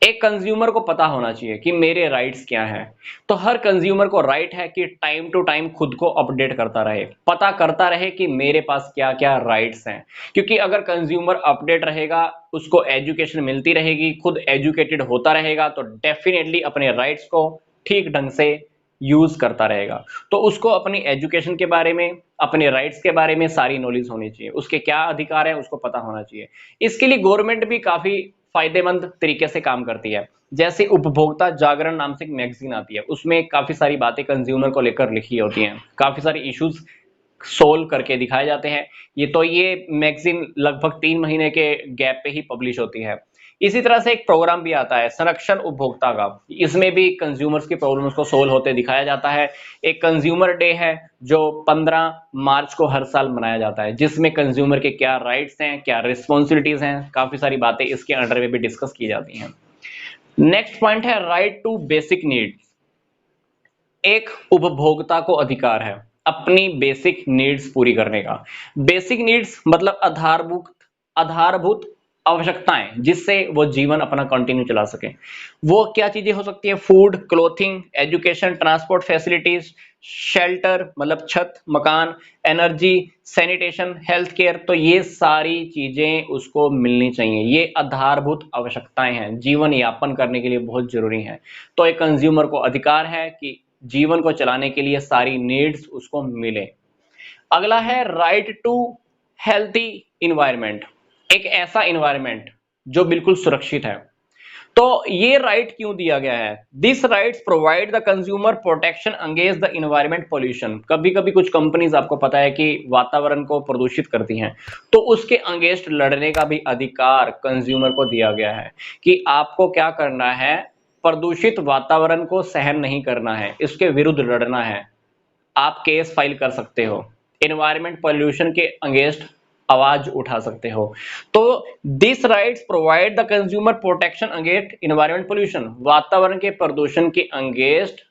एक कंज्यूमर को पता होना चाहिए कि मेरे राइट्स क्या हैं। तो हर कंज्यूमर को राइट है कि टाइम टू टाइम खुद को अपडेट करता रहे, पता करता रहे कि मेरे पास क्या क्या राइट्स हैं। क्योंकि अगर कंज्यूमर अपडेट रहेगा, उसको एजुकेशन मिलती रहेगी, खुद एजुकेटेड होता रहेगा, तो डेफिनेटली अपने राइट्स को ठीक ढंग से यूज करता रहेगा। तो उसको अपनी एजुकेशन के बारे में, अपने राइट्स के बारे में सारी नॉलेज होनी चाहिए, उसके क्या अधिकार है उसको पता होना चाहिए। इसके लिए गवर्नमेंट भी काफी फायदेमंद तरीके से काम करती है। जैसे उपभोक्ता जागरण नाम से एक मैगजीन आती है, उसमें काफी सारी बातें कंज्यूमर को लेकर लिखी होती हैं, काफी सारे इश्यूज सोल्व करके दिखाए जाते हैं। ये मैगजीन लगभग 3 महीने के गैप पे ही पब्लिश होती है। इसी तरह से एक प्रोग्राम भी आता है संरक्षण उपभोक्ता का, इसमें भी कंज्यूमर्स की प्रॉब्लम्स को सोल्व होते दिखाया जाता है। एक कंज्यूमर डे है जो 15 मार्च को हर साल मनाया जाता है, जिसमें कंज्यूमर के क्या राइट्स हैं, क्या रिस्पॉन्सिबिलिटीज हैं, काफी सारी बातें इसके अंडर में भी डिस्कस की जाती हैं। नेक्स्ट पॉइंट है राइट टू बेसिक नीड्स। एक उपभोक्ता को अधिकार है अपनी बेसिक नीड्स पूरी करने का। बेसिक नीड्स मतलब आधारभूत आवश्यकताएं, जिससे वो जीवन अपना कंटिन्यू चला सके। वो क्या चीजें हो सकती है? Food, clothing, education, transport facilities, shelter मतलब छत, मकान, एनर्जी, सैनिटेशन, हेल्थ केयर। तो ये सारी चीजें उसको मिलनी चाहिए। ये आधारभूत आवश्यकताएं हैं, जीवन यापन करने के लिए बहुत जरूरी है। तो एक कंज्यूमर को अधिकार है कि जीवन को चलाने के लिए सारी नीड्स उसको मिले। अगला है राइट टू हेल्थी इन्वायरमेंट। एक ऐसा इन्वायरमेंट जो बिल्कुल सुरक्षित है। तो ये राइट क्यों दिया गया है? This rights provide the consumer protection against the environment pollution. कभी कभी कुछ कंपनीज आपको पता है कि वातावरण को प्रदूषित करती हैं, तो उसके अगेंस्ट लड़ने का भी अधिकार कंज्यूमर को दिया गया है कि आपको क्या करना है, प्रदूषित वातावरण को सहन नहीं करना है, इसके विरुद्ध लड़ना है। आप केस फाइल कर सकते हो, एनवायरमेंट पॉल्यूशन के अगेंस्ट आवाज उठा सकते हो। तो this rights provide the consumer protection against environment pollution. वातावरण के प्रदूषण के अगेंस्ट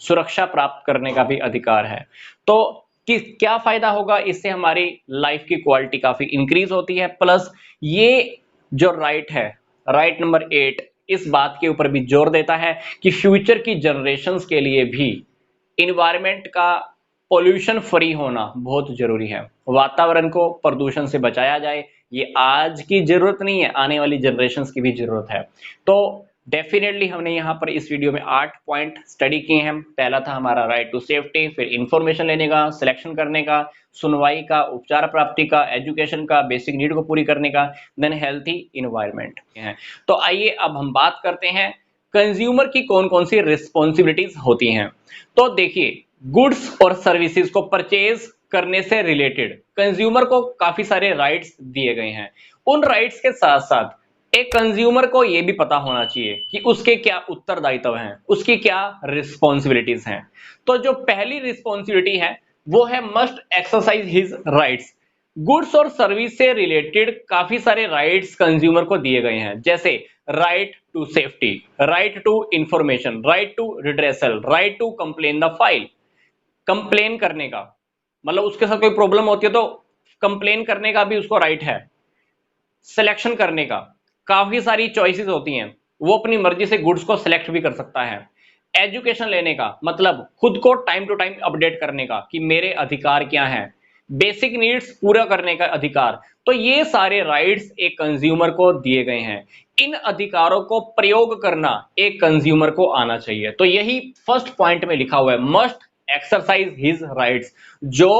सुरक्षा प्राप्त करने का भी अधिकार है। तो क्या फायदा होगा इससे? हमारी लाइफ की क्वालिटी काफी इंक्रीज होती है। प्लस ये जो राइट है, राइट नंबर 8, इस बात के ऊपर भी जोर देता है कि फ्यूचर की जनरेशंस के लिए भी इन्वायरमेंट का पोल्यूशन फ्री होना बहुत जरूरी है। वातावरण को प्रदूषण से बचाया जाए, ये आज की जरूरत नहीं है, आने वाली जनरेशंस की भी जरूरत है। तो डेफिनेटली हमने यहाँ पर इस वीडियो में 8 पॉइंट स्टडी किए हैं। पहला था हमारा राइट टू सेफ्टी, फिर इंफॉर्मेशन लेने का, सिलेक्शन करने का, सुनवाई का, उपचार प्राप्ति का, एजुकेशन का, बेसिक नीड को पूरी करने का, देन हेल्थी इन्वायरमेंट है। तो आइए अब हम बात करते हैं कंज्यूमर की कौन कौन सी रिस्पॉन्सिबिलिटीज होती हैं। तो देखिए, गुड्स और सर्विसेज को परचेज करने से रिलेटेड कंज्यूमर को काफी सारे राइट्स दिए गए हैं। उन राइट्स के साथ साथ एक कंज्यूमर को यह भी पता होना चाहिए कि उसके क्या उत्तरदायित्व हैं, उसकी क्या रिस्पॉन्सिबिलिटीज हैं। तो जो पहली रिस्पॉन्सिबिलिटी है वो है must exercise his rights. Goods और सर्विस से रिलेटेड काफी सारे राइट्स कंज्यूमर को दिए गए हैं, जैसे right to safety, right to information, right to redressal, right to complain the file. Complain करने का मतलब उसके साथ कोई प्रॉब्लम होती है तो कंप्लेन करने का भी उसको राइट है। सिलेक्शन करने का, काफी सारी चॉइसेस होती हैं, वो अपनी मर्जी से गुड्स को सिलेक्ट भी कर सकता है। एजुकेशन लेने का मतलब खुद को टाइम टू टाइम अपडेट करने का कि मेरे अधिकार क्या हैं। बेसिक नीड्स पूरा करने का अधिकार। तो ये सारे राइट्स एक कंज्यूमर को दिए गए हैं। इन अधिकारों को प्रयोग करना एक कंज्यूमर को आना चाहिए। तो यही फर्स्ट पॉइंट में लिखा हुआ है, मस्ट एक्सरसाइज हिज राइट्स। जो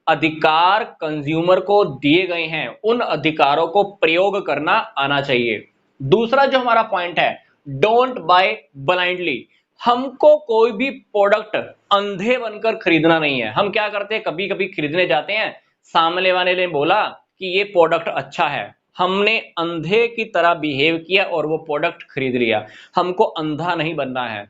अधिकार कंज्यूमर को दिए गए हैं उन अधिकारों को प्रयोग करना आना चाहिए। दूसरा जो हमारा पॉइंट है, डोंट बाय ब्लाइंडली। हमको कोई भी प्रोडक्ट अंधे बनकर खरीदना नहीं है। हम क्या करते हैं, कभी कभी खरीदने जाते हैं, सामने वाले ने बोला कि ये प्रोडक्ट अच्छा है, हमने अंधे की तरह बिहेव किया और वो प्रोडक्ट खरीद लिया। हमको अंधा नहीं बनना है,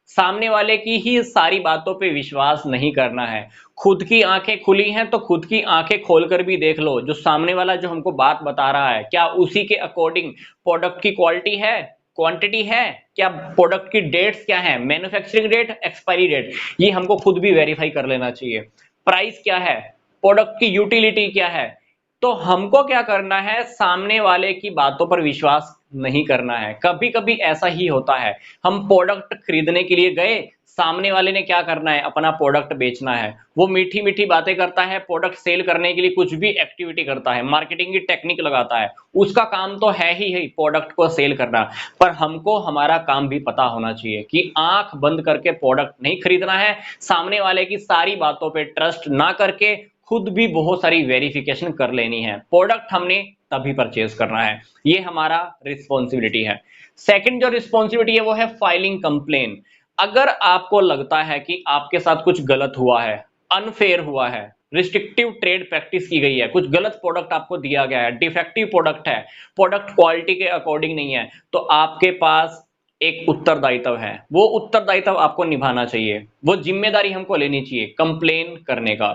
सामने वाले की ही सारी बातों पे विश्वास नहीं करना है। खुद की आंखें खुली हैं तो खुद की आंखें खोलकर भी देख लो, जो सामने वाला जो हमको बात बता रहा है क्या उसी के अकॉर्डिंग प्रोडक्ट की क्वालिटी है, क्वांटिटी है, क्या प्रोडक्ट की डेट्स क्या है, मैन्युफैक्चरिंग डेट, एक्सपायरी डेट, ये हमको खुद भी वेरीफाई कर लेना चाहिए। प्राइस क्या है, प्रोडक्ट की यूटिलिटी क्या है। तो हमको क्या करना है, सामने वाले की बातों पर विश्वास नहीं करना है। कभी कभी ऐसा ही होता है, हम प्रोडक्ट खरीदने के लिए गए, सामने वाले ने क्या करना है, अपना प्रोडक्ट बेचना है। वो मीठी मीठी बातें करता है, प्रोडक्ट सेल करने के लिए कुछ भी एक्टिविटी करता है, मार्केटिंग की टेक्निक लगाता है, उसका काम तो है ही प्रोडक्ट को सेल करना। पर हमको हमारा काम भी पता होना चाहिए कि आंख बंद करके प्रोडक्ट नहीं खरीदना है, सामने वाले की सारी बातों पे ट्रस्ट ना करके खुद भी बहुत सारी वेरिफिकेशन कर लेनी है। प्रोडक्ट हमने तभी परचेज करना है, ये हमारा रिस्पॉन्सिबिलिटी है। सेकंड जो रिस्पॉन्सिबिलिटी है वो है फाइलिंग कंप्लेन। अगर आपको लगता है कि आपके साथ कुछ गलत हुआ है, अनफेयर हुआ है, रिस्ट्रिक्टिव ट्रेड प्रैक्टिस की गई है, कुछ गलत प्रोडक्ट आपको दिया गया है, डिफेक्टिव प्रोडक्ट है, प्रोडक्ट क्वालिटी के अकॉर्डिंग नहीं है, तो आपके पास एक उत्तरदायित्व है, वो उत्तरदायित्व आपको निभाना चाहिए, वो जिम्मेदारी हमको लेनी चाहिए कंप्लेन करने का।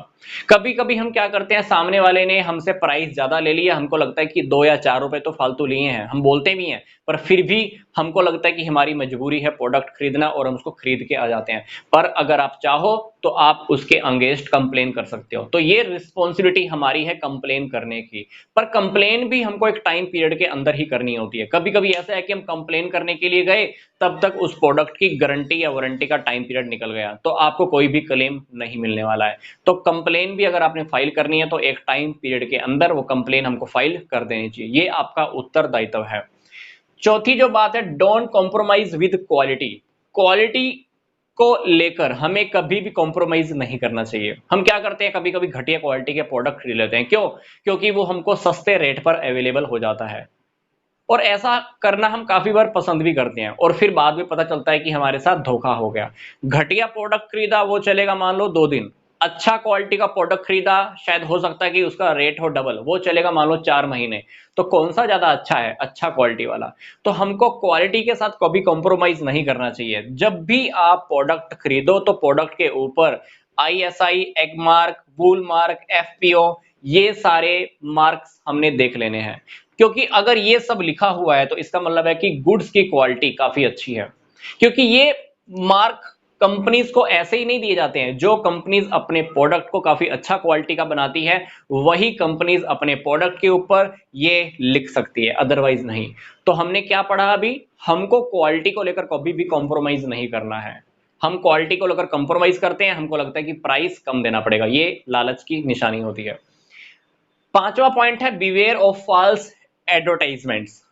कभी कभी हम क्या करते हैं, सामने वाले ने हमसे प्राइस ज्यादा ले लिया, हमको लगता है कि 2 या 4 रुपए तो फालतू लिए हैं, हम बोलते भी हैं, पर फिर भी हमको लगता है कि हमारी मजबूरी है प्रोडक्ट खरीदना और हम उसको खरीद के आ जाते हैं। पर अगर आप चाहो तो आप उसके अगेंस्ट कंप्लेन कर सकते हो, तो ये रिस्पॉन्सिबिलिटी हमारी है कंप्लेन करने की। पर कंप्लेन भी हमको एक टाइम पीरियड के अंदर ही करनी होती है। कभी कभी ऐसा है कि हम कंप्लेन करने के लिए गए, तब तक उस प्रोडक्ट की गारंटी या वारंटी का टाइम पीरियड निकल गया, तो आपको कोई भी क्लेम नहीं मिलने वाला है। तो कंप्लेन भी अगर आपने फाइल करनी है तो एक टाइम पीरियड के अंदर वो कंप्लेन हमको फाइल कर देनी चाहिए, ये आपका उत्तरदायित्व है। चौथी जो बात है, don't compromise with quality. Quality को लेकर हमें कभी भी कॉम्प्रोमाइज नहीं करना चाहिए। हम क्या करते हैं, कभी कभी घटिया क्वालिटी के प्रोडक्ट खरीद लेते हैं, क्यों? क्योंकि वो हमको सस्ते रेट पर अवेलेबल हो जाता है, और ऐसा करना हम काफी बार पसंद भी करते हैं, और फिर बाद में पता चलता है कि हमारे साथ धोखा हो गया। घटिया प्रोडक्ट खरीदा वो चलेगा मान लो 2 दिन, अच्छा क्वालिटी का प्रोडक्ट खरीदा शायद हो सकता है कि उसका रेट हो डबल, वो चलेगा मान लो 4 महीने। तो कौन सा ज्यादा अच्छा है? अच्छा क्वालिटी वाला। तो हमको क्वालिटी के साथ कभी कॉम्प्रोमाइज नहीं करना चाहिए। जब भी आप प्रोडक्ट खरीदो तो प्रोडक्ट के ऊपर ISI, एग मार्क, वूल मार्क, FPO, ये सारे मार्क्स हमने देख लेने हैं, क्योंकि अगर ये सब लिखा हुआ है तो इसका मतलब है कि गुड्स की क्वालिटी काफी अच्छी है। क्योंकि ये मार्क कंपनीज को ऐसे ही नहीं दिए जाते हैं, जो कंपनीज अपने प्रोडक्ट को काफी अच्छा क्वालिटी का बनाती है वही कंपनीज अपने प्रोडक्ट के ऊपर ये लिख सकती है, अदरवाइज नहीं। तो हमने क्या पढ़ा अभी, हमको क्वालिटी को लेकर कभी भी कॉम्प्रोमाइज नहीं करना है। हम क्वालिटी को लेकर कॉम्प्रोमाइज करते हैं, हमको लगता है कि प्राइस कम देना पड़ेगा, ये लालच की निशानी होती है। पांचवा पॉइंट है, बिवेयर ऑफ फॉल्स एडवर्टाइजमेंट्स।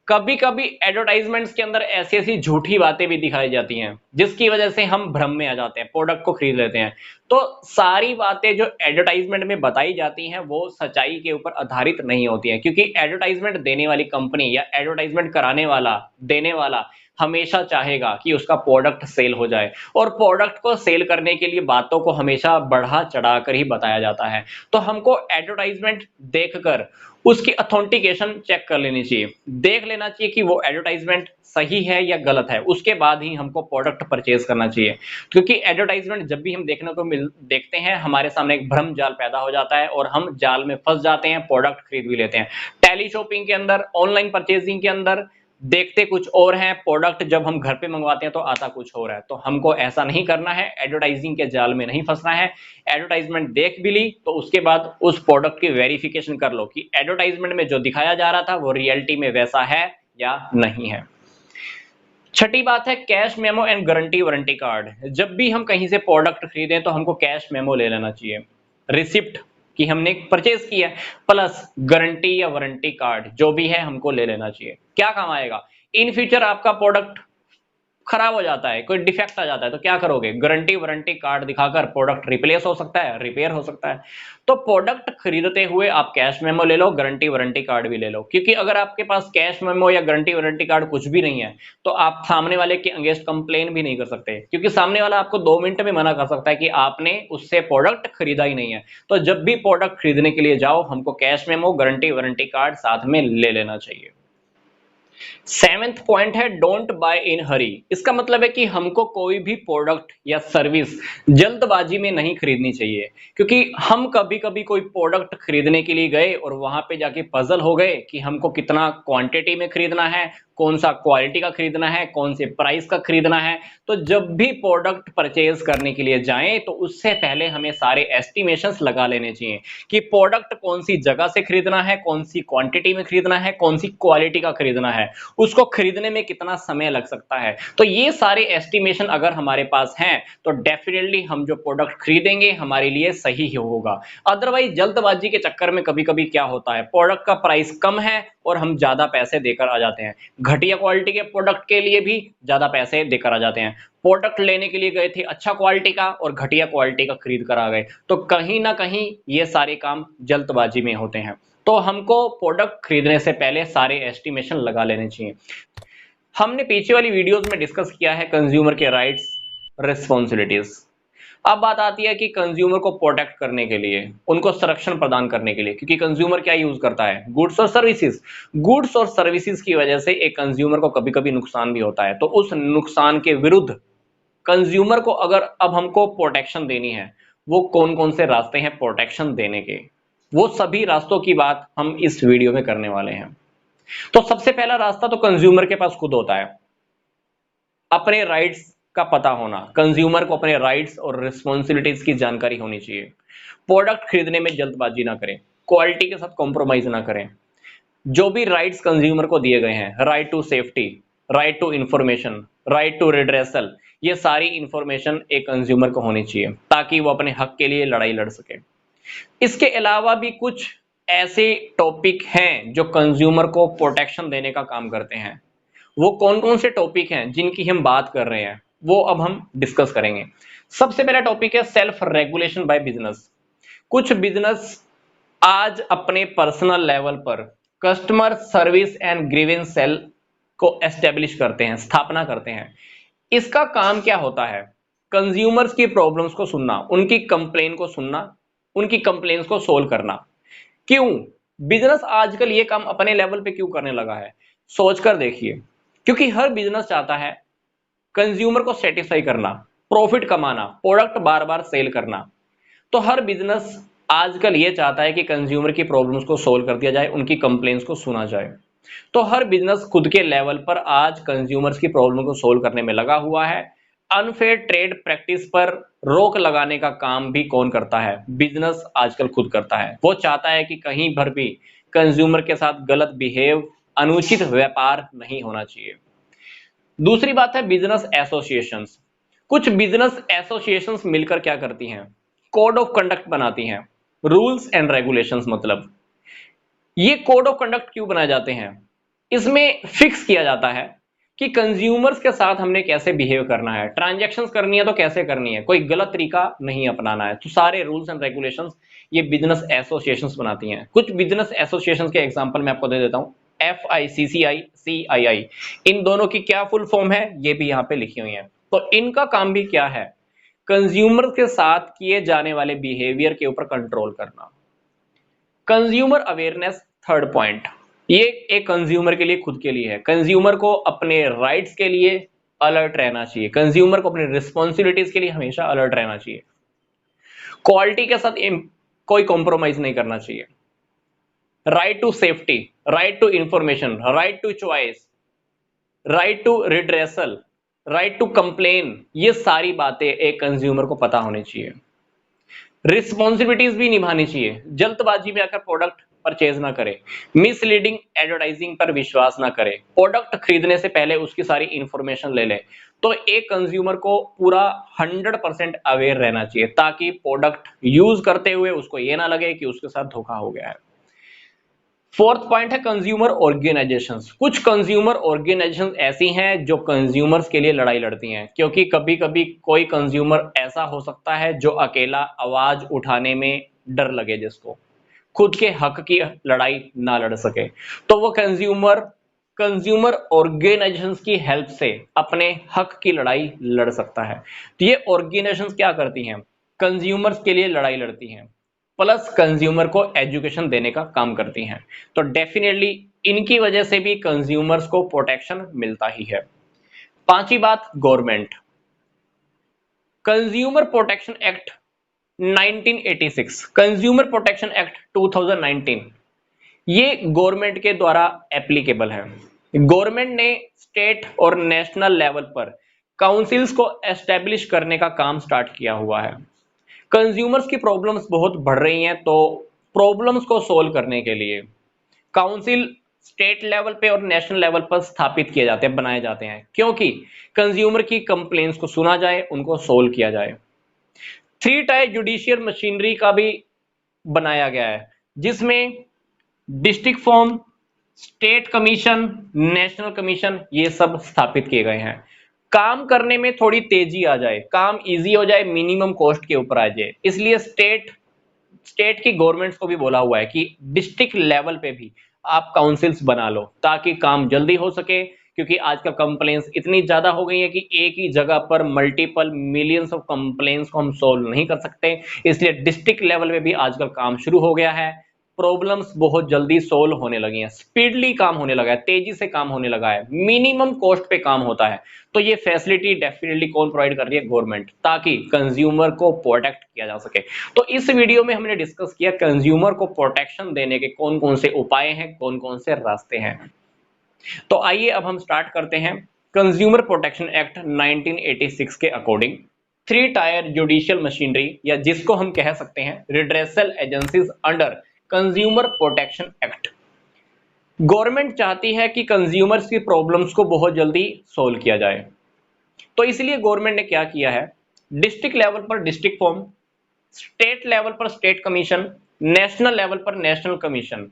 कभी कभी एडवर्टाइजमेंट्स के अंदर ऐसी ऐसी झूठी बातें भी दिखाई जाती हैं जिसकी वजह से हम भ्रम में आ जाते हैं, प्रोडक्ट को खरीद लेते हैं। तो सारी बातें जो एडवर्टाइजमेंट में बताई जाती हैं वो सच्चाई के ऊपर आधारित नहीं होती हैं, क्योंकि एडवर्टाइजमेंट देने वाली कंपनी या एडवर्टाइजमेंट कराने वाला, देने वाला हमेशा चाहेगा कि उसका प्रोडक्ट सेल हो जाए, और प्रोडक्ट को सेल करने के लिए बातों को हमेशा बढ़ा चढ़ाकर ही बताया जाता है। तो हमको एडवर्टाइजमेंट देखकर उसकी ऑथेंटिकेशन चेक कर लेनी चाहिए, देख लेना चाहिए कि वो एडवर्टाइजमेंट सही है या गलत है, उसके बाद ही हमको प्रोडक्ट परचेज करना चाहिए। क्योंकि एडवर्टाइजमेंट जब भी हम देखते हैं, हमारे सामने एक भ्रम जाल पैदा हो जाता है और हम जाल में फंस जाते हैं, प्रोडक्ट खरीद भी लेते हैं। टेली शॉपिंग के अंदर, ऑनलाइन परचेजिंग के अंदर देखते कुछ और हैं, प्रोडक्ट जब हम घर पे मंगवाते हैं तो आता कुछ और है। तो हमको ऐसा नहीं करना है, एडवर्टाइजिंग के जाल में नहीं फंसना है। एडवर्टाइजमेंट देख भी ली तो उसके बाद उस प्रोडक्ट की वेरिफिकेशन कर लो कि एडवर्टाइजमेंट में जो दिखाया जा रहा था वो रियलिटी में वैसा है या नहीं है। छठी बात है, cash memo and guarantee warranty card. जब भी हम कहीं से प्रोडक्ट खरीदें तो हमको कैश मेमो ले लेना चाहिए, रिसिप्ट कि हमने परचेज किया, प्लस गारंटी या वारंटी कार्ड जो भी है हमको ले लेना चाहिए। क्या काम आएगा? इन फ्यूचर आपका प्रोडक्ट खराब हो जाता है, कोई डिफेक्ट आ जाता है तो क्या करोगे? गारंटी वारंटी कार्ड दिखाकर प्रोडक्ट रिप्लेस हो सकता है, रिपेयर हो सकता है। तो प्रोडक्ट खरीदते हुए आप कैश मेमो ले लो, गारंटी वारंटी कार्ड भी ले लो, क्योंकि अगर आपके पास कैश मेमो या गारंटी वारंटी कार्ड कुछ भी नहीं है तो आप सामने वाले के अगेंस्ट कंप्लेन भी नहीं कर सकते, क्योंकि सामने वाला आपको 2 मिनट में मना कर सकता है कि आपने उससे प्रोडक्ट खरीदा ही नहीं है। तो जब भी प्रोडक्ट खरीदने के लिए जाओ हमको cash memo, guarantee warranty card साथ में ले लेना चाहिए। 7th पॉइंट है, डोंट बाय इन हरी। इसका मतलब है कि हमको कोई भी प्रोडक्ट या सर्विस जल्दबाजी में नहीं खरीदनी चाहिए, क्योंकि हम कभी कभी कोई प्रोडक्ट खरीदने के लिए गए और वहां पे जाके पजल हो गए कि हमको कितना क्वांटिटी में खरीदना है, कौन सा क्वालिटी का खरीदना है, कौन से प्राइस का खरीदना है। तो जब भी प्रोडक्ट परचेज करने के लिए जाएं तो उससे पहले हमें सारे एस्टिमेशंस लगा लेने चाहिए कि प्रोडक्ट कौन सी जगह से खरीदना है, कौन सी क्वांटिटी में खरीदना है, कौन सी क्वालिटी का खरीदना है, उसको खरीदने में कितना समय लग सकता है। तो ये सारे एस्टिमेशन अगर हमारे पास हैं तो डेफिनेटली हम जो प्रोडक्ट खरीदेंगे हमारे लिए सही ही होगा। अदरवाइज जल्दबाजी के चक्कर में कभी कभी क्या होता है, प्रोडक्ट का प्राइस कम है और हम ज्यादा पैसे देकर आ जाते हैं, घटिया क्वालिटी के प्रोडक्ट के लिए भी ज्यादा पैसे देकर आ जाते हैं। प्रोडक्ट लेने के लिए गए थे अच्छा क्वालिटी का और घटिया क्वालिटी का खरीद कर आ गए, तो कहीं ना कहीं ये सारे काम जल्दबाजी में होते हैं। तो हमको प्रोडक्ट खरीदने से पहले सारे एस्टिमेशन लगा लेने चाहिए। हमने पीछे वाली वीडियोस में डिस्कस किया है कंज्यूमर के राइट्स, रिस्पॉन्सिबिलिटीज। अब बात आती है कि कंज्यूमर को प्रोटेक्ट करने के लिए, उनको संरक्षण प्रदान करने के लिए, क्योंकि कंज्यूमर क्या यूज करता है, गुड्स और सर्विसेज। गुड्स और सर्विसेज की वजह से एक कंज्यूमर को कभी कभी नुकसान भी होता है, तो उस नुकसान के विरुद्ध कंज्यूमर को अगर अब हमको प्रोटेक्शन देनी है, वो कौन कौन से रास्ते हैं प्रोटेक्शन देने के, वो सभी रास्तों की बात हम इस वीडियो में करने वाले हैं। तो सबसे पहला रास्ता तो कंज्यूमर के पास खुद होता है, अपने राइट्स का पता होना। कंज्यूमर को अपने राइट्स और रिस्पॉन्सिबिलिटीज की जानकारी होनी चाहिए। प्रोडक्ट खरीदने में जल्दबाजी ना करें, क्वालिटी के साथ कॉम्प्रोमाइज ना करें। जो भी राइट्स कंज्यूमर को दिए गए हैं, right to safety, right to information, right to redressal, ये सारी इंफॉर्मेशन एक कंज्यूमर को होनी चाहिए ताकि वो अपने हक के लिए लड़ाई लड़ सके। इसके अलावा भी कुछ ऐसे टॉपिक हैं जो कंज्यूमर को प्रोटेक्शन देने का काम करते हैं। वो कौन कौन से टॉपिक हैं जिनकी हम बात कर रहे हैं, वो अब हम डिस्कस करेंगे। सबसे पहला टॉपिक है सेल्फ रेगुलेशन बाय बिजनेस। कुछ बिजनेस आज अपने पर्सनल लेवल पर customer service and grievance cell को एस्टेब्लिश करते हैं, स्थापना करते हैं। इसका काम क्या होता है, कंज्यूमर्स की प्रॉब्लम्स को सुनना, उनकी कंप्लेन को सुनना, उनकी कंप्लेन्स को सोल्व करना। क्यों बिजनेस आजकल ये काम अपने लेवल पे क्यों करने लगा है, सोचकर देखिए। क्योंकि हर बिजनेस चाहता है कंज्यूमर को सेटिस्फाई करना, प्रॉफिट कमाना, प्रोडक्ट बार बार सेल करना। तो हर बिजनेस आजकल ये चाहता है कि कंज्यूमर की प्रॉब्लम्स को सोल्व कर दिया जाए, उनकी कंप्लेंट्स को सुना जाए। तो हर बिजनेस खुद के लेवल पर आज कंज्यूमर्स की प्रॉब्लम को सोल्व करने में लगा हुआ है। अनफेयर ट्रेड प्रैक्टिस पर रोक लगाने का काम भी कौन करता है, बिजनेस आजकल खुद करता है। वो चाहता है कि कहीं भर भी कंज्यूमर के साथ गलत बिहेव, अनुचित व्यापार नहीं होना चाहिए। दूसरी बात है बिजनेस एसोसिएशंस। कुछ बिजनेस एसोसिएशंस मिलकर क्या करती हैं, कोड ऑफ कंडक्ट बनाती हैं, रूल्स एंड रेगुलेशंस। मतलब ये कोड ऑफ कंडक्ट क्यों बनाए जाते हैं, इसमें फिक्स किया जाता है कि कंज्यूमर्स के साथ हमने कैसे बिहेव करना है, ट्रांजैक्शंस करनी है तो कैसे करनी है, कोई गलत तरीका नहीं अपनाना है। तो सारे रूल्स एंड रेगुलेशंस ये बिजनेस एसोसिएशंस बनाती हैं। कुछ बिजनेस एसोसिएशंस के एग्जांपल मैं आपको दे देता हूं, FICCI, CII। इन दोनों की क्या फुल फॉर्म है ये भी यहां पे लिखी हुई है। तो इनका काम भी क्या है, कंज्यूमर के साथ किए जाने वाले बिहेवियर के ऊपर कंट्रोल करना। कंज्यूमर अवेयरनेस थर्ड पॉइंट, ये एक कंज्यूमर के लिए खुद के लिए है। कंज्यूमर को अपने राइट्स के लिए अलर्ट रहना चाहिए, कंज्यूमर को अपनी रिस्पॉन्सिबिलिटीज के लिए हमेशा अलर्ट रहना चाहिए। क्वालिटी के साथ कोई कॉम्प्रोमाइज नहीं करना चाहिए। Right to safety, right to information, right to choice, right to redressal, right to complain, ये सारी बातें एक कंज्यूमर को पता होनी चाहिए। रिस्पॉन्सिबिलिटीज भी निभानी चाहिए, जल्दबाजी में आकर प्रोडक्ट परचेज ना करें, मिसलीडिंग एडवर्टाइजिंग पर विश्वास ना करें, प्रोडक्ट खरीदने से पहले उसकी सारी इंफॉर्मेशन ले लें। तो एक कंज्यूमर को पूरा 100% अवेयर रहना चाहिए ताकि प्रोडक्ट यूज करते हुए उसको ये ना लगे कि उसके साथ धोखा हो गया है। फोर्थ पॉइंट है कंज्यूमर ऑर्गेनाइजेशंस। कुछ कंज्यूमर ऑर्गेनाइजेशंस ऐसी हैं जो कंज्यूमर्स के लिए लड़ाई लड़ती हैं, क्योंकि कभी कभी कोई कंज्यूमर ऐसा हो सकता है जो अकेला आवाज उठाने में डर लगे, जिसको खुद के हक की लड़ाई ना लड़ सके, तो वो कंज्यूमर ऑर्गेनाइजेशंस की हेल्प से अपने हक की लड़ाई लड़ सकता है। तो ये ऑर्गेनाइजेशंस क्या करती हैं, कंज्यूमर्स के लिए लड़ाई लड़ती हैं, प्लस कंज्यूमर को एजुकेशन देने का काम करती हैं। तो डेफिनेटली इनकी वजह से भी कंज्यूमर्स को प्रोटेक्शन मिलता ही है। पांचवी बात, government. Consumer protection act 1986, consumer protection act 2019, ये गवर्नमेंट के द्वारा एप्लीकेबल है। गवर्नमेंट ने स्टेट और नेशनल लेवल पर काउंसिल्स को एस्टेब्लिश करने का काम स्टार्ट किया हुआ है। कंज्यूमर्स की प्रॉब्लम्स बहुत बढ़ रही हैं, तो प्रॉब्लम्स को सोल्व करने के लिए काउंसिल स्टेट लेवल पे और नेशनल लेवल पर स्थापित किए जाते हैं, बनाए जाते हैं, क्योंकि कंज्यूमर की कंप्लेंट्स को सुना जाए, उनको सोल्व किया जाए। 3 टायर जुडिशियल मशीनरी का भी बनाया गया है, जिसमें district forum, state commission, national commission, ये सब स्थापित किए गए हैं। काम करने में थोड़ी तेजी आ जाए, काम इजी हो जाए, मिनिमम कॉस्ट के ऊपर आ जाए, इसलिए स्टेट की गवर्नमेंट्स को भी बोला हुआ है कि डिस्ट्रिक्ट लेवल पे भी आप काउंसिल्स बना लो ताकि काम जल्दी हो सके, क्योंकि आजकल कंप्लेंट्स इतनी ज्यादा हो गई है कि एक ही जगह पर मल्टीपल मिलियंस ऑफ कंप्लेंट्स को हम सोल्व नहीं कर सकते, इसलिए डिस्ट्रिक्ट लेवल में भी आजकल काम शुरू हो गया है। प्रॉब्लम्स बहुत जल्दी सोल्व होने लगी हैं, स्पीडली काम होने लगा है, तेजी से काम होने लगा है, मिनिमम कॉस्ट पे काम होता है। तो ये फैसिलिटी डेफिनेटली कौन प्रोवाइड कर रही है? गवर्नमेंट, ताकि कंज्यूमर को प्रोटेक्ट किया जा सके। तो इस वीडियो में हमने डिस्कस किया कंज्यूमर को प्रोटेक्शन देने के कौन कौन से उपाय हैं, कौन कौन से रास्ते हैं। तो आइए अब हम स्टार्ट करते हैं। कंज्यूमर प्रोटेक्शन एक्ट 1986 के according three tier judicial machinery, या जिसको हम कह सकते हैं redressal agencies under consumer protection act, government चाहती है कि कंज्यूमर्स की प्रॉब्लम्स को बहुत जल्दी सोल्व किया जाए। तो इसलिए गवर्नमेंट ने क्या किया है, डिस्ट्रिक्ट लेवल पर डिस्ट्रिक्ट फॉर्म, स्टेट लेवल पर स्टेट कमीशन, नेशनल लेवल पर नेशनल कमीशन,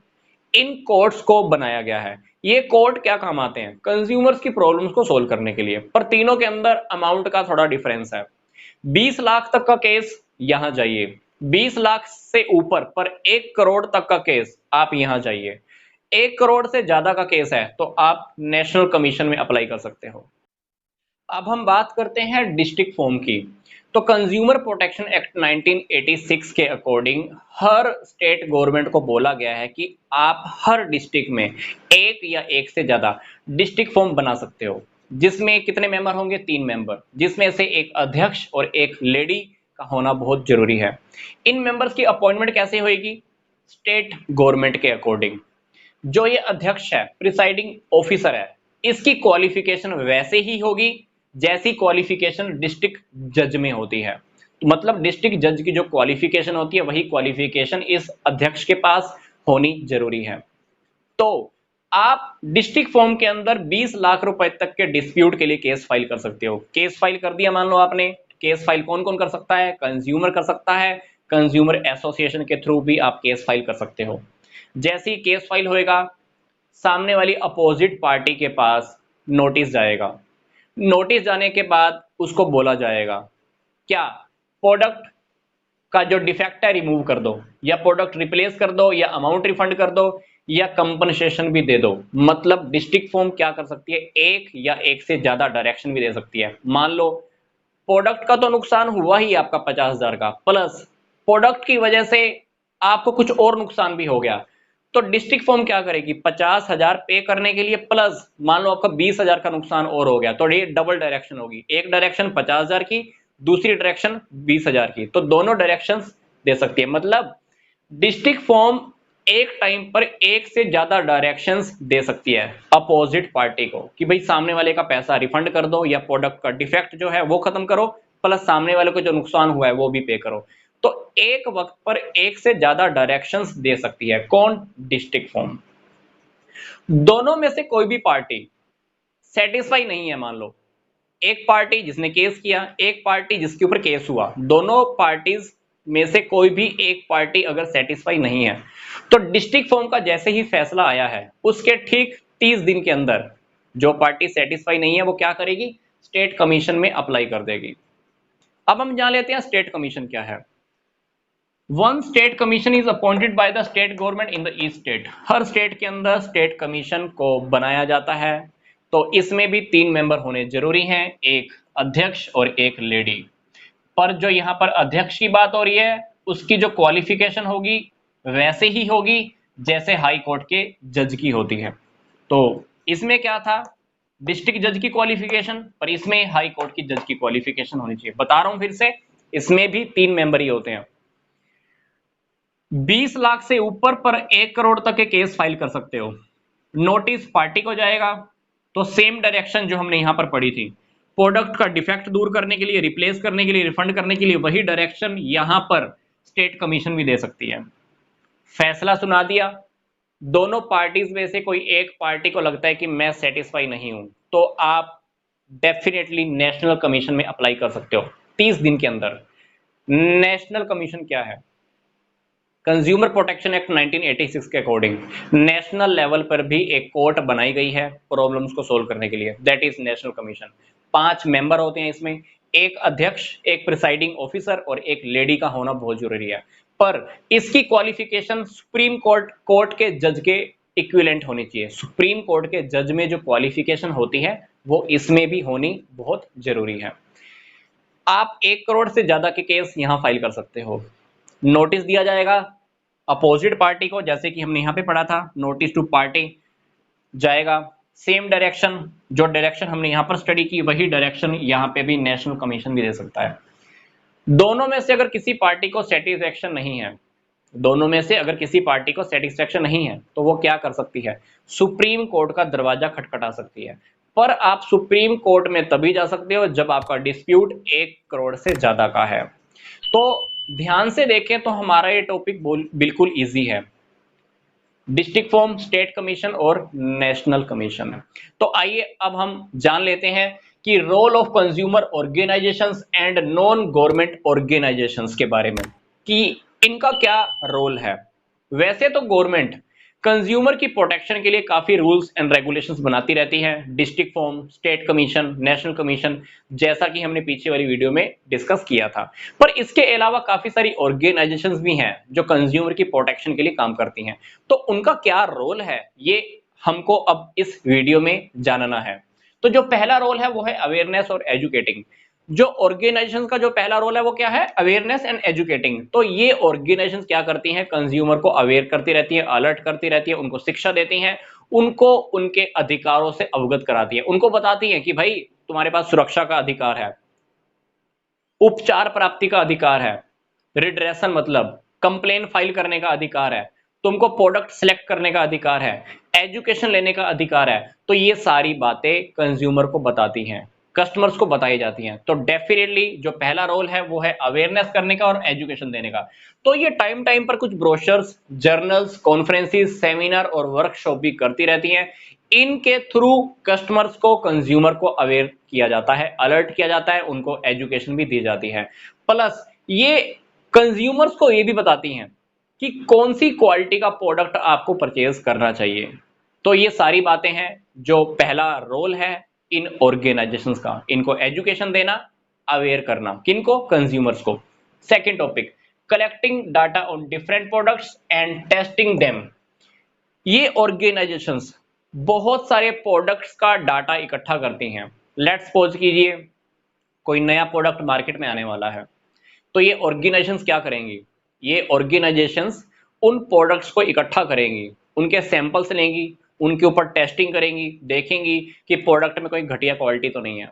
इन कोर्ट्स को बनाया गया है। ये कोर्ट क्या काम आते हैं? कंज्यूमर्स की प्रॉब्लम्स को सोल्व करने के लिए, पर तीनों के अंदर अमाउंट का थोड़ा डिफरेंस है। 20 लाख तक का केस यहां जाइए, 20 लाख से ऊपर पर 1 करोड़ तक का केस आप यहां जाइए, 1 करोड़ से ज्यादा का केस है तो आप नेशनल कमीशन में अप्लाई कर सकते हो। अब हम बात करते हैं डिस्ट्रिक्ट फॉर्म की। तो कंज्यूमर प्रोटेक्शन एक्ट 1986 के अकॉर्डिंग हर स्टेट गवर्नमेंट को बोला गया है कि आप हर डिस्ट्रिक्ट में एक या एक से ज्यादा डिस्ट्रिक्ट फॉर्म बना सकते हो, जिसमें कितने मेंबर होंगे? 3 मेंबर, जिसमें से एक अध्यक्ष और एक लेडी का होना बहुत जरूरी है। इन मेंबर्स की अपॉइंटमेंट कैसे होगी? स्टेट गवर्नमेंट के अकॉर्डिंग। जो ये अध्यक्ष है, प्रिसाइडिंग ऑफिसर है, इसकी क्वालिफिकेशन वैसे ही होगी जैसी क्वालिफिकेशन डिस्ट्रिक्ट जज में होती है। तो मतलब डिस्ट्रिक्ट जज की जो क्वालिफिकेशन होती है वही क्वालिफिकेशन इस अध्यक्ष के पास होनी जरूरी है। तो आप डिस्ट्रिक्ट फॉर्म के अंदर 20 लाख रुपए तक के डिस्प्यूट के लिए केस फाइल कर सकते हो। केस फाइल कर दिया, मान लो आपने, केस फाइल कौन कौन कर सकता है? कंज्यूमर कर सकता है, कंज्यूमर एसोसिएशन के थ्रू भी आप केस फाइल कर सकते हो। जैसे ही केस फाइल होएगा, सामने वाली अपोजिट पार्टी के पास नोटिस जाएगा, नोटिस जाने के बाद उसको बोला जाएगा क्या प्रोडक्ट का जो डिफेक्ट है रिमूव कर दो, या प्रोडक्ट रिप्लेस कर दो, या अमाउंट रिफंड कर दो, या कंपनसेशन भी दे दो। मतलब डिस्ट्रिक्ट फॉर्म क्या कर सकती है? एक या एक से ज्यादा डायरेक्शन भी दे सकती है। मान लो प्रोडक्ट का तो नुकसान हुआ ही आपका 50,000 का, प्लस प्रोडक्ट की वजह से आपको कुछ और नुकसान भी हो गया, तो डिस्ट्रिक्ट फॉर्म क्या करेगी? 50,000 पे करने के लिए प्लस मान लो आपका 20,000 का नुकसान और हो गया, तो ये डबल डायरेक्शन होगी। एक डायरेक्शन 50,000 की, दूसरी डायरेक्शन 20,000 की, तो दोनों डायरेक्शंस दे सकती है। मतलब डिस्ट्रिक्ट फॉर्म एक टाइम पर एक से ज्यादा डायरेक्शंस दे सकती है अपोजिट पार्टी को कि भाई सामने वाले का पैसा रिफंड कर दो, या प्रोडक्ट का डिफेक्ट जो है वो खत्म करो, प्लस सामने वाले को जो नुकसान हुआ है वो भी पे करो। तो एक वक्त पर एक से ज्यादा डायरेक्शंस दे सकती है। कौन? District form. दोनों में से कोई भी पार्टी सेटिस्फाई नहीं है, मान लो एक पार्टी जिसने केस किया, एक पार्टी जिसके ऊपर केस हुआ, दोनों पार्टीज में से कोई भी एक पार्टी अगर सेटिस्फाई नहीं है, तो डिस्ट्रिक्ट फॉर्म का जैसे ही फैसला आया है उसके ठीक 30 दिन के अंदर जो पार्टी सेटिस्फाई नहीं है वो क्या करेगी? स्टेट कमीशन में अप्लाई कर देगी। अब हम जान लेते हैं स्टेट कमीशन क्या है। One state commission is appointed by the state government in the each state. Her state के अंदर स्टेट कमीशन को बनाया जाता है। तो इसमें भी 3 मेंबर होने जरूरी हैं, एक अध्यक्ष और एक लेडी। पर जो यहाँ पर अध्यक्ष की बात हो रही है उसकी जो क्वालिफिकेशन होगी वैसे ही होगी जैसे हाई कोर्ट के जज की होती है। तो इसमें क्या था? डिस्ट्रिक्ट जज की क्वालिफिकेशन, पर इसमें हाई कोर्ट की जज की क्वालिफिकेशन होनी चाहिए। बता रहा हूं फिर से, इसमें भी 3 मेंबर ही होते हैं। 20 लाख से ऊपर पर 1 करोड़ तक के केस फाइल कर सकते हो। नोटिस पार्टी को जाएगा, तो सेम डायरेक्शन जो हमने यहां पर पढ़ी थी, प्रोडक्ट का डिफेक्ट दूर करने के लिए, रिप्लेस करने के लिए, रिफंड करने के लिए, वही डायरेक्शन यहां पर स्टेट कमीशन भी दे सकती है। फैसला सुना दिया, दोनों पार्टीज में से कोई एक पार्टी को लगता है कि मैं सेटिस्फाई नहीं हूं, तो आप डेफिनेटली नेशनल कमीशन में अप्लाई कर सकते हो 30 दिन के अंदर। नेशनल कमीशन क्या है? कंज्यूमर प्रोटेक्शन एक्ट 1986 के अकॉर्डिंग नेशनल लेवल पर भी एक कोर्ट बनाई गई है प्रॉब्लम्स को सोल्व करने के लिए, that is national commission. 5 member होते हैं इसमें, एक अध्यक्ष, एक प्रिसाइडिंग ऑफिसर और एक लेडी का होना बहुत जरूरी है। पर इसकी क्वालिफिकेशन सुप्रीम कोर्ट के जज के इक्विवेलेंट होनी चाहिए। सुप्रीम कोर्ट के जज में जो क्वालिफिकेशन होती है वो इसमें भी होनी बहुत जरूरी है। आप 1 करोड़ से ज्यादा के केस यहां फाइल कर सकते हो। नोटिस दिया जाएगा अपोजिट पार्टी को, जैसे कि हमने यहां पे पढ़ा था, नोटिस टू पार्टी जाएगा। सेम डायरेक्शन, जो डायरेक्शन हमने यहां पर स्टडी की वही डायरेक्शन यहां पे भी नेशनल कमीशन भी दे सकता है। दोनों में से अगर किसी पार्टी को सेटिस्फेक्शन नहीं है, दोनों में से अगर किसी पार्टी को सेटिस्फेक्शन नहीं है तो वो क्या कर सकती है, सुप्रीम कोर्ट का दरवाजा खटखटा सकती है। पर आप सुप्रीम कोर्ट में तभी जा सकते हो जब आपका डिस्प्यूट 1 करोड़ से ज्यादा का है। तो ध्यान से देखें तो हमारा ये टॉपिक बिल्कुल इजी है, डिस्ट्रिक्ट फॉर्म, स्टेट कमीशन और नेशनल कमीशन। तो आइए अब हम जान लेते हैं कि role of consumer organisations and non government organisations के बारे में, कि इनका क्या रोल है। वैसे तो गवर्नमेंट कंज्यूमर की प्रोटेक्शन के लिए काफी रूल्स एंड रेगुलेशंस बनाती रहती है, district forum, state commission, national commission, जैसा कि हमने पीछे वाली वीडियो में डिस्कस किया था। पर इसके अलावा काफी सारी ऑर्गेनाइजेशंस भी हैं जो कंज्यूमर की प्रोटेक्शन के लिए काम करती हैं। तो उनका क्या रोल है ये हमको अब इस वीडियो में जानना है। तो जो पहला रोल है वो है अवेयरनेस और एजुकेटिंग। जो ऑर्गेनाइजेशन का जो पहला रोल है वो क्या है, अवेयरनेस एंड एजुकेटिंग। तो ये ऑर्गेनाइजेशन क्या करती हैं, कंज्यूमर को अवेयर करती रहती है, अलर्ट करती रहती है, उनको शिक्षा देती हैं, उनको उनके अधिकारों से अवगत कराती है, उनको बताती है कि भाई तुम्हारे पास सुरक्षा का अधिकार है, उपचार प्राप्ति का अधिकार है, रिड्रेशन मतलब कंप्लेन फाइल करने का अधिकार है, तुमको प्रोडक्ट सिलेक्ट करने का अधिकार है, एजुकेशन लेने का अधिकार है। तो ये सारी बातें कंज्यूमर को बताती हैं, कस्टमर्स को बताई जाती हैं। तो डेफिनेटली जो पहला रोल है वो है अवेयरनेस करने का और एजुकेशन देने का। तो ये टाइम टाइम पर कुछ ब्रोशर्स, जर्नल्स, कॉन्फ्रेंसेस, सेमिनार और वर्कशॉप भी करती रहती हैं। इनके थ्रू कस्टमर्स को, कंज्यूमर को अवेयर किया जाता है, अलर्ट किया जाता है, उनको एजुकेशन भी दी जाती है। प्लस ये कंज्यूमर्स को ये भी बताती हैं कि कौन सी क्वालिटी का प्रोडक्ट आपको परचेज करना चाहिए। तो ये सारी बातें हैं जो पहला रोल है इन ऑर्गेनाइजेशंस का, इनको एजुकेशन देना, अवेयर करना, किनको, कंज्यूमर्स को। Second topic, collecting data on different products and testing them. ये ऑर्गेनाइजेशंस बहुत सारे प्रोडक्ट्स का डाटा इकट्ठा करती हैं। लेट्स सपोज कीजिए कोई नया प्रोडक्ट मार्केट में आने वाला है, तो ये ऑर्गेनाइजेशंस क्या करेंगी, ये ऑर्गेनाइजेशंस उन प्रोडक्ट्स को इकट्ठा करेंगी, उनके सैंपल्स लेंगी, उनके ऊपर टेस्टिंग करेंगी, देखेंगी कि प्रोडक्ट में कोई घटिया क्वालिटी तो नहीं है,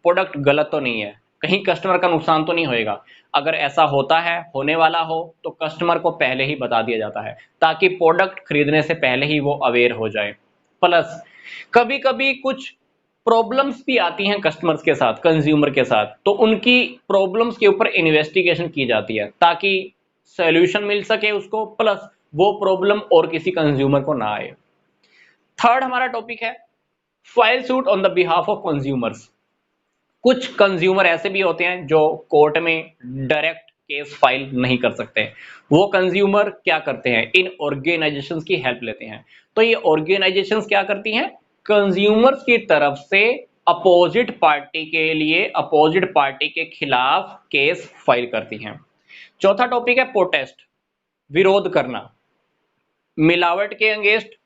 प्रोडक्ट गलत तो नहीं है, कहीं कस्टमर का नुकसान तो नहीं होएगा। अगर ऐसा होता है, होने वाला हो, तो कस्टमर को पहले ही बता दिया जाता है ताकि प्रोडक्ट खरीदने से पहले ही वो अवेयर हो जाए। प्लस कभी कभी कुछ प्रॉब्लम्स भी आती हैं कस्टमर्स के साथ, कंज्यूमर के साथ, तो उनकी प्रॉब्लम्स के ऊपर इन्वेस्टिगेशन की जाती है ताकि सॉल्यूशन मिल सके उसको, प्लस वो प्रॉब्लम और किसी कंज्यूमर को ना आए। थर्ड हमारा टॉपिक है file suit on the behalf of consumers. कुछ कंज्यूमर ऐसे भी होते हैं जो कोर्ट में डायरेक्ट केस फाइल नहीं कर सकते, वो कंज्यूमर क्या करते हैं, इन ऑर्गेनाइजेशंस की हेल्प लेते हैं। तो ये ऑर्गेनाइजेशंस क्या करती हैं, कंज्यूमर्स की तरफ से अपोजिट पार्टी के लिए, अपोजिट पार्टी के खिलाफ केस फाइल करती हैं। चौथा टॉपिक है प्रोटेस्ट, विरोध करना, मिलावट के अगेंस्ट,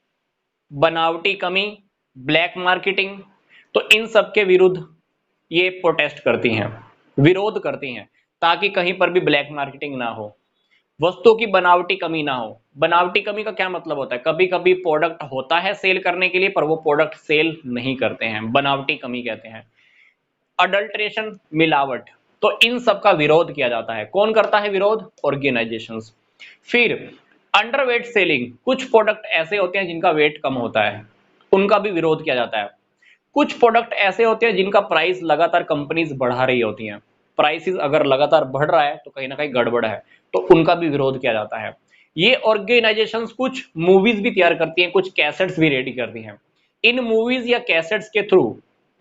बनावटी कमी, ब्लैक मार्केटिंग। तो इन सब के विरुद्ध ये प्रोटेस्ट करती हैं, विरोध करती हैं, ताकि कहीं पर भी ब्लैक मार्केटिंग ना हो, वस्तुओं की बनावटी कमी ना हो। बनावटी कमी का क्या मतलब होता है, कभी कभी प्रोडक्ट होता है सेल करने के लिए पर वो प्रोडक्ट सेल नहीं करते हैं, बनावटी कमी कहते हैं। अडल्ट्रेशन, मिलावट, तो इन सब का विरोध किया जाता है। कौन करता है विरोध, ऑर्गेनाइजेशंस। फिर अंडरवेट सेलिंग, कुछ प्रोडक्ट ऐसे होते हैं जिनका वेट कम होता है, उनका भी विरोध किया जाता है। कुछ प्रोडक्ट ऐसे होते हैं जिनका प्राइस लगातार कंपनीज बढ़ा रही होती हैं, प्राइसेस अगर लगातार बढ़ रहा है तो कहीं ना कहीं गड़बड़ है, तो उनका भी विरोध किया जाता है। ये ऑर्गेनाइजेशंस कुछ मूवीज भी तैयार करती हैं, कुछ कैसेट्स भी रेडी करती हैं। इन मूवीज या कैसेट्स के थ्रू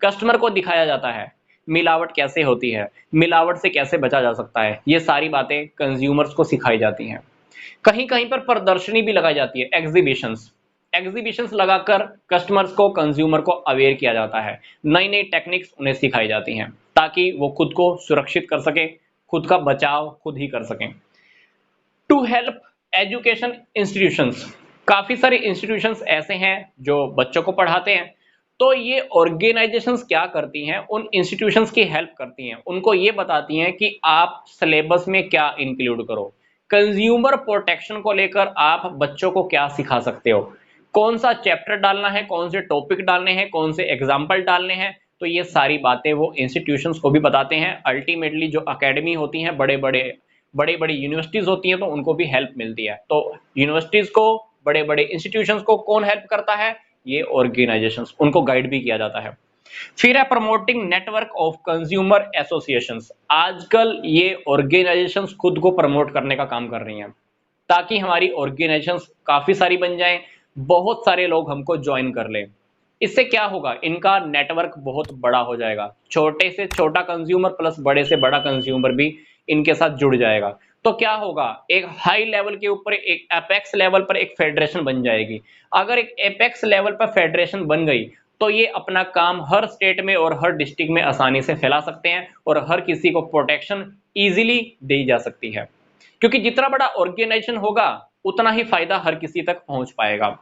कस्टमर को दिखाया जाता है मिलावट कैसे होती है, मिलावट से कैसे बचा जा सकता है, ये सारी बातें कंज्यूमर्स को सिखाई जाती हैं। कहीं कहीं पर प्रदर्शनी भी लगाई जाती है, एग्जीबिशंस, एग्जीबिशंस लगाकर कस्टमर्स को, कंज्यूमर को अवेयर किया जाता है, नई नई टेक्निक्स उन्हें सिखाई जाती हैं ताकि वो खुद को सुरक्षित कर सके, खुद का बचाव खुद ही कर सकें। टू हेल्प एजुकेशन इंस्टीट्यूशंस, काफी सारे इंस्टीट्यूशंस ऐसे हैं जो बच्चों को पढ़ाते हैं। तो ये ऑर्गेनाइजेशंस क्या करती हैं, उन इंस्टीट्यूशंस की हेल्प करती हैं, उनको ये बताती हैं कि आप सिलेबस में क्या इंक्लूड करो, कंज्यूमर प्रोटेक्शन को लेकर आप बच्चों को क्या सिखा सकते हो, कौन सा चैप्टर डालना है, कौन से टॉपिक डालने हैं, कौन से एग्जाम्पल डालने हैं। तो ये सारी बातें वो इंस्टीट्यूशंस को भी बताते हैं। अल्टीमेटली जो अकेडमी होती हैं, बड़े बड़ी यूनिवर्सिटीज होती हैं, तो उनको भी हेल्प मिलती है। तो यूनिवर्सिटीज को, बड़े बड़े इंस्टीट्यूशंस को कौन हेल्प करता है, ये ऑर्गेनाइजेशंस, उनको गाइड भी किया जाता है। फिर है promoting network of consumer associations. आजकल ये ऑर्गेनाइजेशंस खुद को प्रमोट करने का काम कर रही हैं, ताकि हमारी ऑर्गेनाइजेशंस काफी सारी बन जाएं, बहुत सारे लोग हमको ज्वाइन कर लें। इससे क्या होगा, इनका नेटवर्क बहुत बड़ा हो जाएगा, छोटे से छोटा कंज्यूमर प्लस बड़े से बड़ा कंज्यूमर भी इनके साथ जुड़ जाएगा। तो क्या होगा, एक हाई लेवल के ऊपर, एक एपेक्स लेवल पर एक फेडरेशन बन जाएगी। अगर एक एपेक्स लेवल पर फेडरेशन बन गई तो ये अपना काम हर स्टेट में और हर डिस्ट्रिक्ट में आसानी से फैला सकते हैं और हर किसी को प्रोटेक्शन इजीली दी जा सकती है, क्योंकि जितना बड़ा ऑर्गेनाइजेशन होगा उतना ही फायदा हर किसी तक पहुंच पाएगा।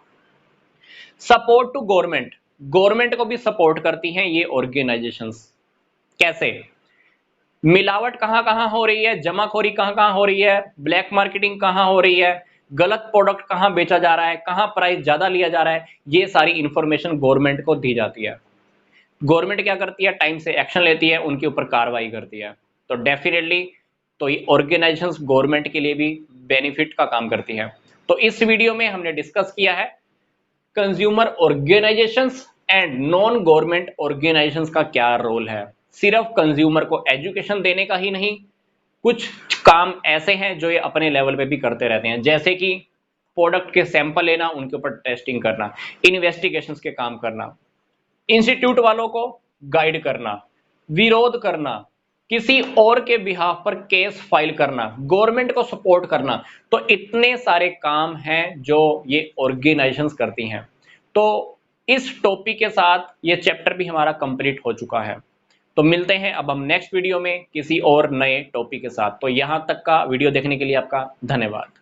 सपोर्ट टू गवर्नमेंट, गवर्नमेंट को भी सपोर्ट करती हैं ये ऑर्गेनाइजेशंस। कैसे, मिलावट कहां कहां हो रही है, जमाखोरी कहां कहां हो रही है, ब्लैक मार्केटिंग कहां हो रही है, गलत प्रोडक्ट कहां बेचा जा रहा है, कहां प्राइस ज्यादा लिया जा रहा है, ये सारी इंफॉर्मेशन गवर्नमेंट को दी जाती है। गवर्नमेंट क्या करती है, टाइम से एक्शन लेती है, उनके ऊपर कार्रवाई करती है। तो डेफिनेटली तो ये ऑर्गेनाइजेशंस गवर्नमेंट के लिए भी बेनिफिट का काम करती है। तो इस वीडियो में हमने डिस्कस किया है consumer organisations and non government organisations का क्या रोल है। सिर्फ कंज्यूमर को एजुकेशन देने का ही नहीं, कुछ काम ऐसे हैं जो ये अपने लेवल पे भी करते रहते हैं, जैसे कि प्रोडक्ट के सैंपल लेना, उनके ऊपर टेस्टिंग करना, इन्वेस्टिगेशंस के काम करना, इंस्टीट्यूट वालों को गाइड करना, विरोध करना, किसी और के बिहाफ पर केस फाइल करना, गवर्नमेंट को सपोर्ट करना। तो इतने सारे काम हैं जो ये ऑर्गेनाइजेशंस करती हैं। तो इस टॉपिक के साथ ये चैप्टर भी हमारा कंप्लीट हो चुका है। तो मिलते हैं अब हम नेक्स्ट वीडियो में किसी और नए टॉपिक के साथ। तो यहां तक का वीडियो देखने के लिए आपका धन्यवाद।